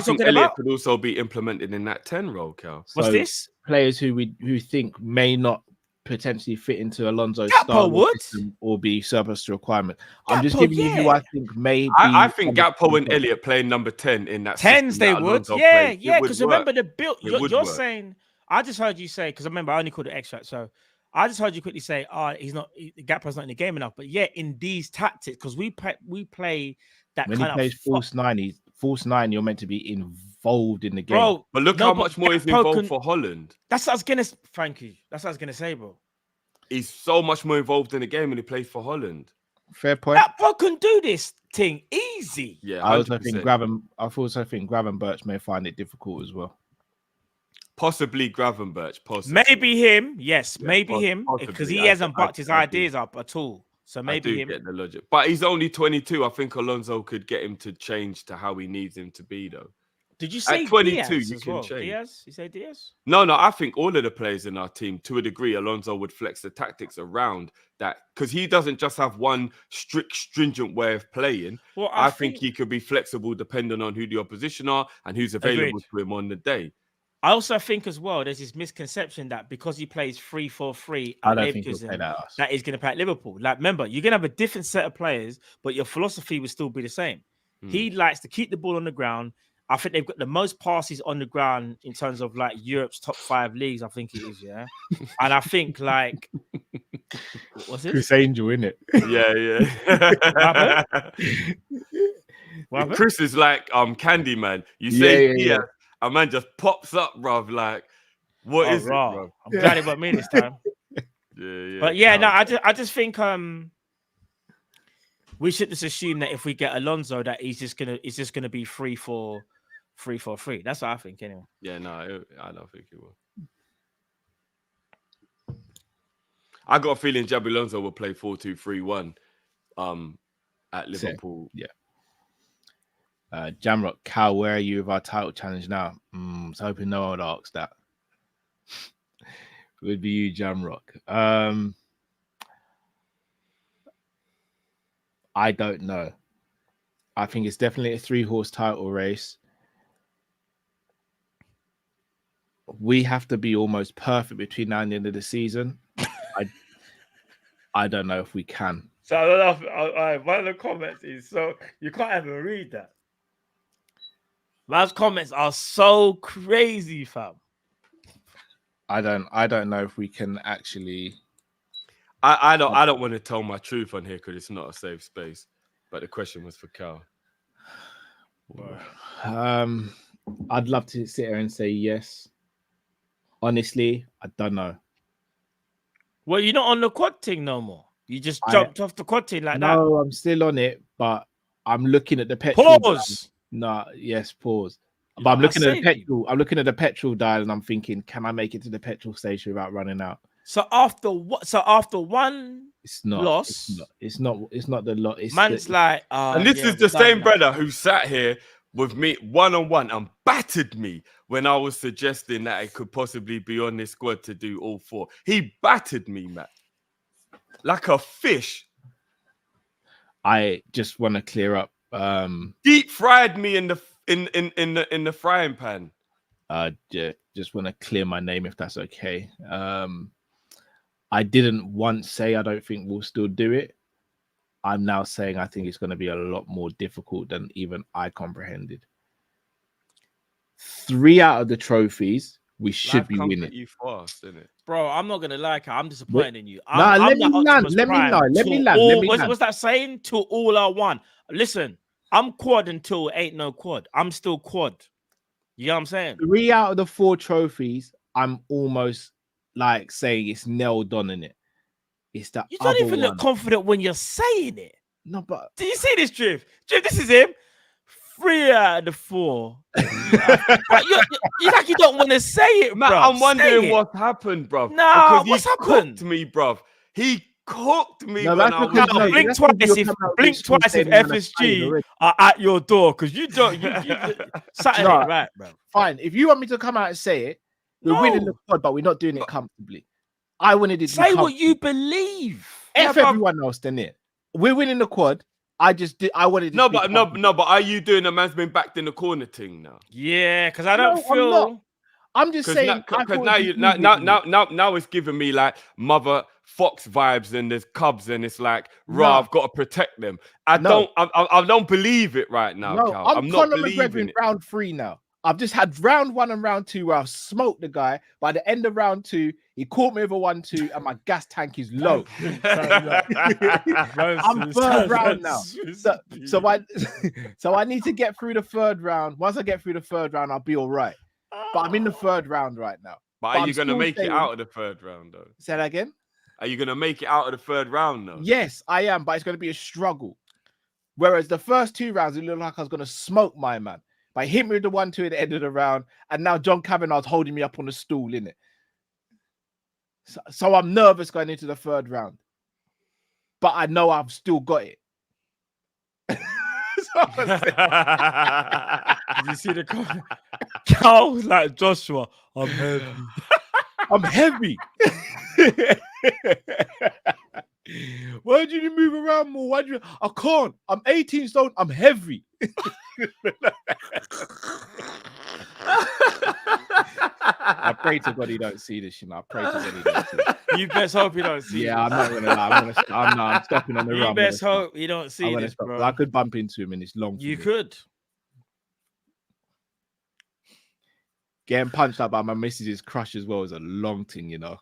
think Elliot could also be implemented in that 10 role, Cal. What's this? Players who think may not potentially fit into Alonso's Gakpo style would, or be surplus to requirement. I'm just giving you who I think may be. I think Gakpo and Elliot playing number 10 in that 10s they would. Yeah. Because remember the build. You're saying. I just heard you say, because I remember I only called it extract. So I just heard you quickly say, Gakpo's not in the game enough. But yeah, in these tactics, because we play that when kind he plays false nine, you're meant to be involved in the game. Bro, but look how much more he's involved for Holland. That's what I was gonna, Frankie. That's what I was gonna say, bro. He's so much more involved in the game when he plays for Holland. Fair point. That bro can do this thing easy. Yeah, 100%. I also think Gravenberch may find it difficult as well. Possibly Gravenberch. Possibly. Maybe him. Yes, maybe him, because he hasn't bucked his ideas up at all. So maybe him. Get the logic, but he's only 22. I think Alonso could get him to change to how he needs him to be, though. Did you say at 22? Diaz You can change. Diaz? You say Diaz? No. I think all of the players in our team, to a degree, Alonso would flex the tactics around that, because he doesn't just have one strict, stringent way of playing. Well, I think he could be flexible depending on who the opposition are and who's available to him on the day. I also think as well, there's this misconception that because he plays 3-4-3 at Leverkusen, that he's going to play at Liverpool. Like, remember, you're going to have a different set of players, but your philosophy will still be the same. He likes to keep the ball on the ground. I think they've got the most passes on the ground in terms of like Europe's top 5 leagues. I think it is, yeah. And I think like, what's it? Chris Angel, isn't it? Yeah. What happened? Chris is like Candyman. You say a man just pops up, bruv. Like, what is it, bro? I'm glad it wasn't me this time. Yeah. But yeah, no, I just think we should just assume that if we get Alonso, that he's just gonna be 3-4-3. That's what I think, anyway. Yeah, no, I don't think it will. I got a feeling Xabi Alonso will play 4-2-3-1 at Liverpool. Yeah. Jamrock, Cal, where are you with our title challenge now? I was hoping no one would ask that. Would be you, Jamrock. I don't know. I think it's definitely a 3-horse title race. We have to be almost perfect between now and the end of the season. I don't know if we can. So I don't know. One of the comments is so you can't even read that. Man's comments are so crazy, fam. I don't know if we can actually. I don't want to tell my truth on here because it's not a safe space. But the question was for Cal. I'd love to sit here and say yes. Honestly, I don't know. Well, you're not on the quad thing no more. You just jumped off the quad thing like that. No, I'm still on it, but I'm looking at the petrol. Pause. No, yes, pause. You But I'm know, looking at the petrol. I'm looking at the petrol dial, and I'm thinking, can I make it to the petrol station without running out? So after what? So after one It's not loss, It's not the lot. It's man's like, and this is the same brother who sat here with me one-on-one and battered me when I was suggesting that it could possibly be on this squad to do all four. He battered me, man, like a fish. I just want to clear up. Deep fried me in the frying pan. Just want to clear my name if that's okay. I didn't once say I don't think we'll still do it. I'm now saying I think it's going to be a lot more difficult than even I comprehended. 3 out of the trophies we should be winning. You fast, isn't it? Bro, I'm not gonna lie, I'm disappointed in you. Let me land. What's that saying? Till all are one. Listen, I'm quad until ain't no quad. I'm still quad. You know what I'm saying? 3 out of the 4 trophies, I'm almost like saying it's nailed on in it. It's that you don't even look confident when you're saying it. No, but do you see this, Drift? Drift, this is him. 3 out of the 4. You like you don't want to say it, man. I'm wondering what happened, bro. No, what's happened? Cooked me, bro. He cooked me. No, when I was blink twice if FSG are at your door because you don't. You Saturday, right, bro? Fine. If you want me to come out and say it, we're winning the quad, but we're not doing it comfortably. I wanted it to say what you believe. F everyone else, then it. We're winning the quad. I wanted no, but are you doing a man's been backed in the corner thing now? Yeah, because I don't feel. I'm just saying because now it's giving me like Mother Fox vibes and there's Cubs and it's like I've got to protect them. I don't believe it right now. No, Cal. I'm not believing it. Round 3 now. I've just had round 1 and round 2 where I've smoked the guy. By the end of round 2, he caught me with a 1-2 and my gas tank is low. I'm third round now. So I need to get through the 3rd round. Once I get through the 3rd round, I'll be all right. But I'm in the 3rd round right now. But are you going to make it out of the 3rd round, though? Say that again? Are you going to make it out of the 3rd round, though? Yes, I am, but it's going to be a struggle. Whereas the first 2 rounds, it looked like I was going to smoke my man. But he hit me with the 1-2 at the end of the round, and now John Kavanagh's holding me up on the stool, innit? So I'm nervous going into the 3rd round. But I know I've still got it. Did you see the comment? Cal was like, Joshua, I'm heavy. I'm heavy. Why do you move around more? I can't. I'm 18 stone. I'm heavy. I pray to God he don't see this, you know. I pray to God he don't see it. You best hope you don't see it. I'm not gonna lie. I'm stopping on the run. You best hope you don't see this, bro. I could bump into him and it's long. You could. Getting punched up by my missus's crush as well is a long thing, you know.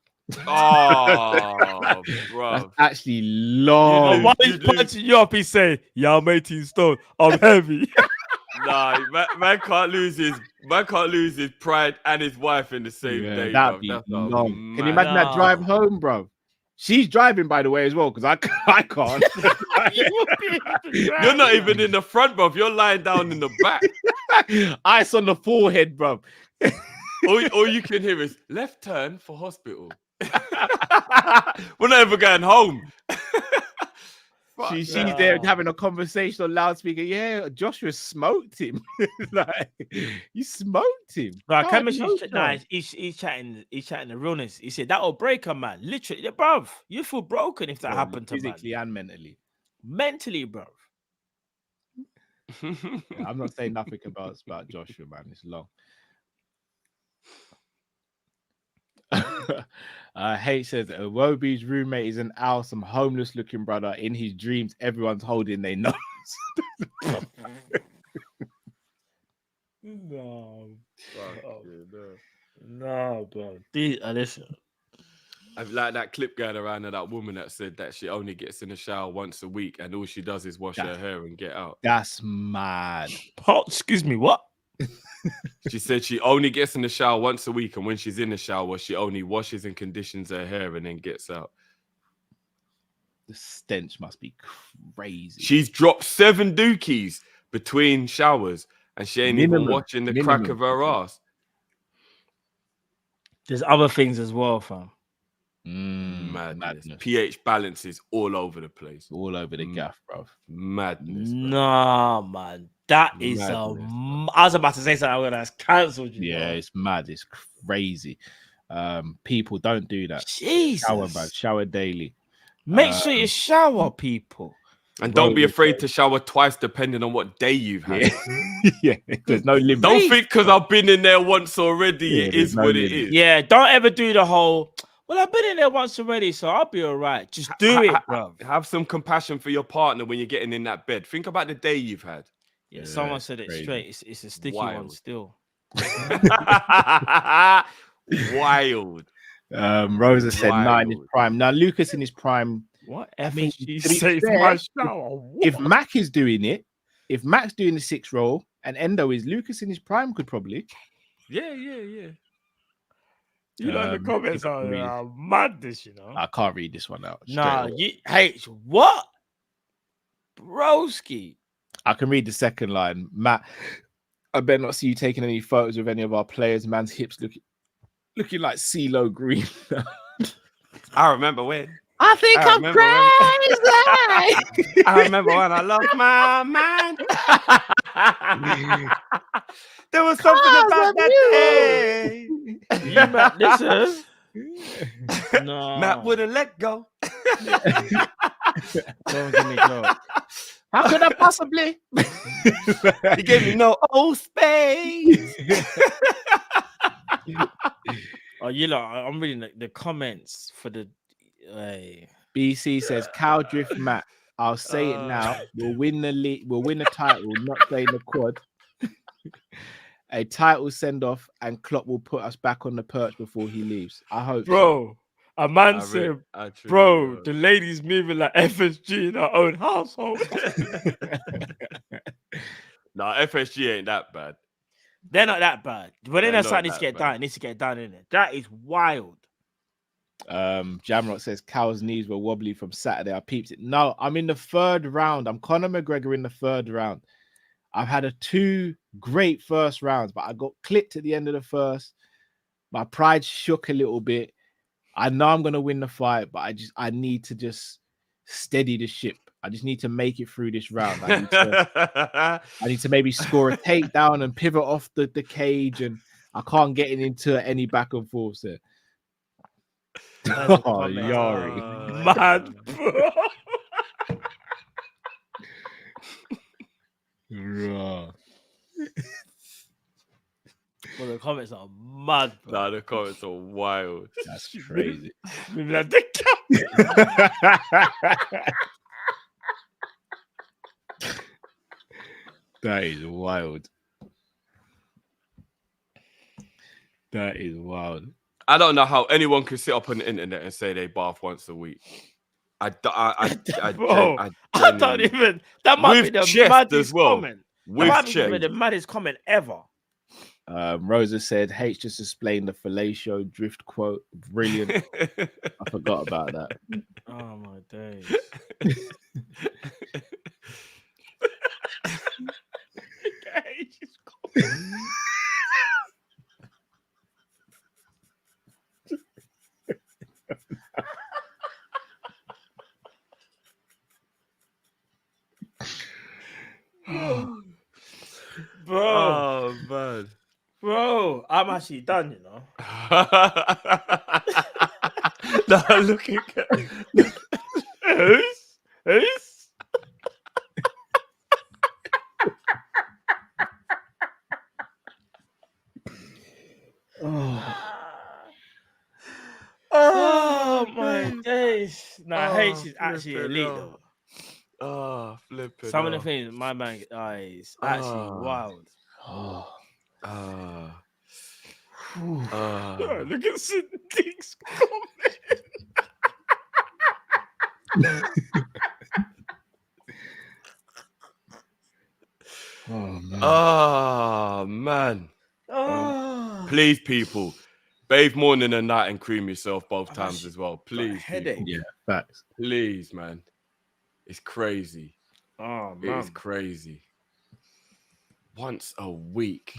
Oh, bro. That's actually long. Why he's punching you up, he's saying, yeah, I'm 18 stone. I'm heavy. Nah, man can't lose his pride and his wife in the same day. That'd be long. Can you imagine that drive home, bro? She's driving, by the way, as well, because I can't. You're not even in the front, bro. You're lying down in the back. Ice on the forehead, bro. All you can hear is left turn for hospital. We're not ever going home. She's there having a conversation on loudspeaker. Yeah, Joshua smoked him. Like, you smoked him. Right, he's chatting the realness. He said that'll break a man. Literally, bruv, you feel broken if that happened to physically and mentally. Mentally, bruv. I'm not saying nothing about Joshua, man. It's long. H says Wobi's roommate is an owl, some homeless looking brother. In his dreams, everyone's holding their nose. No, Fuck you, no. no, bro. Listen. I've like that clip going around of that woman that said that she only gets in the shower once a week and all she does is wash her hair and get out. That's mad. Oh, excuse me, what? She said she only gets in the shower once a week, and when she's in the shower, she only washes and conditions her hair and then gets out. The stench must be crazy. She's dropped 7 dookies between showers, and she ain't even watching the crack of her ass. There's other things as well, fam. Madness. pH balance is all over the place. All over the gaff, bro. Madness. Bro. Nah, man. That is I was about to say something that's cancelled. Yeah, it's mad. It's crazy. People don't do that. Jesus. Shower, bro. Shower daily. Make sure you shower, people. And don't be afraid to shower twice, depending on what day you've had. Yeah, there's no limit. Don't think because I've been in there once already, it is what it is. Yeah, don't ever do the whole, well, I've been in there once already, so I'll be all right. Just do it, bro. Have some compassion for your partner when you're getting in that bed. Think about the day you've had. Yeah, someone said it straight. It's a sticky one still. Wild. Rosa said 9 is prime. Now, Lucas in his prime. What? I mean, my shower. If Mac is doing it, if Mac's doing the 6 roll and Endo is, Lucas in his prime could probably. Yeah. You know, the comments are madness, you know. I can't read this one out. Nah, what? Broski. I can read the second line. Matt, I better not see you taking any photos of any of our players. Man's hips looking like CeeLo Green. I remember when. I think I'm crazy. I remember when I lost my mind. There was something about that day. You Matt, listen. No. Matt wouldn't let go. Don't give me go. How could I possibly? He gave me no space. Oh, you know, I'm reading the comments for the. BC says cow drift Matt. I'll say it now. We'll win the league. We'll win the title. Not playing the quad. A title send off, and Klopp will put us back on the perch before he leaves. I hope, bro. A man said, "Bro, the lady's moving like FSG in her own household." Nah, FSG ain't that bad. They're not that bad, but then something needs to get done. It needs to get done in it. That is wild. Jamrock says Cow's knees were wobbly from Saturday. I peeped it. No, I'm in the 3rd round. I'm Conor McGregor in the 3rd round. I've had 2 great first rounds, but I got clipped at the end of the first. My pride shook a little bit. I know I'm gonna win the fight, but I need to just steady the ship. I just need to make it through this round. I need to maybe score a takedown and pivot off the cage, and I can't get into any back and forth there. Oh, Yari. Mad, bro. Well, the comments are mad, bro. Nah, the comments are wild. That's crazy. Maybe like the That is wild. That is wild. I don't know how anyone could sit up on the internet and say they bath once a week. I don't even. That might be the maddest comment. That might be the maddest comment ever. Rosa said, H just explained the fellatio drift quote. Brilliant. I forgot about that. Oh my days. Bro, oh man, bro, I'm actually done, you know. No, look at who's? H is actually flipping elite hell. though. Oh, flipping. Some of the things my man is actually wild. Look at Siddiq's comment. Oh man. Please, people, bathe morning and night and cream yourself both times as well. Please, headache. Yeah, facts. Please, man. It's crazy. Oh It man. is crazy. Once a week.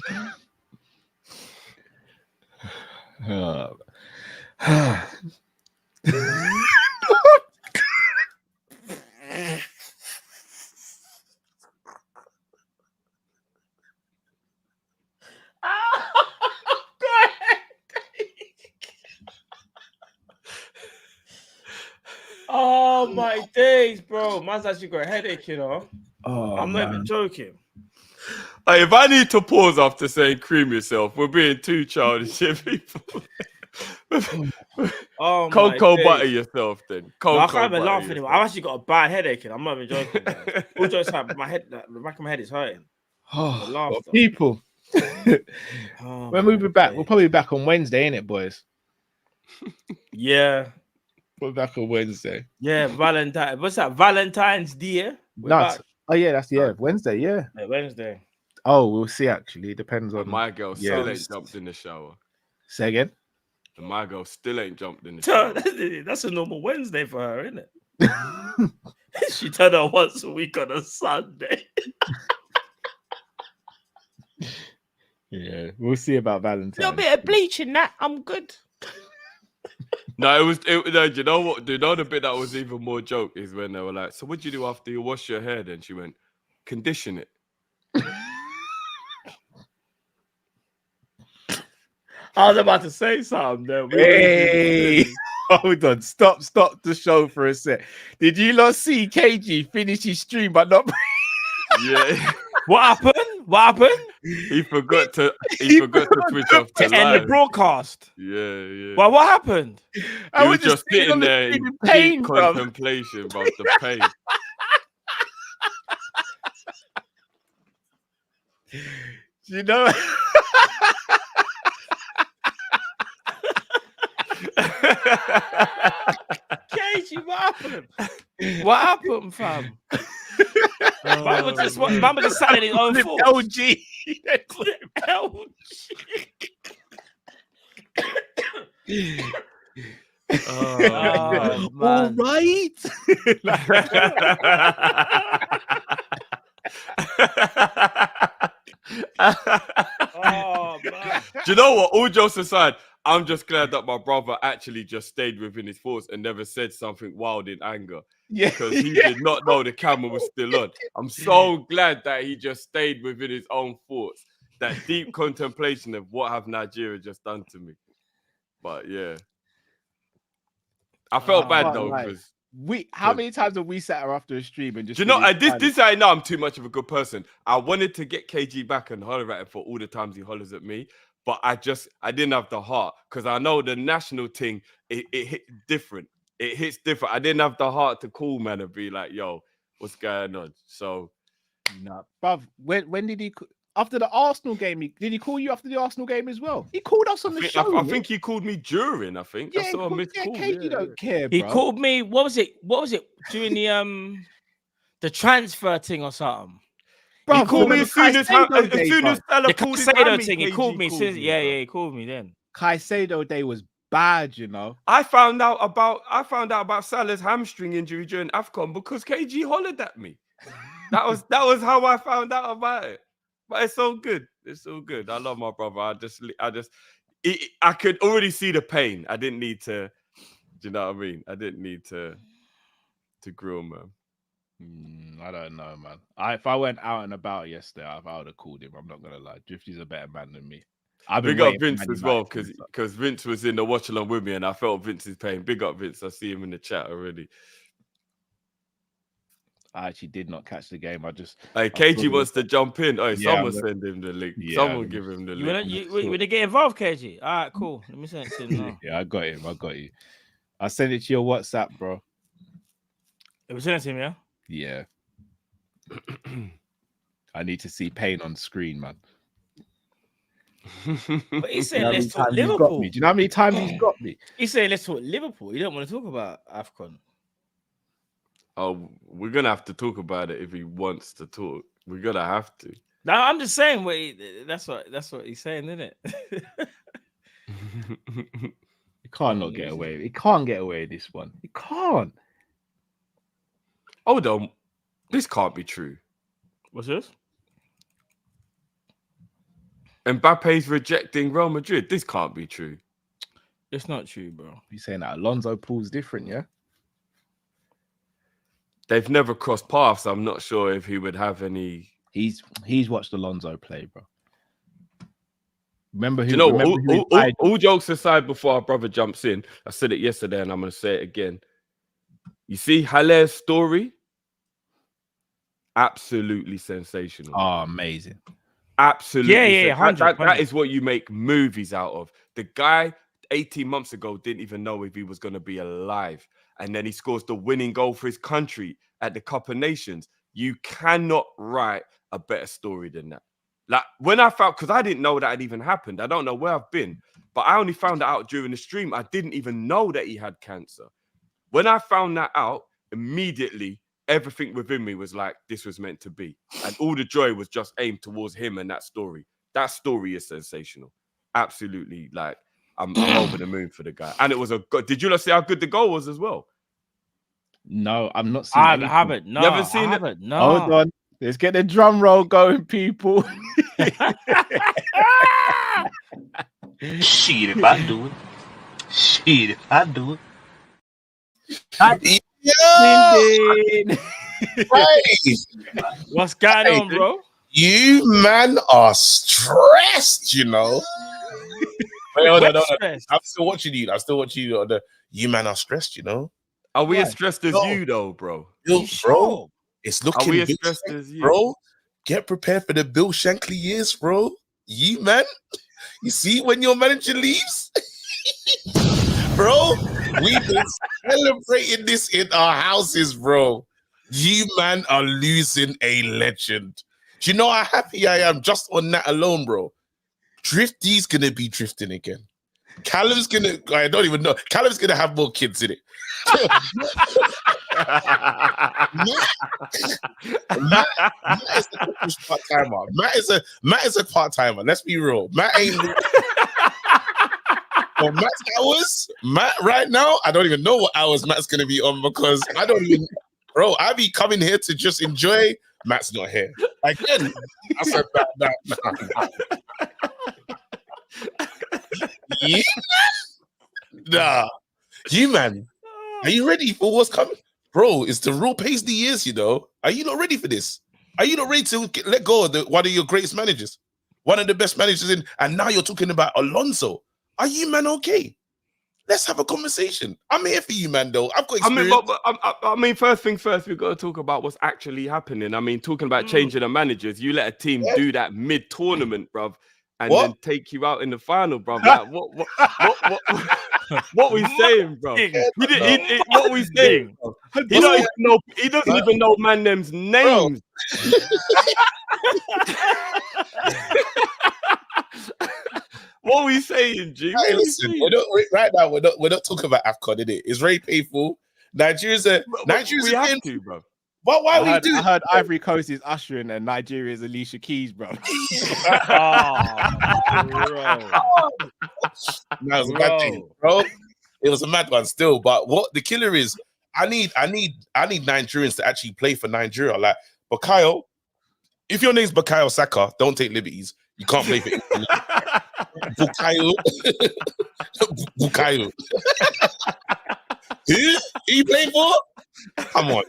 Oh my days, bro. Man's actually got a headache, you know. Oh, I'm not even joking. Hey, if I need to pause after saying cream yourself, we're being too childish here, people. Oh my Cocoa days. butter yourself then. No, I Cocoa can't even butter laugh anymore. yourself. I've actually got a bad headache, and I'm not even joking. Guys. All jokes aside, my head, the back of my head is hurting. Oh, laughter. people. Oh, When we'll be back, days. we'll probably be back on Wednesday, ain't it, boys? Yeah. We're back on Wednesday. Yeah, Valentine. What's that? Valentine's Day. We're Nuts. back. Oh yeah, that's Wednesday. Yeah. Yeah, Wednesday. Oh, we'll see. Actually, it depends on. My girl Yeah. still ain't jumped in the shower. Say again. And my girl still ain't jumped in the shower. That's a normal Wednesday for her, isn't it? She turned up once a week on a Sunday. Yeah, we'll see about Valentine's. A little bit of bleach in that. I'm good. No, no, do you know what? Do you know the bit that was even more joke is when they were like, "So what'd you do after you wash your hair?" Then she went, "Condition it." I was about to say something there. Hey, hold on. Stop the show for a sec. Did you not see KG finish his stream but not? Yeah. What happened? What happened? He forgot to switch off to To end the live. broadcast. Yeah. Well, what happened? I He was was just sitting on the there screen in pain, deep bruv. contemplation about the pain. You know. Casey, what happened? What happened, fam? Mama just sat in his own thoughts. LG. LG. Oh, All man. right. Oh, man. Do you know what? All jokes aside, I'm just glad that my brother actually just stayed within his thoughts and never said something wild in anger. Yeah. Because he did not know the camera was still on. I'm so glad that he just stayed within his own thoughts. That deep contemplation of what have Nigeria just done to me. But yeah. I felt bad though, like, because how many times have we sat here after a stream and just do you know this I know I'm too much of a good person. I wanted to get KG back and holler at him for all the times he hollers at me, but I didn't have the heart because I know the national thing it hit different. It hits different. I didn't have the heart to call man and be like, yo, what's going on? So no, bruv, when did he after the Arsenal game? Did he call you after the Arsenal game as well? He called us on the show. I think he called me during. I think I saw a missed call. KG don't care, He bro. called me. What was it during the transfer thing or something? Bro, He called me as soon as Salah The pulled his Caicedo hammy, thing. He KG called me. called Yeah, bro. he called me then. Caicedo day was bad, you know. I found out about Salah's hamstring injury during AFCON because KG hollered at me. That was how I found out about it. But it's so good. It's so good. I love my brother. I could already see the pain. I didn't need to. Do you know what I mean? I didn't need to grill, man. I don't know, man. If I went out and about yesterday, I would have called him. I'm not gonna lie. Drifty's a better man than me. Big up Vince as well, because Vince was in the watch along with me and I felt Vince's pain. Big up Vince. I see him in the chat already. I actually did not catch the game. Hey, KG wants to jump in. Oh, Yeah, someone send him the link. Yeah, Someone give him the link. You wanna get involved, KG? All right, cool. Let me send it to him now. Yeah, I got him. I got you. I'll send it to your WhatsApp, bro. It was sent to him, yeah. Yeah. I need to see pain on screen, man. But he Do said, you know how many let's talk times he's got Liverpool. me? Do you know how many times he's got me? He said, let's talk Liverpool. You don't want to talk about AFCON. Oh, we're gonna have to talk about it if he wants to talk. We're gonna have to. No, I'm just saying. That's what he's saying, isn't it? He can't not get away. He can't get away with this one. He can't. Hold on, this can't be true. What's this? Mbappe's rejecting Real Madrid. This can't be true. It's not true, bro. You saying that Alonso pulls different, yeah? They've never crossed paths. I'm not sure if he would have any. He's watched Alonso play, bro. Remember who? You know, remember who he played- all jokes aside, before our brother jumps in, I said it yesterday and I'm going to say it again. You see Haller's story? Absolutely sensational. Oh, amazing. Absolutely. Yeah, 100. That is what you make movies out of. The guy 18 months ago didn't even know if he was going to be alive. And then he scores the winning goal for his country at the Cup of Nations. You cannot write a better story than that. Like, when I found, because I didn't know that had even happened. I don't know where I've been, but I only found that out during the stream. I didn't even know that he had cancer. When I found that out, immediately, everything within me was like, this was meant to be. And all the joy was just aimed towards him and that story. That story is sensational. Absolutely. Like, I'm over the moon for the guy. And it was a good. Did you not see how good the goal was as well? No, I'm not seeing I anything. haven't. No, You haven't seen it? No. Hold on. Let's get the drum roll going, people. Shit, if I do it. Shit, if I do it. What's going on, bro? You man are stressed, you know. Wait, hold on. I'm still watching you. You man are stressed, you know. Are we Why? as stressed as No. you, though, bro? Yo, bro, it's Are looking we as big, stressed as you? bro. Get prepared for the Bill Shankly years, bro. You man, you see when your manager leaves, bro. We've been celebrating this in our houses, bro. You man are losing a legend. Do you know how happy I am just on that alone, bro? Drifty's gonna be drifting again. Callum's gonna, I don't even know. Callum's gonna have more kids in it. Matt is a part-timer. Matt is a part-timer. Let's be real. Matt ain't for Matt's hours. Matt right now, I don't even know what hours Matt's gonna be on because I don't even, bro. I be coming here to just enjoy. Matt's not here again. I said that. Yeah. Nah, you man, are you ready for what's coming, bro? It's the real Paisley years, you know. Are you not ready for this? Are you not ready to let go of one of your greatest managers, one of the best managers in? And now you're talking about Alonso. Are you man okay? Let's have a conversation. I'm here for you, man. Though I've got experience. I mean, first thing first, we've got to talk about what's actually happening. I mean, talking about changing the managers, you let a team do that mid-tournament, bruv, and then take you out in the final, bruv. Like, what we saying, bro? What we saying? He doesn't even know man them's names. What are we saying, G? Hey, listen, right now we're not talking about AFCON, innit? It's very painful. Nigeria's we have to, bro. But why we do? I heard Ivory Coast is ushering and Nigeria is Alicia Keys, bro. No, it was a bad thing, bro. It was a mad one still. But what the killer is, I need Nigerians to actually play for Nigeria. Like Bukayo, if your name's Bukayo Saka, don't take liberties. You can't play for England. Bukayo. Who you playing for? Come on,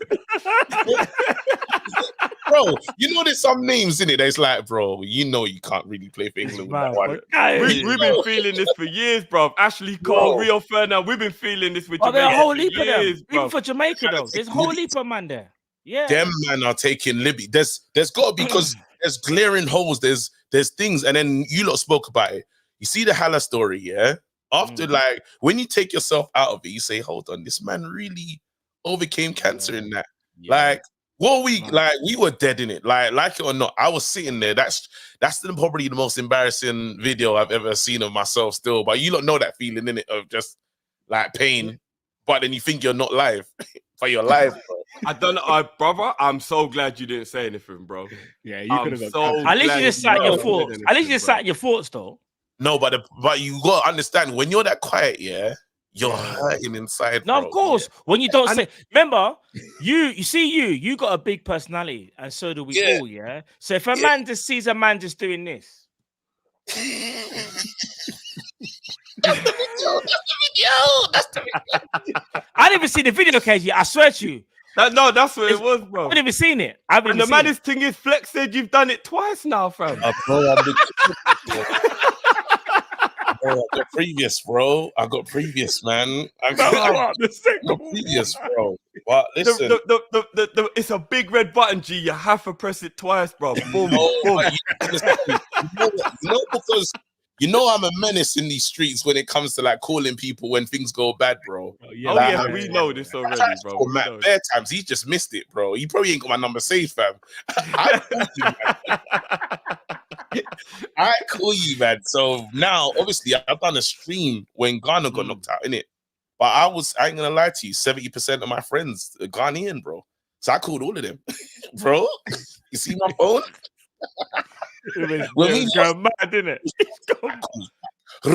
bro. You know there's some names in it that's like, bro, you know you can't really play for England with that one. We've been feeling this for years, bro. Ashley Cole, Rio Ferdinand, we've been feeling this with Jamaica. Jamaica. There's a whole heap of them. Years, Even for Jamaica, though. There's a whole heap of man there. Yeah. Them man are taking liberty. There's got to be, because there's glaring holes. There's things, and then you lot spoke about it. You see the Haller story, yeah? After like when you take yourself out of it, you say, "Hold on, this man really overcame cancer in that." Like, what we like, we were dead in it. Like it or not, I was sitting there. That's probably the most embarrassing video I've ever seen of myself. Still, but you don't know that feeling in it of just like pain, but then you think you're not live, but you're live, bro. I don't know, brother. I'm so glad you didn't say anything, bro. Yeah, you could have. At least you just sat in your thoughts. At least you just sat in your thoughts, though. No, but you gotta understand when you're that quiet, you're hurting inside. No, bro. of course. When you don't say, remember, you got a big personality, and so do we all. Yeah. So if a man just sees a man just doing this, That's the video. I didn't even see the video, KG. I swear to you. No, that's what it was, bro. I haven't even seen it. I haven't And even the seen maddest thing is, Flex said you've done it twice now, fam. Bro, I got previous, bro. I got previous, man. I got previous, bro. But listen, it's a big red button, G. You have to press it twice, bro. Boom, boom. Because you know I'm a menace in these streets when it comes to like calling people when things go bad, bro. We know this already, bro. Matt bare times, he just missed it, bro. He probably ain't got my number saved, fam. I call you, man. So now, obviously, I've done a stream when Ghana got knocked out, innit? But I ain't gonna lie to you, 70% of my friends are Ghanaian, bro. So I called all of them, bro. You see my phone? It was going mad, didn't it? I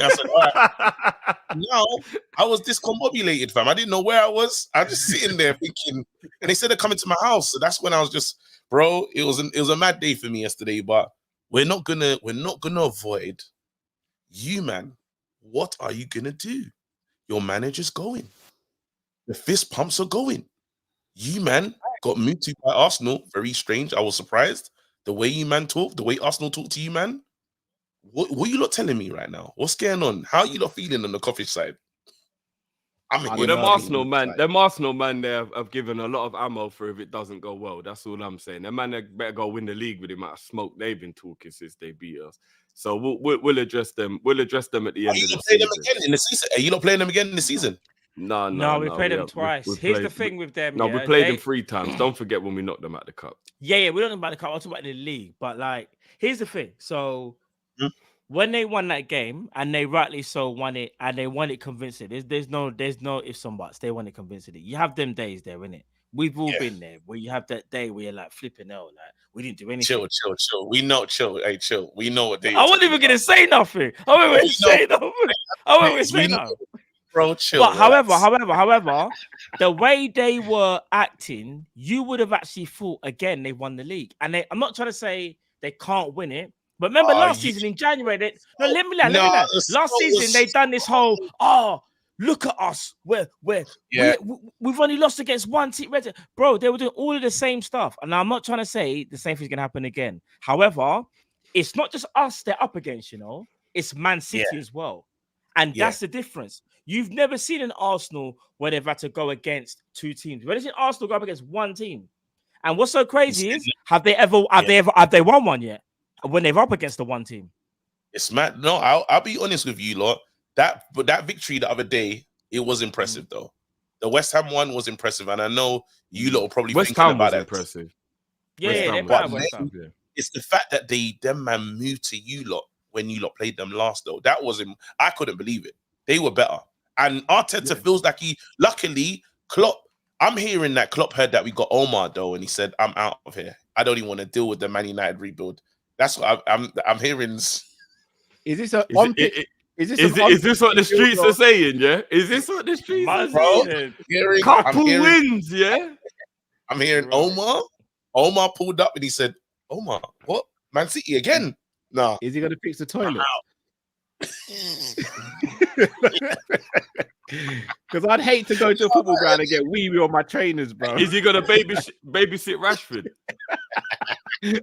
said, all right. Now I was discombobulated, fam. I didn't know where I was. I was just sitting there thinking, and they said they're coming to my house. So that's when I was just, bro. It was a mad day for me yesterday. But we're not gonna avoid you, man. What are you gonna do? Your manager's going. The fist pumps are going. You, man, got moved to by Arsenal. Very strange. I was surprised. The way you, man, talk, the way Arsenal talk to you, man. What are you lot telling me right now? What's going on? How are you lot feeling on the Kopish side? Them Arsenal man, they have given a lot of ammo for if it doesn't go well. That's all I'm saying. Them man, they better go win the league with the amount of smoke they've been talking since they beat us. So we'll address them. We'll address them at the end of the season. Them again in the season? Are you not playing them again in the season? No, we played them twice. Here's the thing with them. We played them 3 times. Don't forget when we knocked them out the cup. Yeah, we don't know about the cup. I'm talking about the league. But like, here's the thing. So when they won that game, and they rightly so won it, and they won it convincingly. There's no ifs and buts. They won it convincingly. You have them days there, innit? We've all been there where you have that day where you're like flipping out, like we didn't do anything. Chill. We know, chill. Hey, chill. We know what they. I wasn't even gonna say nothing. I wasn't even say nothing. I wasn't even say nothing. Bro, chill. But however, the way they were acting, you would have actually thought again they won the league. And I'm not trying to say they can't win it, but remember last season in January, let me land. Last season they done this whole look at us, we've only lost against one team. Bro, they were doing all of the same stuff, and I'm not trying to say the same thing's gonna happen again. However, it's not just us they're up against, it's Man City as well, and that's the difference. You've never seen an Arsenal where they've had to go against 2 teams. We've seen Arsenal go up against 1 team. And what's so crazy is, have they won one yet? When they're up against the 1 team? It's mad. No, I'll be honest with you, lot. That victory the other day, it was impressive though. The West Ham one was impressive, and I know you lot will probably West thinking Ham about was that. Impressive. West Ham. It's the fact that them man moved to you lot when you lot played them last though. That was him. I couldn't believe it. They were better. And Arteta feels like luckily, Klopp, I'm hearing that Klopp heard that we got Omar though, and he said, I'm out of here. I don't even want to deal with the Man United rebuild. That's what I'm hearing. Is this what the streets are saying, yeah? Is this what the streets are saying? Couple wins, yeah? I'm hearing Omar. Omar pulled up and he said, Omar, what? Man City again? No. Is he going to fix the toilet? Because I'd hate to go to a football ground and get wee on my trainers, bro. Is he gonna babysit Rashford? The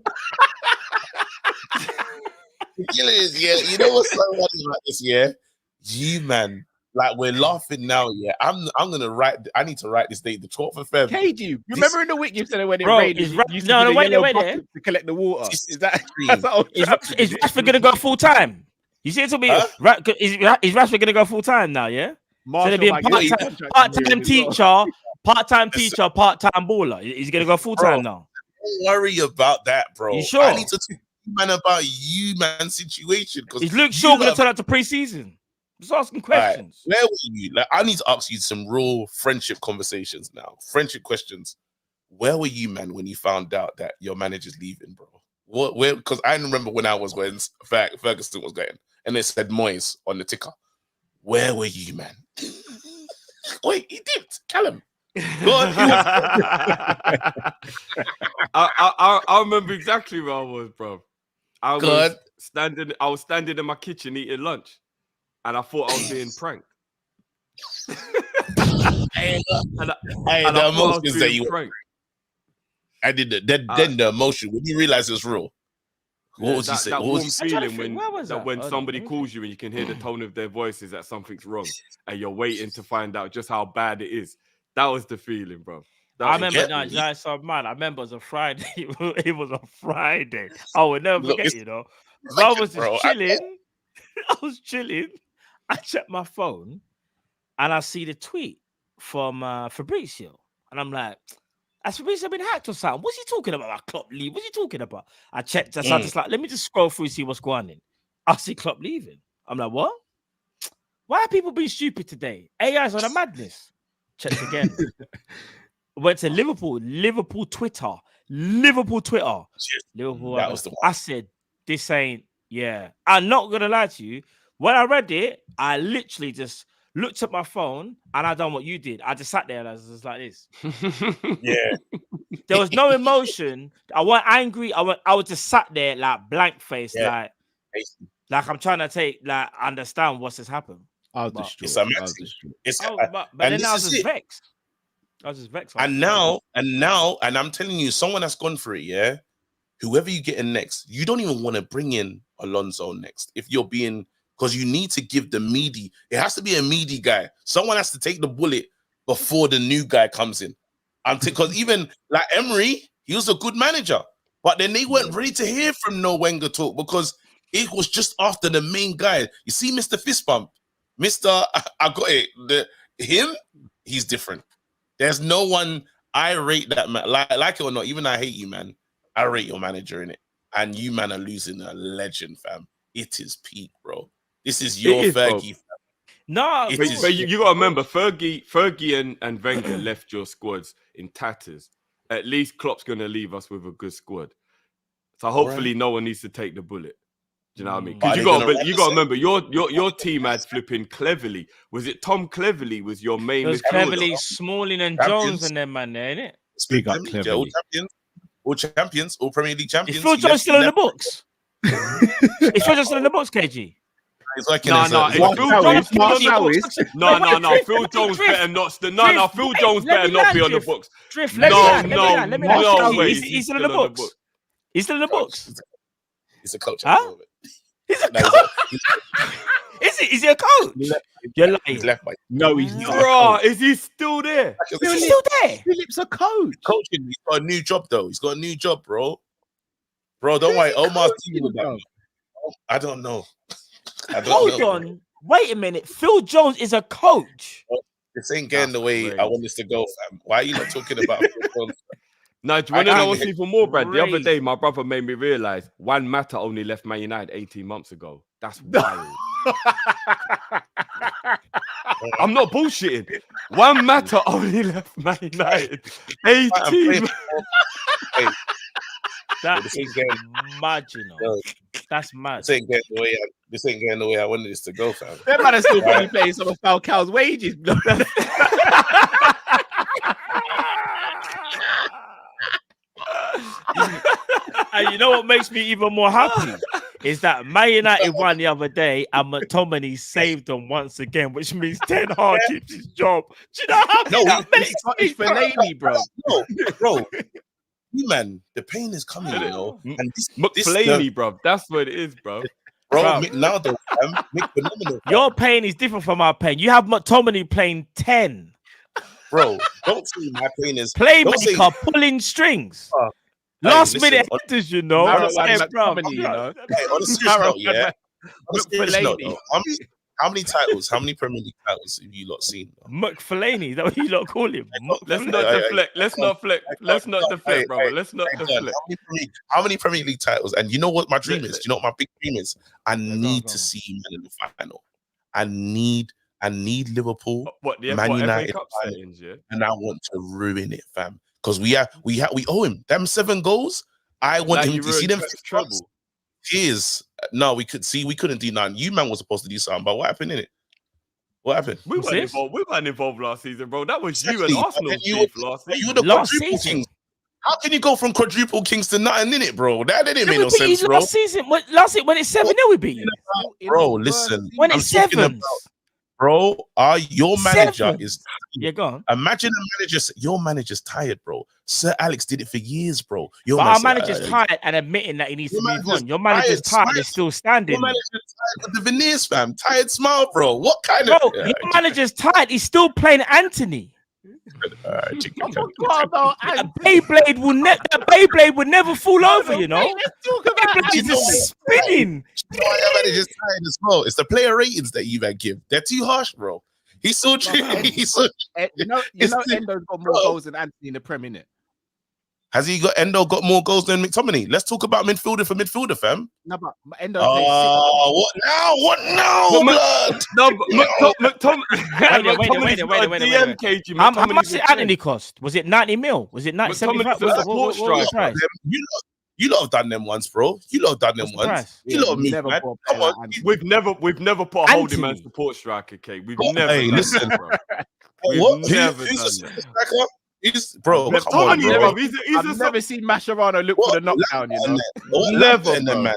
killer is, you know what's so funny about this, you man, like we're laughing now, I'm gonna write. I need to write this date, the 12th of February. KG, remember in the week you said when it rained, wait there to collect the water. Is Rashford gonna go full time? You see it to me. Huh? Is Rashford gonna go full time now? Yeah. So they're being might get a part-time contract as well. teacher, part-time baller. He's gonna go full time now. Don't worry about that, bro. You sure? I need to talk to you, man, about you, man, situation. Because Is Luke Shaw gonna turn up to pre-season? Just asking questions. Where were you? Like, I need to ask you some real friendship conversations now. Friendship questions. Where were you, man, when you found out that your manager's leaving, bro? Where? Because I remember when Ferguson was going, and it said Moyes on the ticker. Where were you, man? Wait, he dipped. Callum. Go on. I remember exactly where I was, bro. I God. was standing in my kitchen eating lunch, and I thought I was being pranked. Hey, and the emotions that you pranked. I did then the emotion when you realize it's real. What was he saying? That What was warm he feeling when somebody calls you and you can hear the tone of their voices that something's wrong, and you're waiting to find out just how bad it is. That was the feeling, bro. I remember that's so mad. I remember it was a Friday. It was a Friday. I will never forget, you know. I was just chilling. I was chilling. I checked my phone and I see the tweet from Fabrizio. And I'm like, has Fabrizio been hacked or something? What's he talking about? Klopp leave? What's he talking about? I checked. So I just like, let me just scroll through, see what's going on. I see Klopp leaving. I'm like, what? Why are people being stupid today? AI's on a madness. Checked again. Went to Liverpool Twitter. Liverpool. That was the one. I said, this ain't, yeah. I'm not going to lie to you. When I read it, I literally just looked at my phone and I done what you did. I just sat there and I was just like this. Yeah. There was no emotion. I wasn't angry. I was just sat there like blank face, like I'm trying to understand what's just happened. I was distraught. But then I was just vexed. And now, I'm telling you, someone that's gone for it, yeah. Whoever you get in next, you don't even want to bring in Alonso next. If you're being, because you need to give the meaty. It has to be a meaty guy. Someone has to take the bullet before the new guy comes in. Because even like Emery, he was a good manager, but then they weren't ready to hear from no Wenger talk because it was just after the main guy. You see, Mr. Fist Bump, I got it. He's different. There's no one. I rate that man, like it or not. Even I hate you, man. I rate your manager in it, and you, man, are losing a legend, fam. It is peak, bro. This is your Fergie. Fam. No, but you got to remember, Fergie and Wenger left your squads in tatters. At least Klopp's going to leave us with a good squad. So hopefully no one needs to take the bullet. Do you know what I mean? Because you got to remember, your team had flipping Cleverly. Was it Tom Cleverly was your main? It was Cleverly, Smalling and Jones and them, man, there, innit? Speak up, Cleverly. All champions, all Premier League champions. Is Phil Jones still in the books? Is Phil Jones still in the books, KG? No. Phil Jones better not. Phil Jones better not be on the books. No way. He's still in the books. He's still in the books. He's a coach. Huh? He's a coach. Is he a coach? You're lying. He's left by. No, he's not. Bro, is he still there? Is he still there? Philip's a coach. Coaching. He's got a new job though. He's got a new job, bro. Bro, don't worry. Omar's dealing with that. I don't know. Hold on. Wait a minute. Phil Jones is a coach. This ain't getting the way I want this to go, fam. Why are you not talking about Phil Jones? No, do you want to know what's even more, Brad? The other day, my brother made me realize Juan Mata only left Man United 18 months ago. That's wild. I'm not bullshitting. Juan Mata only left Man United 18 That is mad, you know. That's mad. This ain't getting the way I wanted this to go, fam. That man is still probably paying some of Falcao's wages. And you know what makes me even more happy is that Man United won the other day and McTominay saved them once again, which means Ten Hag keeps his job. Do you know how that makes it's for Laney, bro. Bro. Man, the pain is coming, you know. And McFlaney, bro. That's what it is, bro. Bro, now though, phenomenal. Your pain is different from our pain. You have McTominay playing 10. Bro, don't say my pain is playmaker pulling strings. Last minute headers, you know. Bro. Hey, on a serious note, yeah. On a serious note, though, how many titles? How many Premier League titles have you lot seen? McFlaney, is that what you lot call him? Let's not deflect. Let's not deflect, brother. Let's not deflect. How many Premier League titles? And you know what my dream is? Do you know what my big dream is? I need to see Man in the final. I need Liverpool, Man United, and I want to ruin it, fam. Because we owe him them 7 goals. I want him to see them trouble. No, we couldn't do none. You man was supposed to do something, but what happened in it? What happened? We weren't involved last season, bro. That was you and Arsenal last season. You were the quadruple kings. How can you go from quadruple kings to nothing in it, bro? That didn't make no sense, bro. Last season, when it's 7-0, we beat you. Bro, listen. When it's 7. Bro, your manager is tired. Yeah, go on. Imagine your manager's tired, bro. Sir Alex did it for years, bro. Our manager's tired and admitting that he needs to move on. Your manager's tired and still standing. Your manager's tired with the veneers, fam. Tired smile, bro. What kind of... Your manager's tired. He's still playing Anthony. Beyblade would never fall over, you know. Let's talk about it. Spinning. Your manager's tired as well. It's the player ratings that you man give. They're too harsh, bro. He's so true. You know, Endo's got more goals than Anthony in the Premier, innit? Has Endo got more goals than McTominay? Let's talk about midfielder for midfielder, fam. No, but Endo. What now? Blood. No, McTominay. Wait. How much did Anthony cost? Was it 90 mil? Was it 90? McTominay's a support striker. You lot have done them once, bro. You lot have done them once. You lot have never. Come on, we've never put a holding man support striker. Okay, we've never. Hey, listen, bro. What? Who's a striker? Bro, I've never seen Mascherano look for the knockdown, you know. Never, man.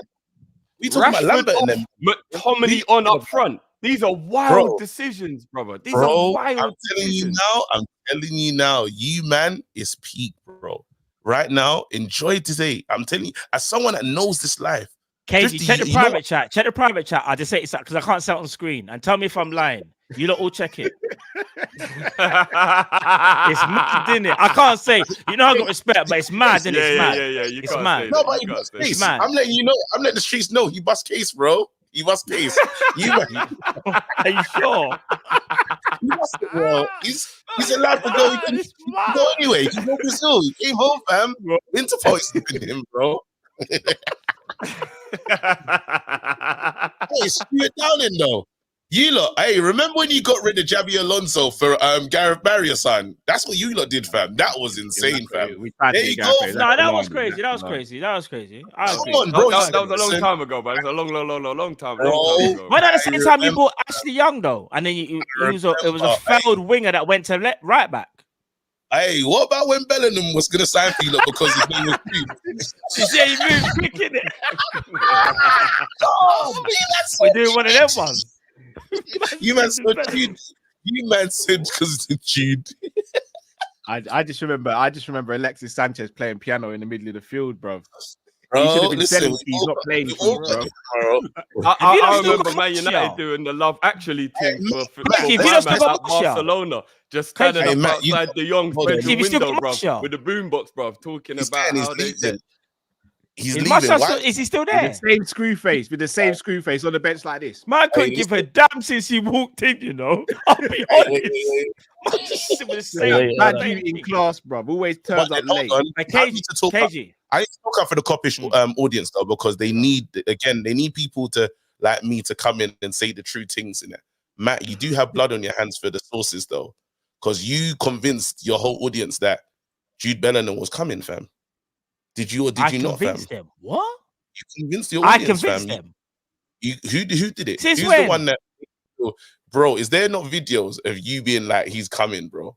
We talking about Lambert and them. McTominay on up front. These are wild decisions, brother. These are wild decisions. I'm telling you now, you man is peak, bro. Right now, enjoy today. I'm telling you, as someone that knows this life. KG, check the private chat. Check the private chat. I just say it's because I can't say it on screen. And tell me if I'm lying. You lot all check it. It's mad, isn't it? I can't say. You know I got respect, but it's mad, isn't it? It's mad. Yeah. It's mad. No, but it's mad. I'm letting you know. I'm letting the streets know. He bust case, bro. He bust case. Are you sure? He bust it, bro. He's allowed to go. He can go anyway. He can go Brazil. He came home, fam. Interpol is with him, bro. Hey, screw it down in though. You lot, hey, remember when you got rid of Xabi Alonso for Gareth Barrier, son? That's what you lot did, fam. That was insane, fam. There you go. No, that was crazy. That was crazy. Come on, bro. That was a long time ago, but it's a long time ago. But at the same time, you bought Ashley Young though, and then it was a failed winger that went to right back. Hey, what about when Bellingham was going to sign for you lot because his name was Steve? Yeah, he moved quick, innit? We're doing one of them ones. You man said Jude. You man said because it's Jude. I just remember Alexis Sanchez playing piano in the middle of the field, bro. Bro, he should have been listen, he's not playing for you, bro. I remember Man United doing the Love Actually thing for Barcelona, just standing up outside the young bedroom window, bro, with the boombox, bro, talking about how they did. He's leaving. Is he still there? With the same screw face on the bench like this. Man couldn't give a damn since he walked in, you know. I'll be honest. Man, you in class, bro. Always turns up late. I need to talk up for the Kop-Ish audience though, because they need people to like me to come in and say the true things in it. Matt, you do have blood on your hands for the sources though, because you convinced your whole audience that Jude Bellingham was coming, fam. Did you or did you not, fam? Them. What? You convinced your audience, I convinced them. Who did it? Since Who's when? the one that... Bro, is there not videos of you being like, he's coming, bro?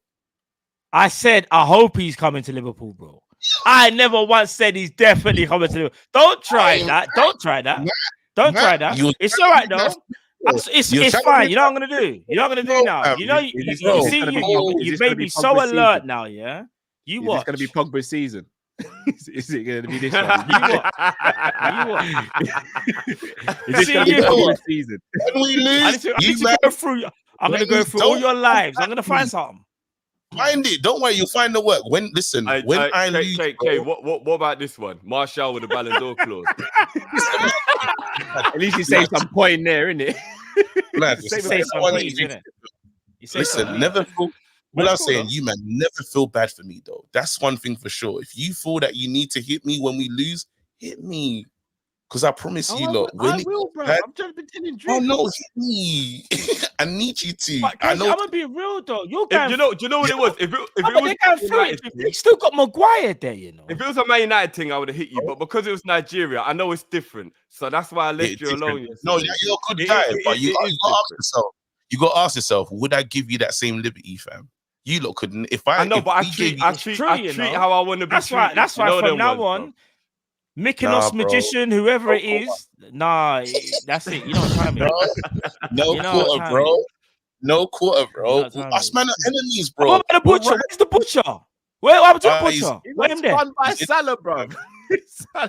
I said, I hope he's coming to Liverpool, bro. I never once said he's definitely coming to Liverpool. Don't try that. Don't try that. It's all right, though. It's fine. You know what I'm going to do? You know what I'm going to do now? You know, you made me so alert now, yeah? You watch. It's going to be Pogba's season. Is it going to be this one? You what? Is this going to be Pogba's season? When we lose, I'm going to go through all your lives. I'm going to find something. Find it. Don't worry, you'll find the work. When lose, what about this one? Martial with the Ballon d'Or clause. At least you say some point in there, innit? Man, Say some peas, innit? listen, never feel. What I'm saying, you man, never feel bad for me though. That's one thing for sure. If you feel that you need to hit me when we lose, hit me. Because I promise you, look, when I will, bro. I'm just pretending. Oh no, hit me. I need you to. But I know. I'm gonna be real though. You're Do you know what it was? If it was you still got Maguire there, you know. If it was a Man United thing, I would have hit you. But because it was Nigeria, I know it's different. So that's why I left you alone. No, you're a good guy, but you got to ask yourself. You got to ask yourself, would I give you that same liberty, fam? You lot couldn't. I treat how I want to be treated. That's why from now on, Mykonos magician, whoever it is, that's it. You know what time it is. No quarter, bro. No quarter, bro. Us man are enemies, bro. What about the butcher? Where's the butcher? What happened to the butcher? Where him there? Run by Salah, bro.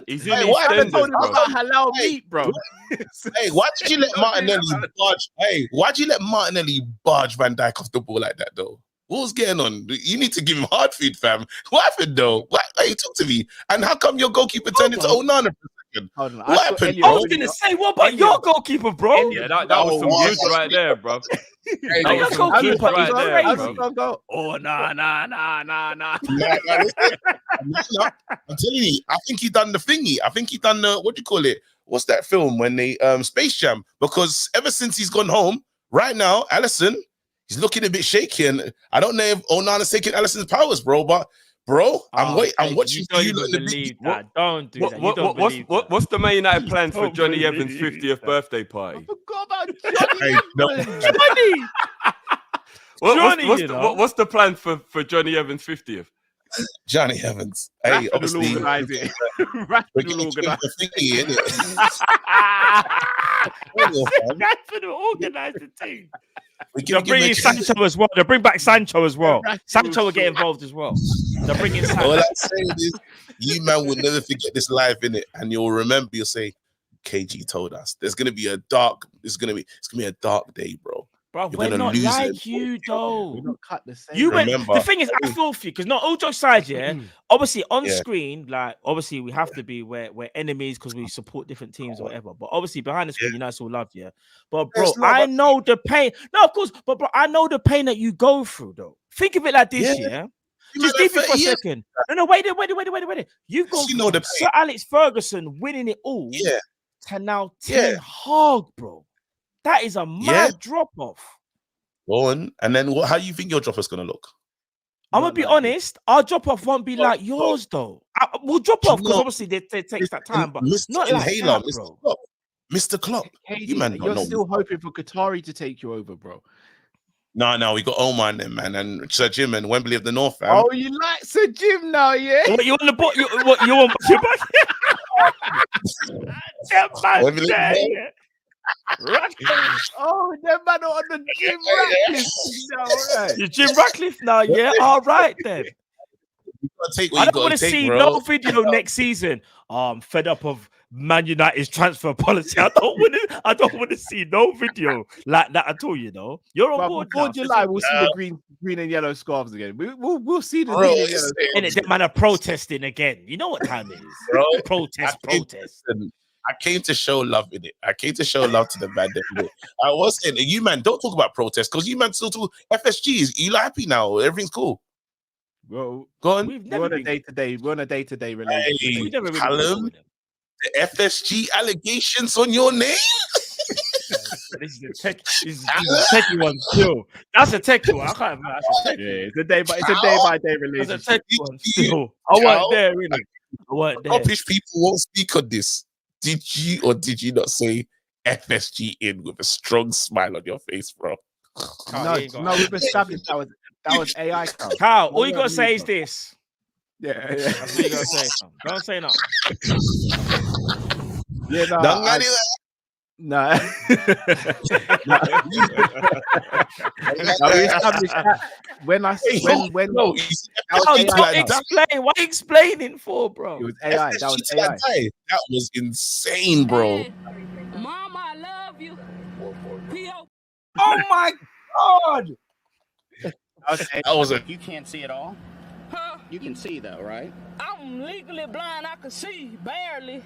He's in EastEnders, told him about halal meat, bro. Hey, why did you let Martinelli barge? Hey, why did you let Martinelli barge Van Dijk off the ball like that, though? What was going on? You need to give him hard food, fam. What happened, though? Hey, talk to me. And how come your goalkeeper turned into Onana for a second? What happened? I was going to say, what about your goalkeeper, bro? Yeah, that was some goods right there, bro. That was some goods right there, bro. Oh, nah. I'm telling you, I think he done the thingy. I think he done the, what do you call it? What's that film when they, Space Jam? Because ever since he's gone home, right now, Alisson, he's looking a bit shaky, and I don't know if Onana's taking Alisson's powers, bro. But I'm watching. You don't believe that. Don't do that. You don't believe that. What's the Man United plans for Johnny Evans' 50th birthday party? I forgot about Johnny. What's the plan for Johnny Evans' 50th? Johnny Evans. Hey, obviously, organize it. We're going to the thingy, innit? Organize the team. They'll bring in Sancho as well. They'll bring back Sancho as well. Sancho will get involved as well. They'll bring in Sancho. All I'm saying is, you man will never forget this live, innit? And you'll remember. You'll say, "KG told us there's gonna be a dark. It's gonna be a dark day, bro." Bro, we're not like you, though. We're not cut the same. The thing is, I feel for you because not all jokes aside, obviously on screen, like obviously we have to be we're enemies because we support different teams or whatever. But obviously behind the screen, you know, it's all love, yeah. But bro, I know the pain. No, of course, but bro, I know the pain that you go through, though. Think of it like this, yeah. Just deep it for a second. No, wait. You've gone from Sir Alex Ferguson winning it all to now Ten Hag, bro. That is a mad drop off. Go on, and then how do you think your drop is gonna look? I'm gonna be honest. Our drop off won't be like yours, though. We'll drop off because obviously it takes that time, but not like that, bro. Mr. Klopp, you're still hoping for Qatari to take you over, bro. No, we got Oman then, man, and Sir Jim and Wembley of the North, fam. Oh, you like Sir Jim now, yeah? What, you on the bot? You want your back? Oh, that man on the Jim Ratcliffe now, right? You're Jim Ratcliffe now, yeah? All right, then. I don't want to see no video next season. I'm fed up of Man United's transfer policy. I don't want to see no video like that at all, you know. You're on board before July, we'll see the green and yellow scarves again. We'll see the green and yellow. And the man are protesting again. You know what time it is. Bro, protest. I came to show love in it. I came to show love to the man. I was saying, you man, don't talk about protest because you man still talk FSGs. You happy now? Everything's cool. Well, go on. We're on a day-to-day relationship. Hey, Callum, the FSG allegations on your name. This is a techie one still. That's a techie one. I can't remember. It's a day-by-day relationship. It's a techie one still. I wasn't there, really. I wasn't there. Kopish people won't speak on this. Did you or did you not say FSG in with a strong smile on your face, bro? No, we've established that was AI. Carl, all you gotta say is this. Yeah. That's what you gotta say. Don't say nothing. Yeah, no. We established that when explain. What are you explaining for, bro? It was AI. That was AI. That was insane, bro. Hey, Mama, I love you. Oh my God! Okay. That was a You can't see at all? Huh? You can see though, right? I'm legally blind. I can see barely.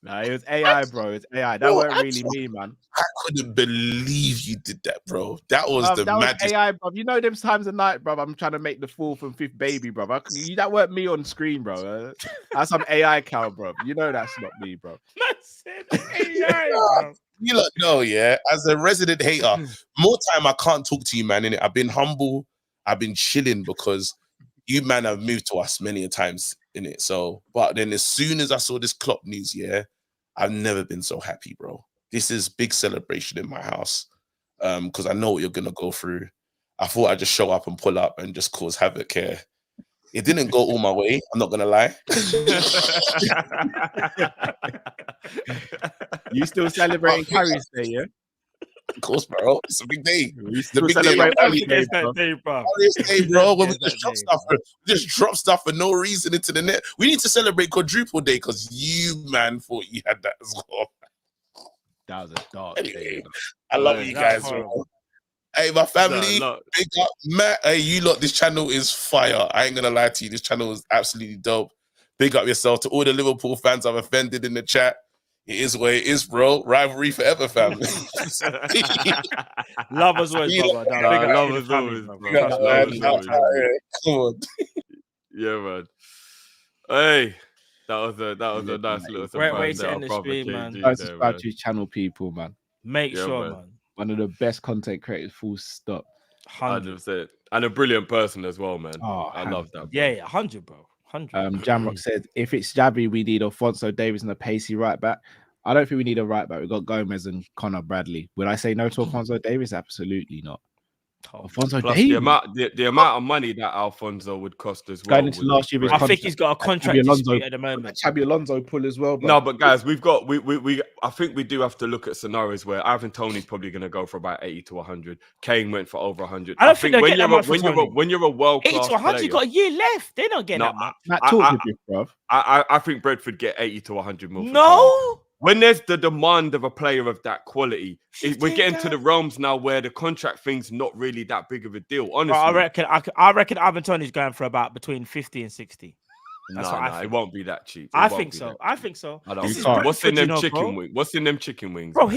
Nah, it was AI, bro. It's AI. That Bro, weren't really me, man. I couldn't believe you did that, bro. That was the That was maddest. AI, bro. You know them times of night, bro. I'm trying to make the 4th and 5th baby, bro. That weren't me on screen, bro. That's some AI cow, bro. You know that's not me, bro. That's AI, bro. You lot know, yeah. As a resident hater, more time I can't talk to you, man. Innit? I've been humble. I've been chilling because you, man, have moved to us many a times in it. So, but then as soon as I saw this Klopp news, yeah, I've never been so happy, bro. This is big celebration in my house. Because I know what you're gonna go through. I thought I'd just show up and pull up and just cause havoc here. It didn't go all my way, I'm not gonna lie. You still celebrating Carrie's Day, yeah? Of course, bro. It's a big day. It's the Still big day. celebrate Bro. Carrie's Day, It's that bro. day, bro. Day, bro. When we It's just that drop day, stuff, just drop stuff for no reason into the net. We need to celebrate quadruple day because you, man, thought you had that as well. That was a dark Anyway, day. I love That's you guys, bro. horrible. Hey, my family, No, big up, Matt. Hey, you lot, this channel is fire. I ain't gonna lie to you. This channel is absolutely dope. Big up yourself. To all the Liverpool fans I've offended in the chat. It is what it is, bro. Rivalry forever, fam. Love as always, brother. Nah, Big up love to the as family, always, bro. bro. Trust me. Love as always. Come on. Yeah, man. Hey, that was a nice little Great way surprise to there. end the Our brother stream, man. KG Don't there, subscribe man. to his channel, people, man. Make Yeah, sure, man. man. One of the best content creators, full stop. 100. 100%. And a brilliant person as well, man. Oh, I love that. Yeah, 100, bro. 100. Jamrock said, if it's Xabi, we need Alfonso Davies and a pacey right back. I don't think we need a right back. We've got Gomez and Connor Bradley. Would I say no to Alfonso Davies? Absolutely not. Alfonso Plus Davies. the amount of money that Alfonso would cost as well. Going into last year, I think he's got a contract Xabi Alonso, dispute at the moment. Xabi Alonso pull as well. Bro. No, but guys, we I think we do have to look at scenarios where Ivan Toney's probably going to go for about 80 to 100. Kane went for over 100. I don't think they'll when get you're that much for Toney. when you're a world 80 class to 100, player, you got a year left. They're not getting No, that much. Matt, talk with you, bro. I think Brentford get 80 to 100 mil. for Toney. No. When there's the demand of a player of that quality, we're 15 getting to grand. the realms now where the contract thing's not really that big of a deal. Bro, Honestly, I reckon Ivan Toney's going for about between 50 and 60. That's what I it think. won't be that cheap. It I won't think be so. that I cheap. think so. I don't This think is so. What's in Brentford, them you know, chicken bro. wings? What's in them chicken wings? Bro,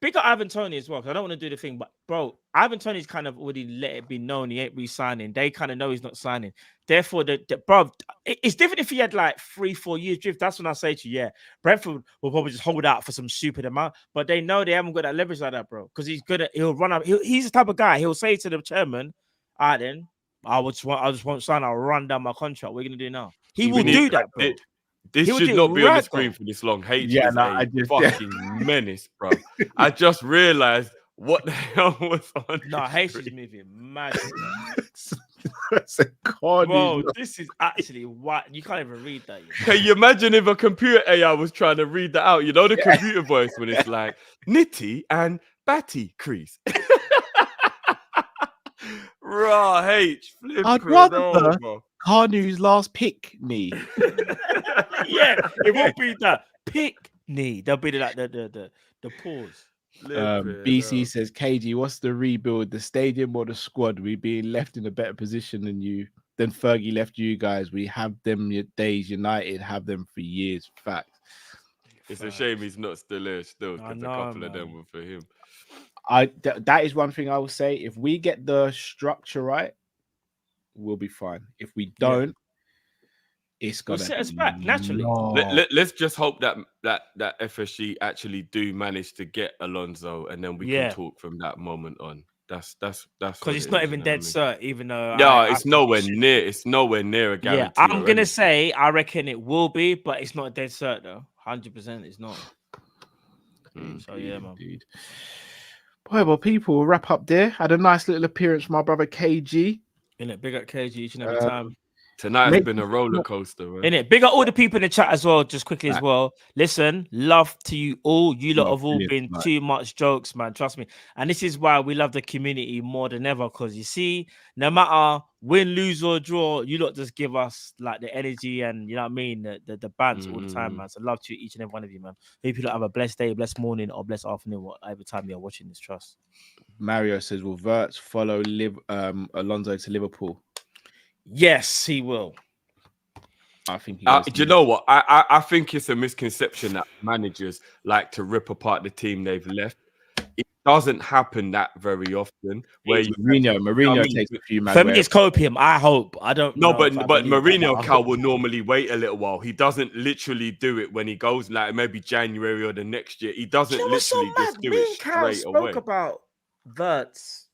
big up Ivan Toney as well. Because I don't want to do the thing, but bro, Ivan Toney's kind of already let it be known he ain't re-signing. They kind of know he's not signing. Therefore, bro, it's different if he had like 3-4 years drift. That's when I say to you, yeah, Brentford will probably just hold out for some stupid amount, but they know they haven't got that leverage like that, bro. Because he'll run up. He's the type of guy. He'll say to the chairman, "All right, then I just won't sign. I'll run down my contract. What are you gonna do now?" He will do that, bro. This He would should do not be on the right, screen though. for this long. H Yeah, is no, a I just- fucking menace, bro. I just realized what the hell was on. No, his H is screen. moving mad. That's a carnage, Bro, this is actually what you can't even read that. You know? Can you imagine if a computer AI was trying to read that out? You know the computer voice when it's like nitty and batty crease. Raw H. I'd rather Carnew's last pick knee. Yeah, it won't be that pick knee. There'll be the pause. BC says, KG, what's the rebuild? The stadium or the squad? We being left in a better position than Fergie left you guys. We have them days. United have them for years. Fact. It's a shame he's not still here still, I because a know, couple of man. them were for him. That is one thing I will say. If we get the structure right, we'll be fine. If we don't, it's gonna set us back naturally. Let's just hope that FSG actually do manage to get Alonso, and then we can talk from that moment on. That's because it's not even dead cert, even though it's nowhere near. It's nowhere near a guarantee. Yeah, I'm gonna say I reckon it will be, but it's not a dead cert though. 100%, it's not. So yeah, man. Indeed. Boy, well, people, we'll wrap up there. Had a nice little appearance from my brother KG. Innit, big up KG each and every time. Tonight's been a roller coaster, man. Innit? Big up all the people in the chat as well, just quickly as well. Listen, love to you all. You lot have all been too much jokes, man. Trust me. And this is why we love the community more than ever. Because you see, no matter win, lose, or draw, you lot just give us like the energy and you know what I mean, the banter all the time, man. So love to each and every one of you, man. Hope you lot have a blessed day, blessed morning, or blessed afternoon, whatever time you're watching this. Trust. Mario says, will Wirtz follow Alonso to Liverpool? Yes, he will. I think he do you know what? I think it's a misconception that managers like to rip apart the team they've left. It doesn't happen that very often. Where Mourinho takes a few man. For me, it's copium. I hope. I don't know. But Mourinho Cal will normally wait a little while. He doesn't literally do it when he goes like maybe January or the next year. He doesn't literally just do it straight away. Spoke about Wirtz.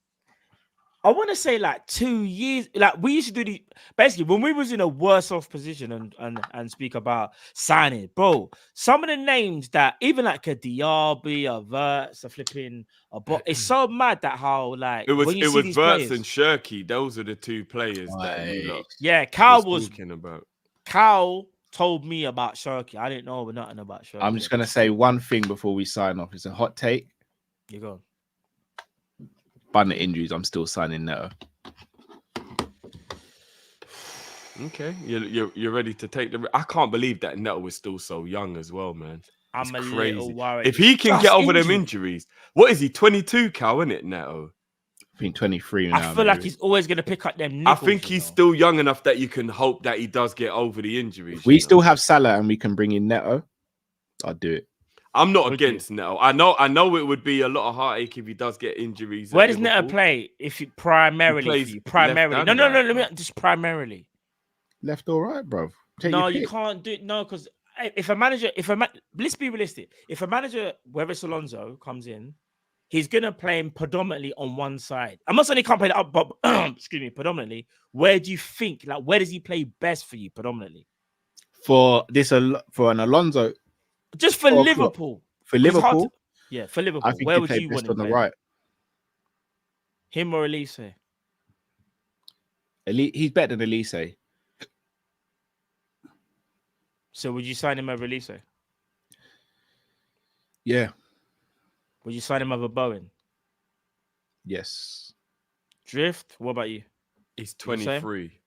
I want to say like 2 years. Like we used to do the basically when we was in a worse off position and speak about signing, bro. Some of the names that even like a Diaby, a Wirtz, a flipping, but it's so mad that how like it was Wirtz and Shirky. Those are the two players that you lot. Yeah, Cal was speaking about. Cal told me about Shirky. I didn't know nothing about Shirky. I'm just gonna say one thing before we sign off. It's a hot take. You go. Bun the injuries, I'm still signing Neto. Okay, you're ready to take the. I can't believe that Neto is still so young as well, man. I'm a little worried. If he can get over them injuries, what is he? 22, Cal, isn't it, Neto? I think 23 now. I feel like he's always gonna pick up them. Nickels, I think he's still young enough that you can hope that he does get over the injuries. We still have Salah and we can bring in Neto. I'll do it. I'm not against Neto. I know it would be a lot of heartache if he does get injuries. Where does Neto play? If you primarily, no, just primarily. Left or right, bro? No, you can't do it. No, because if a manager, let's be realistic. If a manager, whether it's Alonso, comes in, he's gonna play him predominantly on one side. I'm not saying he can't play that up, but excuse me, predominantly. Where do you think? Like, where does he play best for you, predominantly? For an Alonso. Just for Liverpool. For Liverpool? Yeah, for Liverpool. I think where would you want him on the right? Him or Elise? He's better than Elise. So would you sign him over Elise? Yeah. Would you sign him over Bowen? Yes. Drift, what about you? He's 23.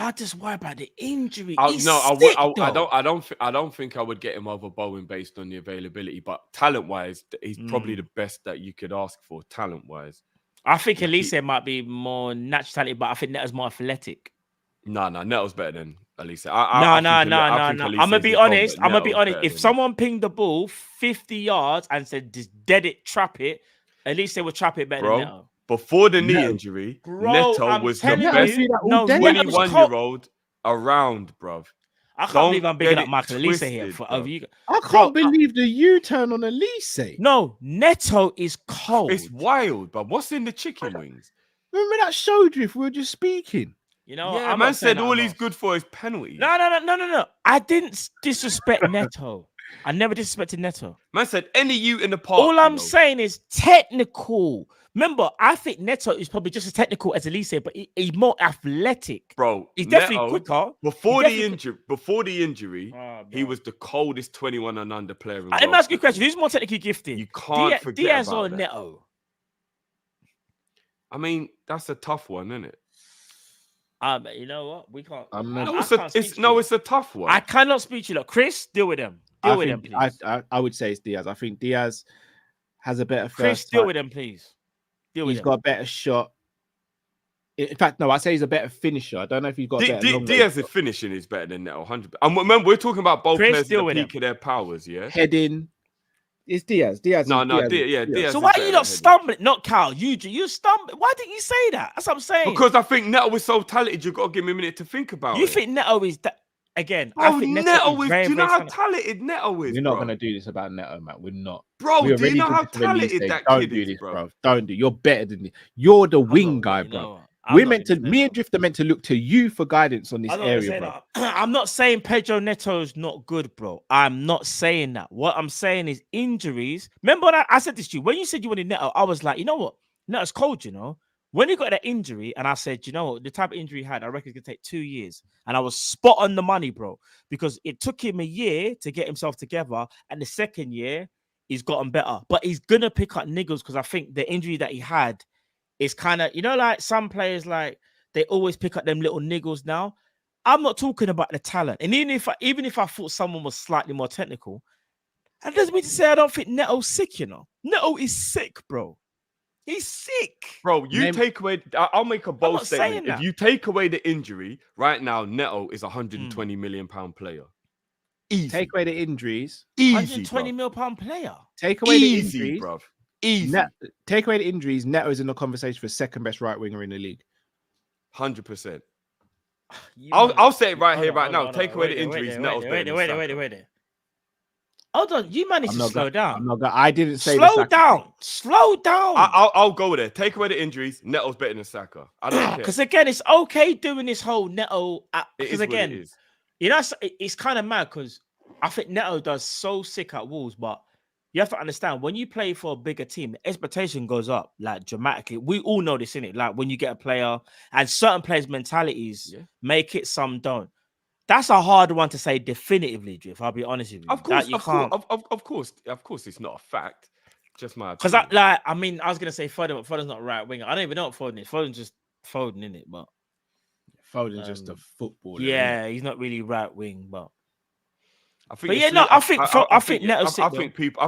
I just worry about the injury. I don't think I would get him over Bowen based on the availability, but talent-wise, he's probably the best that you could ask for. Talent-wise, I think Elise might be more natural talented, but I think Neto's more athletic. No, Neto's better than Elise. No. I'm gonna be honest. If someone pinged the ball 50 yards and said just dead it, trap it, Elise would trap it better than Neto. Before the knee injury, Neto was the best 21-year-old around, bruv. I can't believe I'm bigging up Michael Elise here. I can't believe the U-turn on Elise. No, Neto is cold. It's wild, but what's in the chicken wings? Remember that show drift? We were just speaking. You know, yeah, man said all he's good for is penalties. No. I didn't disrespect Neto. I never disrespected Neto. Man said any you in the park. All I'm saying is technical. Remember, I think Neto is probably just as technical as Elise, but he's more athletic. Bro, he's definitely quicker. Before the injury, he was the coldest 21 and under player. Let me ask you a question. Who's more technically gifted? You can't forget Diaz about or that. Neto? I mean, that's a tough one, isn't it? But you know what? We can't. It's a tough one. I cannot speak to you. Look, Chris, deal with them. Deal with them, please. I would say it's Diaz. I think Diaz has a better Chris, deal with them, please. He's got a better shot. In fact, no, I say he's a better finisher. I don't know if he's got a better. Diaz's finishing is better than Neto, 100%. And remember, we're talking about both players at the peak of their powers, yeah? Heading. It's Diaz. Diaz. Diaz. So why are you not stumbling? Not Cal. You stumbling. Why didn't you say that? That's what I'm saying. Because I think Neto is so talented, you've got to give me a minute to think about it. You think Neto is that? Again, I think Neto is. Do you know how talented Neto is? We're not going to do this about Neto, man. We're not. Bro, do you know how talented that kid is, bro? Don't do. You're better than me. You're the wing guy, bro. Me and Drift are meant to look to you for guidance on this area, bro. I'm not saying Pedro Neto's not good, bro. I'm not saying that. What I'm saying is injuries. Remember when I said this to you? When you said you wanted Neto, I was like, you know what? Neto's cold, you know? When he got that injury, and I said, you know what, the type of injury he had, I reckon it's gonna take 2 years. And I was spot on the money, bro, because it took him a year to get himself together, and the second year he's gotten better. But he's gonna pick up niggles because I think the injury that he had is kind of, like some players, like they always pick up them little niggles now. I'm not talking about the talent, and even if I thought someone was slightly more technical, that doesn't mean to say I don't think Neto's sick. Neto is sick, bro. He's sick. Bro, take away... I'll make a bold statement. If you take away the injury, right now, Neto is a 120 million pound player. Easy. Take away the injuries. Easy, 120 million pound player. Take away the Easy, injuries. bro. Easy. Take away the injuries. Neto is in the conversation for second best right winger in the league. 100%. I'll say it right here, right now. Take away the injuries. Wait. Hold on, you managed to slow down. I didn't say slow down. Slow down. I'll go there. Take away the injuries. Neto's better than Saka. I don't care. Because again, it's okay doing this whole Neto. Because again, it's kind of mad because I think Neto does so sick at Wolves, but you have to understand when you play for a bigger team, the expectation goes up like dramatically. We all know this, innit? Like when you get a player and certain players' mentalities make it, some don't. That's a hard one to say definitively, Drift. I'll be honest with you. Of course, it's not a fact. Just my because I was gonna say Foden, but Foden's not a right winger. I don't even know what Foden is. Foden's just Foden, in it, but Foden's just a footballer. Yeah, he's not really right wing, but I think. I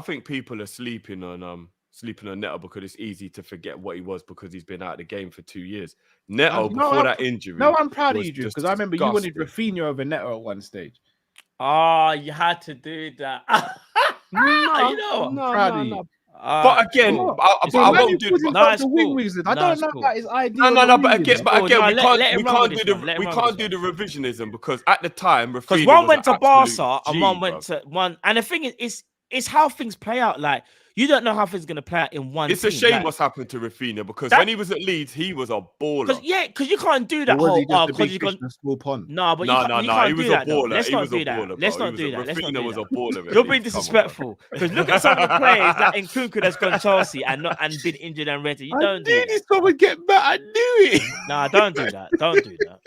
think people are sleeping on Neto because it's easy to forget what he was because he's been out of the game for 2 years. Neto, before that injury. No, I'm proud of you, Drew, because I remember you wanted Rafinha over Neto at one stage. Oh, you had to do that. I'm proud of you. But again, I won't do the I don't know about his idea. No, but again, we can't do the revisionism because at the time, because one went to Barca and one went to one, and the thing is, it's how things play out. Like you don't know how things going to play out in one. It's a shame what's happened to Rafinha because when he was at Leeds, he was a baller. Because you can't do that whole. Because you got a small pond. No, but he was a baller. Let's not do that. Let's not do that. Rafinha was a baller. You're being disrespectful because look at some of the players that in Nkunku that's gone Chelsea and been injured and ready. You don't do this. Someone get back. I knew it. Nah, don't do that. Don't do that.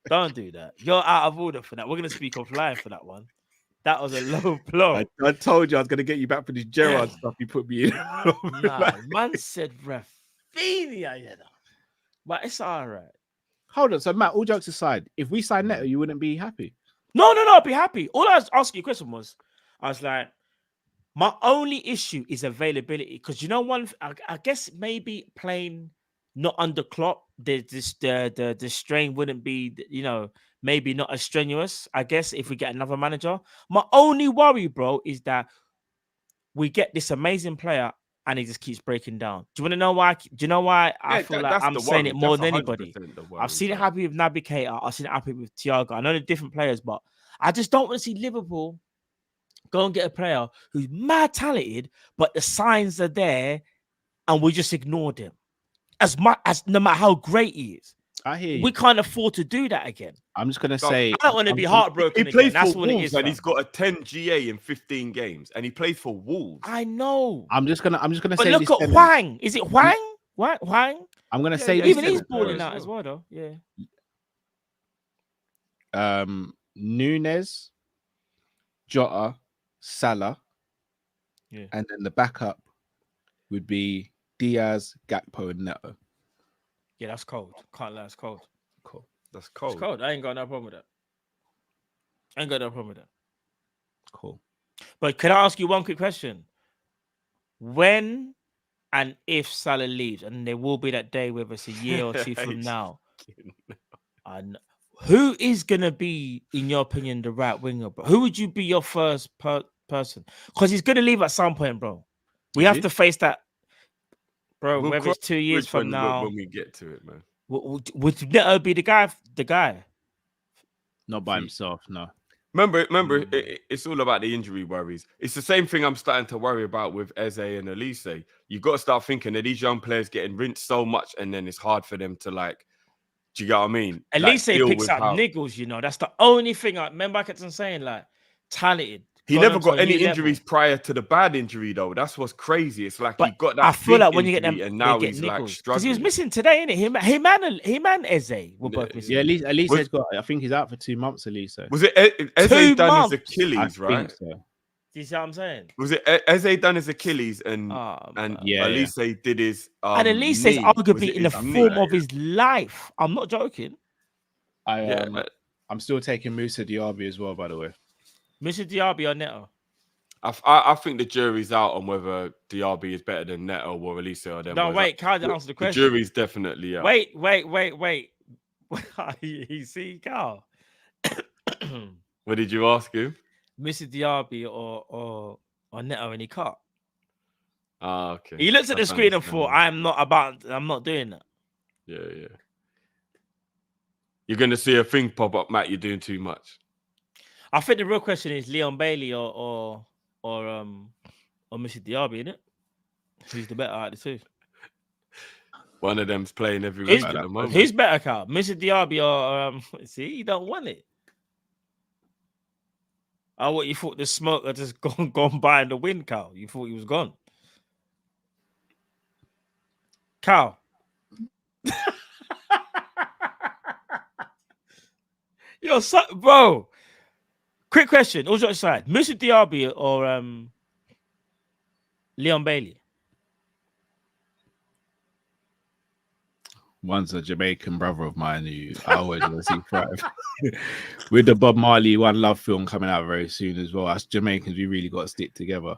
Don't do that. You're out of order for that. We're gonna speak offline for that one. That was a low blow. I told you I was going to get you back for this Gerrard stuff you put me in. Man said Rafinha, but it's all right. Hold on. So, Matt, all jokes aside, if we sign Neto, you wouldn't be happy? No, I'd be happy. All I was asking you a question was, I was like, my only issue is availability. Because I guess maybe playing not under Klopp, the strain wouldn't be, maybe not as strenuous, I guess, if we get another manager. My only worry, bro, is that we get this amazing player and he just keeps breaking down. Do you want to know why? Do you know why I feel like I'm saying it more than anybody? I've seen it happen with Naby Keita. I've seen it happen with Thiago. I know they're different players, but I just don't want to see Liverpool go and get a player who's mad talented, but the signs are there and we just ignored him. As no matter how great he is. I hear you. We can't afford to do that again. I'm just gonna say I don't want to be heartbroken. He plays for Wolves and he's got a 10 GA in 15 games, and he plays for Wolves. I know. I'm just gonna but say. Look at Hwang. Is it Hwang? Hwang? I'm gonna say even he's balling out as well, though. Yeah. Nunes, Jota, Salah, and then the backup would be Diaz, Gakpo, and Neto. Yeah, that's cold. Can't lie, it's cold. Cool. That's cold. It's cold. I ain't got no problem with that. Cool. But can I ask you one quick question? When and if Salah leaves, and there will be that day, whether it's a year or two from now, and who is gonna be, in your opinion, the right winger, bro? Who would you be your first person? Because he's gonna leave at some point, bro. We have to face that. Bro, whether it's 2 years from now, when we get to it, man, would Neto be the guy? Not by himself, no. Remember, it's all about the injury worries. It's the same thing I'm starting to worry about with Eze and Elise. You got to start thinking that these young players getting rinsed so much, and then it's hard for them to do you get what I mean? Elise picks up niggles, That's the only thing. I remember I kept on saying talented, He never Tottenham's on got any elite injuries level. prior to the bad injury, though. That's what's crazy. It's like But he got that. I feel big like when you get them, injury and they now get he's like niggles. Because struggling. he was missing today, innit? Him and Eze were both missing. Yeah, at least Was- he's got. I think he's out for 2 months. At least. So. Was it Eze 2 done his months? Achilles, I right? think so. Do you see what I'm saying? Was it Eze done his Achilles and man. Yeah, Elise did his And Elise knee? is Was arguably it in the his knee? form of his life. I'm not joking. I'm still taking Musa Diaby as well. By the way, Mr. Diaby or Neto? I think the jury's out on whether Diaby is better than Neto or Elise or them. No, boys. wait, Carl didn't answer the The question. jury's definitely out. Wait. You see, Carl. What did you ask him? Mr. Diaby or Neto, and he can't. Ah, okay. He looked at the That's screen and thought, understandable. I'm not doing that. Yeah. You're gonna see a thing pop up, Matt. You're doing too much. I think the real question is Leon Bailey or Mr. Diaby, isn't it? Who's the better out of the two? One of them's playing every week at the moment. Who's better, Carl? Mr. Diaby or see, you don't want it. Oh, what you thought the smoke had just gone by in the wind, Carl? You thought he was gone. Carl. Yo, bro. Quick question. Who's your side? Mr. Diaby or Leon Bailey? one's a Jamaican brother of mine who I always want to see thrive. With the Bob Marley One Love film coming out very soon as well. As Jamaicans, we really got to stick together.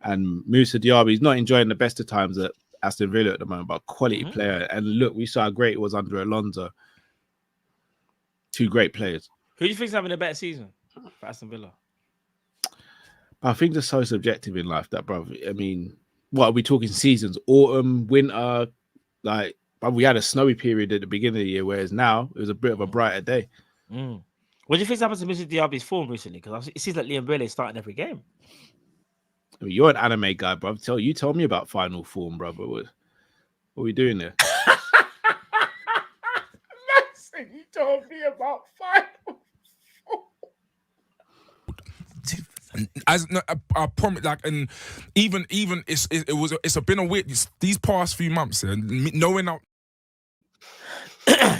And Musa Diaby is not enjoying the best of times at Aston Villa at the moment, but quality player. And look, we saw how great it was under Alonso. 2 great players. Who do you think's having a better season for Aston Villa? I think it's so subjective in life that, bro. I mean, what are we talking seasons? Autumn, winter, like, but we had a snowy period at the beginning of the year, whereas now it was a bit of a brighter day. What do you think's happened to Mr. Diaby's form recently? Because it seems like Liam Bailey is starting every game. I mean, you're an anime guy, bro. You tell me about final form, bro. But what are we doing there? You told me about final. I promise, like, and even it's been a weird these past few months, and knowing out.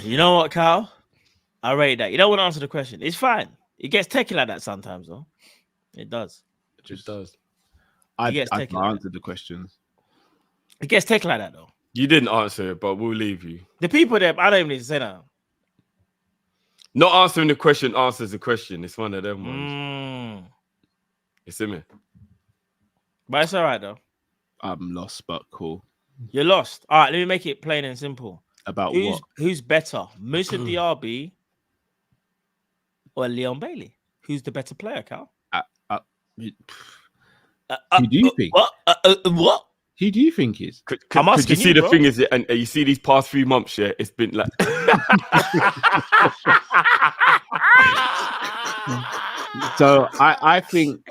You know what, Carl? I rate that. You don't want to answer the question. It's fine. It gets techie like that sometimes, though. It does. It just does. I like answered the questions. It gets techie like that, though. You didn't answer it, but we'll leave you. The people there, I don't even need to say that. Not answering the question answers the question. It's one of them ones. It's in me. But it's all right, though. I'm lost, but cool. You're lost. All right, let me make it plain and simple. About what? Who's better, Musa Diaby or Leon Bailey? Who's the better player, Cal? Who do you think? What? Who do you think is? Could I'm you asking see you, the bro. thing is, and you see these past few months, yeah, it's been like. So I think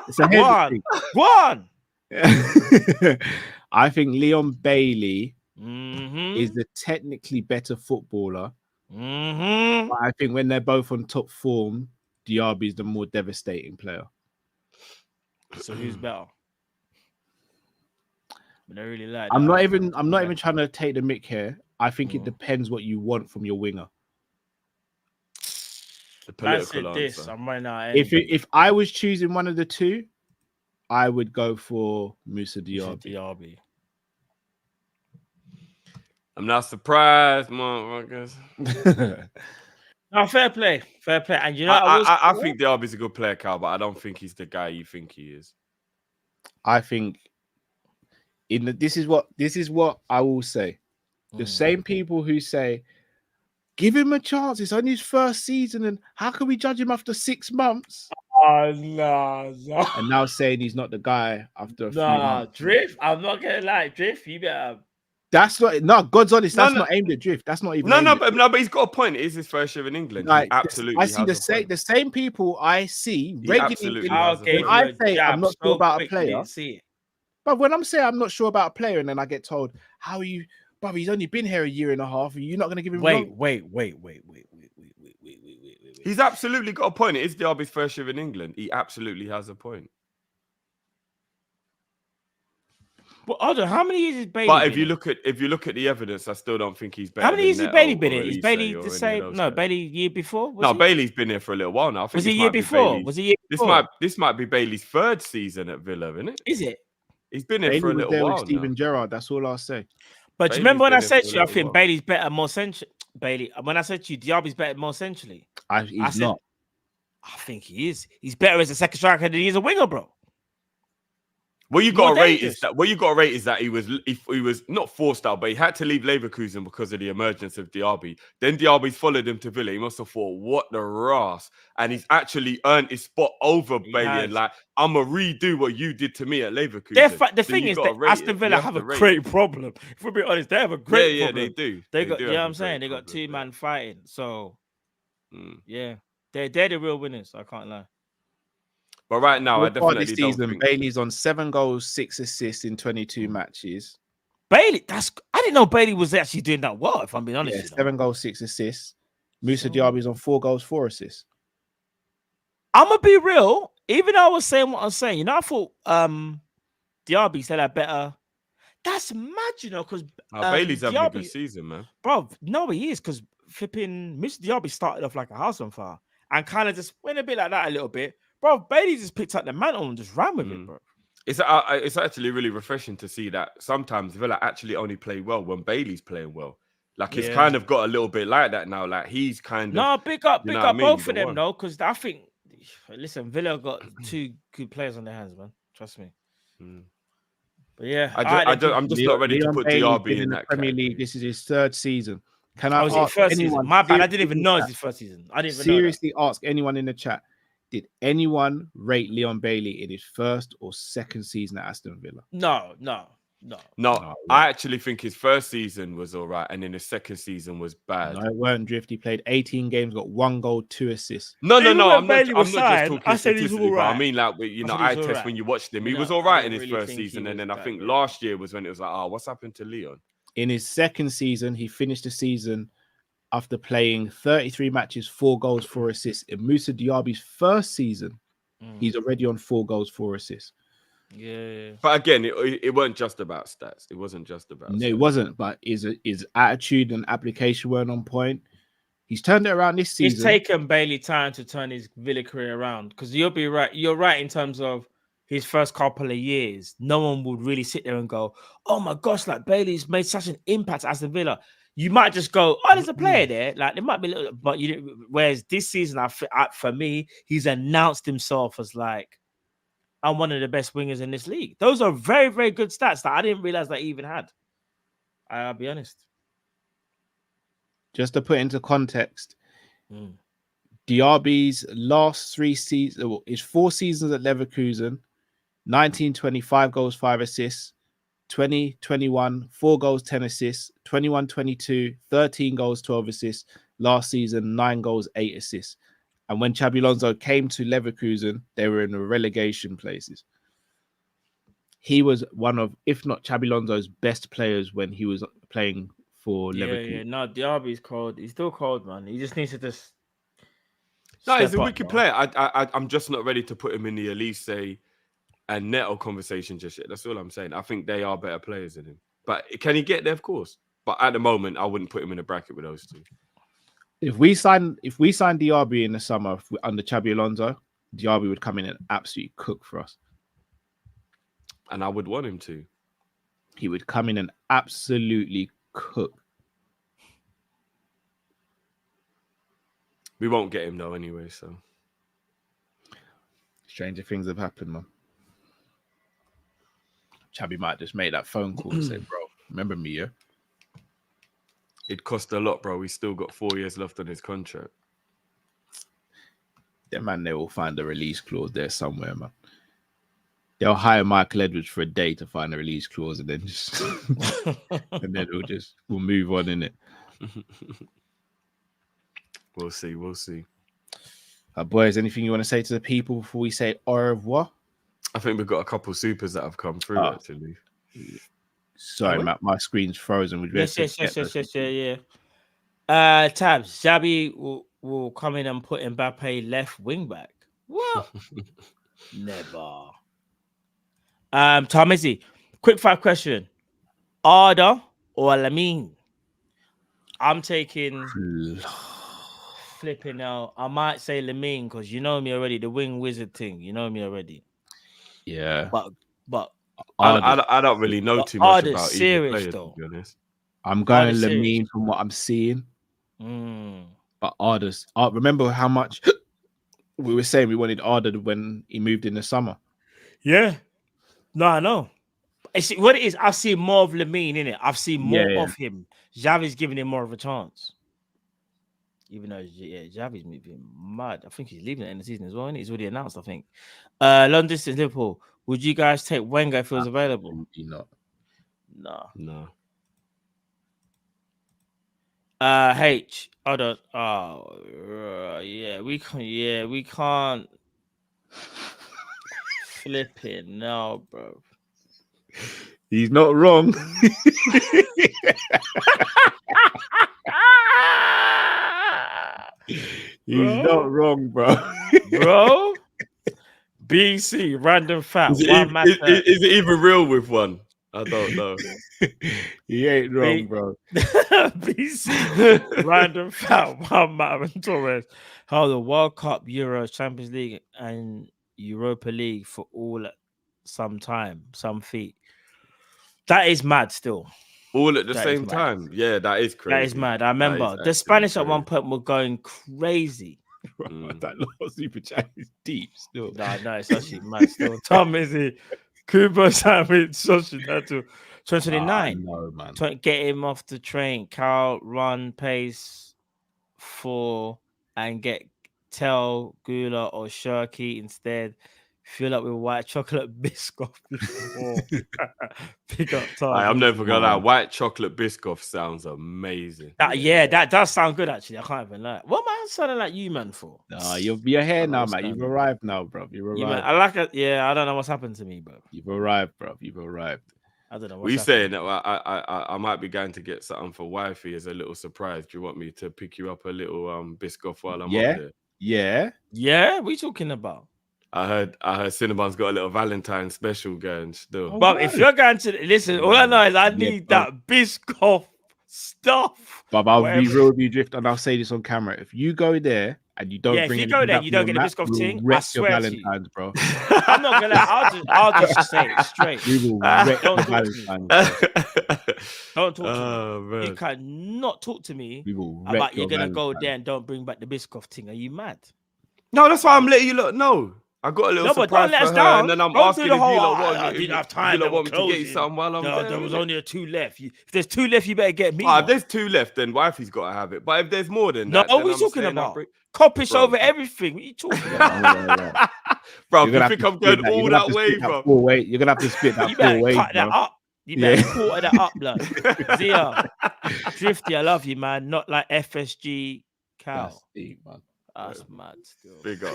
it's a heavy One. thing. I think Leon Bailey is the technically better footballer. But I think when they're both on top form, Diaby is the more devastating player. So who's better? But I really like. I'm that. not even trying to take the mick here. I think it depends what you want from your winger. The That's political this. answer. I'm right now. If I was choosing one of the two, I would go for Musa Diaby. I'm not surprised, motherfuckers. No, fair play. And you know, I think Diaby's a good player, Carl, but I don't think he's the guy you think he is. I think this is what I will say. The same people who say, give him a chance, it's only his first season, and how can we judge him after 6 months? Oh, no. And now saying he's not the guy after a few months. Drift. I'm not gonna lie, Drift. You better. That's not God's honest. That's not aimed at Drift. That's not even. But he's got a point. It is his first year in England. Like, He absolutely. I see the same people I see regularly. absolutely When I say I'm not sure about a player, See it. but when I'm saying I'm not sure about a player, and then I get told, "How are you, brother? He's only been here a year and a half. Are you not going to give him?" Wait. He's absolutely got a point. It is Diaby's first year in England. He absolutely has a point. But Odo, how many years is Bailey? But if been you in? look at the evidence, I still don't think he's better. How many years than has Bailey Neto been or in? Is Elise Bailey or the any of same? those No, guys. Bailey year before. No, Bailey's been here for a little while now. I think Was this it year might be before? Bailey's- Was it year This before? might be Bailey's third season at Villa, isn't it? Is it? He's been here Bailey for a was little there with while Steven now. Gerrard. That's all I'll say. But do you Bailey's remember when been I here said for a to you, I little think while. Bailey's better, more central. Bailey, when I said to you, Diaby's better, more centrally. He's said- not. I think he is. He's better as a second striker than he is a winger, bro. What you More got to rate dangerous. is that he was not forced out, but he had to leave Leverkusen because of the emergence of Diaby. Then Diaby's followed him to Villa. He must have thought, what the ras? And he's actually earned his spot over Bailey has. and like, I'm gonna redo what you did to me at Leverkusen. The So thing you is gotta that rate Aston it. Villa You have a to rate great it. problem. If we're being honest, they have a great problem. they do. They got, do you know have what a I'm saying? great They got problem, two-man fighting. So, Mm. yeah. They're the real winners. I can't lie. But right now, I So far definitely this don't season, think. Bailey's on 7 goals, 6 assists in 22 matches. Bailey, I didn't know Bailey was actually doing that well, if I'm being honest. Yeah, you know. 7 goals, 6 assists. Musa Diaby's on 4 goals, 4 assists. I'm gonna be real. Even though I was saying what I'm saying, I thought Diaby said that better. That's mad, because Bailey's having a good Diaby, season, man. bro. No, he is because flipping Mr. Diaby started off like a house on fire and kind of just went a bit like that a little bit, bro. Bailey just picked up the mantle and just ran with it, bro. It's actually really refreshing to see that sometimes Villa actually only play well when Bailey's playing well. Like it's kind of got a little bit like that now. Like he's kind of big up what I mean? both The of them one. though, because I think listen, Villa got 2 good players on their hands, man. Trust me. But yeah, I'm just not ready to put Bailey's Diaby been in the that Premier category. League. This is his 3rd season. Can I was it ask first anyone? season? My bad, I didn't even know it was seriously his first season. I didn't even know that. seriously ask anyone in the chat. Did anyone rate Leon Bailey in his 1st or 2nd season at Aston Villa? No, I actually think his first season was all right, and then his second season was bad. No, it weren't drift. He played 18 games, got 1 goal, 2 assists. No. Even when I'm not Bailey was just talking signed, I said he's statistically, all but I right. mean, like, I said eye he's all test right. when you watched him. He You was know, all I right in didn't his really first think he season, and was then I that think good. last year was when it was like, what's happened to Leon? In his 2nd season, he finished the season after playing 33 matches, 4 goals, 4 assists. In Musa Diaby's 1st season, he's already on 4 goals, 4 assists. Yeah. But again, it wasn't just about stats. It wasn't just about. No, stats. it wasn't. But his attitude and application weren't on point. He's turned it around this season. It's taken Bailey time to turn his Villa career around because you'll be right. You're right in terms of his first couple of years. No one would really sit there and go, "Oh my gosh, like Bailey's made such an impact as a Villa." You might just go, "Oh, there's a player there." Like there might be a little, but you. Whereas this season, for me, he's announced himself as like, "I'm one of the best wingers in this league." Those are very, very good stats that I didn't realize that he even had. I'll be honest. Just to put into context, Diaby's last 3 seasons, his 4 seasons at Leverkusen, 19-25 goals, 5 assists, 20-21, 4 goals, 10 assists, 21-22, 13 goals, 12 assists, last season, 9 goals, 8 assists. And when Xabi Alonso came to Leverkusen, they were in the relegation places. He was one of, if not Xabi Alonso's best players when he was playing for Leverkusen. Yeah. No, Diaby's cold. He's still cold, man. He just needs to just. No, he's a step up, wicked bro. player. I'm just not ready to put him in the Elise and Neto conversation just yet. That's all I'm saying. I think they are better players than him. But can he get there? Of course. But at the moment, I wouldn't put him in a bracket with those two. If we sign Diaby in the summer under Xabi Alonso, Diaby would come in and absolutely cook for us. And I would want him to. He would come in and absolutely cook. We won't get him though anyway, so. Stranger things have happened, man. Xabi might just make that phone call and say, bro, remember me, yeah? It cost a lot, bro. He's still got 4 years left on his contract. Yeah, man, they will find a release clause there somewhere, man. They'll hire Michael Edwards for a day to find a release clause and then just and then we'll move on in it. We'll see. Boys, anything you want to say to the people before we say au revoir? I think we've got a couple supers that have come through actually. Sorry, Matt, my screen's frozen. Yes. Yeah. Tabs. Xabi will will come in and put Mbappe left wing back. What? Never. Tomizzy, quick fire question: Arda or Lamine? I'm taking flipping out. I might say Lamine because you know me already. The wing wizard thing, you know me already. Yeah, but I don't really know too much Arda's about either serious player, though. to be honest. I'm going Arda's serious. Lamine from what I'm seeing. But Arda's. Remember how much we were saying we wanted Arda when he moved in the summer? Yeah. No, I know. It's what it is. I've seen more of Lamine in it. I've seen more of him. Xavi's giving him more of a chance. Even though Xavi's moving mad. I think he's leaving at the end of the season as well. And he's already announced, I think. Long distance Liverpool. Would you guys take Wenger if he was available? No. H. I don't. We can't. Flipping no, bro. He's not wrong. He's not wrong, bro. Bro. BC, random fact. Is it even real with one? I don't know. He ain't wrong, bro. BC, random fact. One Marvin Torres. How the World Cup, Euros, Champions League, and Europa League for all some time, some feet. That is mad still. All at the same time. Yeah, that is crazy. That is mad. I remember the Spanish at one point were going crazy. That little super chat is deep still. No, it's actually mad still. Tom Izzy, Kubo Sandwich, Soshinato, 29. No, man. Get him off the train. Carl, run, pace, 4, and tell Gula or Sharky instead. Fill up with white chocolate biscuit before. Pick up time. I'm never gonna lie. White chocolate biscuit sounds amazing. That does sound good actually. I can't even lie. What am I sounding like you, man, for? No, you're here now, man. You've arrived now, bro. You've arrived. I like it. Yeah, I don't know what's happened to me, bro. You've arrived, bro. You've arrived. I don't know. What's you saying that I might be going to get something for wifey as a little surprise. Do you want me to pick you up a little biscuit while I'm up there? Yeah. What are you talking about? I heard Cinnabon's got a little Valentine special going still. But if you're going to listen, all I know is I need that Biscoff stuff. But I'll be real with you, Drift, and I'll say this on camera. If you go there and you don't bring if you go there, you don't get the Biscoff thing. I swear Valentine's, bro. I'm not gonna lie. I'll just say it straight. We will wreck the Valentine's. Don't talk to me. You cannot talk to me about you're gonna go there and don't bring back the Biscoff thing. Are you mad? No, that's why I'm letting you look. No. I got a little surprise for her, and then I'm asking if you lot didn't have time. You want me to get you something while I'm there. There was only 2 left. If there's 2 left, you better get me. If there's 2 left, then wifey's got to have it. But if there's more than that, what are we talking about? Kopish over everything. What are you talking about? Bro, you think I'm going all that way, bro? You're gonna have to split that full way. Cut that up. You better quarter that up, blood. Zia, Drifty, I love you, man. Not like FSG cow. That's deep, man. That's mad still. Big up.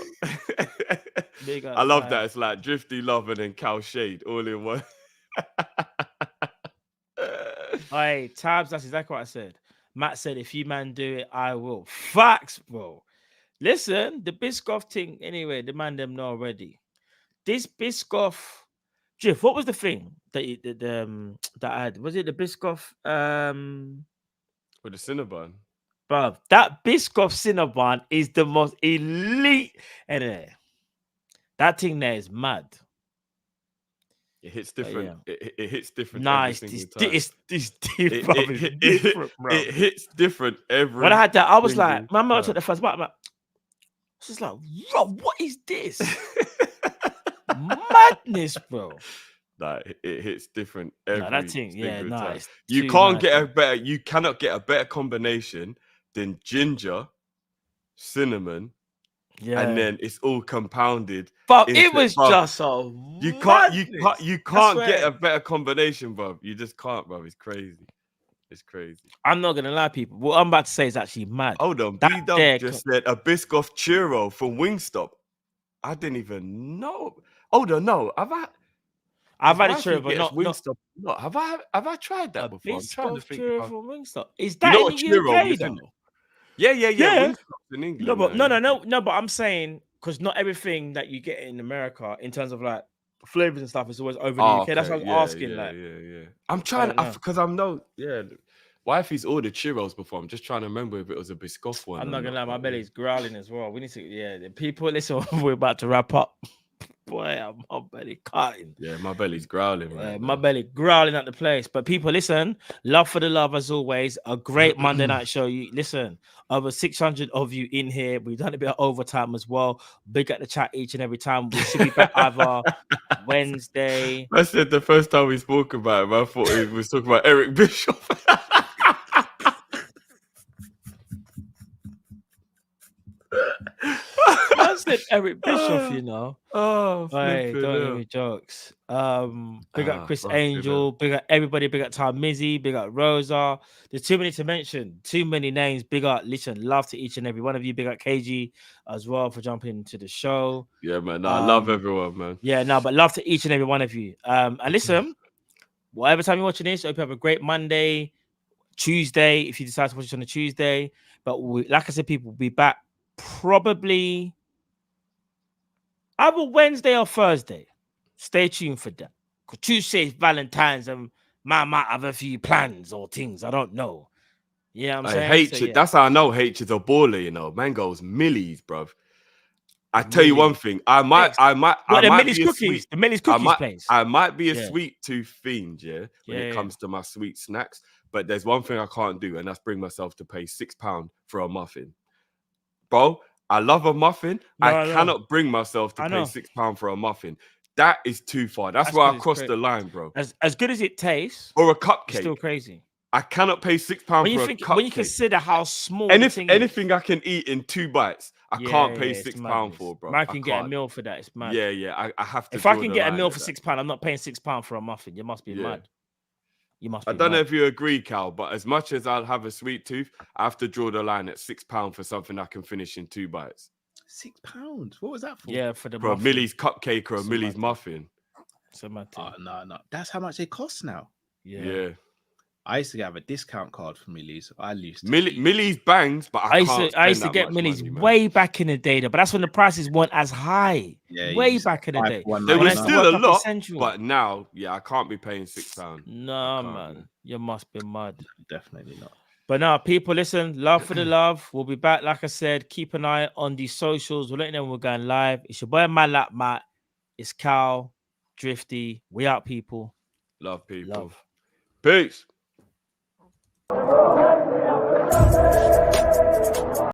Big up. I love that. It's like Drifty Love and then Cow Shade all in one. Hey, Tabs, that's exactly what I said. Matt said, if you man do it, I will. Facts, bro. Listen, the Biscoff thing, anyway, the man them know already. This Biscoff, Drift, what was the thing that I had? Was it the Biscoff? With the Cinnabon? Bro, that Biscoff Cinnabon is the most elite. Anyway, that thing there is mad. It hits different. It hits different. Nice. It's different, bro. It hits different every. When I had that, I was like, my mom took the first bite. I'm like, she's like, what is this? Madness, bro. Like it hits different every. That thing, time. You can't get a better. You cannot get a better combination than ginger, cinnamon, and then it's all compounded. But it was just a you can't get a better combination, bro. You just can't, bro. It's crazy. It's crazy. I'm not gonna lie, people. What I'm about to say is actually mad. Hold on, B-Dub just said a Biscoff churro from Wingstop. I didn't even know. Hold on, no, I've had a churro, but not Wingstop. No, have I tried that before? I'm trying to think. Churro from Wingstop. Is that in the UK though? Yeah. Yeah. Wingstop's in England. No, but now, no. But I'm saying because not everything that you get in America in terms of like flavors and stuff is always over in the Oh, UK. That's okay. what I was asking. Yeah. Like, I'm I trying don't know. because I'm no. Yeah. Wifey's ordered churros before. I'm just trying to remember if it was a Biscoff one. I'm or not gonna lie, my but belly's growling as well. We need to, the people. Listen, we're about to wrap up. Boy, my belly cutting. Yeah, my belly's growling. Yeah, Right my now. belly growling at the place. But people, listen, love for the love as always. A great Monday night show. You listen, over 600 of you in here. We've done a bit of overtime as well. Big at the chat each and every time. We should be back either Wednesday. I said the first time we spoke about him, I thought he was talking about Eric Bishop. I said Eric Bishop, you know. Oh, Hey, flipping don't hell. give me jokes. Big up Chris fucking Angel, big up everybody, big up Tom Mizzy, big up Rosa. There's too many to mention, too many names. Big up, listen, love to each and every one of you. Big up KG as well for jumping into the show. Yeah, man. I love everyone, man. Yeah, no, but love to each and every one of you. And listen, whatever time you're watching this, I hope you have a great Monday, Tuesday, if you decide to watch it on a Tuesday. But like I said, people will be back probably either Wednesday or Thursday. Stay tuned for that. Because Tuesday is Valentine's and man might have a few plans or things. I don't know. Yeah, I'm saying. H. So, yeah. That's how I know H is a baller, you know. Man goes millies, bruv. I tell you one thing. I might What, the Millie's be a cookies? sweet. The Millie's cookies place. I might be a Yeah. sweet tooth fiend, when it Yeah. comes to my sweet snacks. But there's one thing I can't do, and that's bring myself to pay £6 for a muffin. Bro, I love a muffin. No, I cannot bring myself to I pay know. £6 for a muffin. That is too far. That's That's where good, I it's crossed great. the line, bro. As good as it tastes, Or a it's cupcake. still crazy. I cannot pay £6 When you for think, a cupcake. when you consider how small the thing is. Anything I can eat in 2 bites, I can't pay it's £6 madness. for, bro. Man I can get a can't. meal for that. It's mad. Yeah. I have to. If I draw can the get a line meal at for that. £6, I'm not paying £6 for a muffin. You must be Yeah. mad. You must be I don't know mad. if you agree, Cal, but as much as I'll have a sweet tooth, I have to draw the line at £6 for something I can finish in 2 bites. £6. What was that for? Yeah, for the For a muffin. Millie's cupcake or a It's a Millie's mad muffin. It's a mad thing. Oh, no. That's how much they cost now. Yeah. I used to have a discount card for Millie's. I used to Millie's bangs, but I used to get Millie's way back in the day, though, but that's when the prices weren't as high. Yeah, way back in the day. They were When I used to still work a up in lot, Central. but now, I can't be paying £6. No, man. You must be mad. Definitely not. But now, people, listen, love for the love. We'll be back. Like I said, keep an eye on the socials. We'll let you know when we're going live. It's your boy, Matt. It's Cal, Drifty. We out, people. Love people. Love. Peace.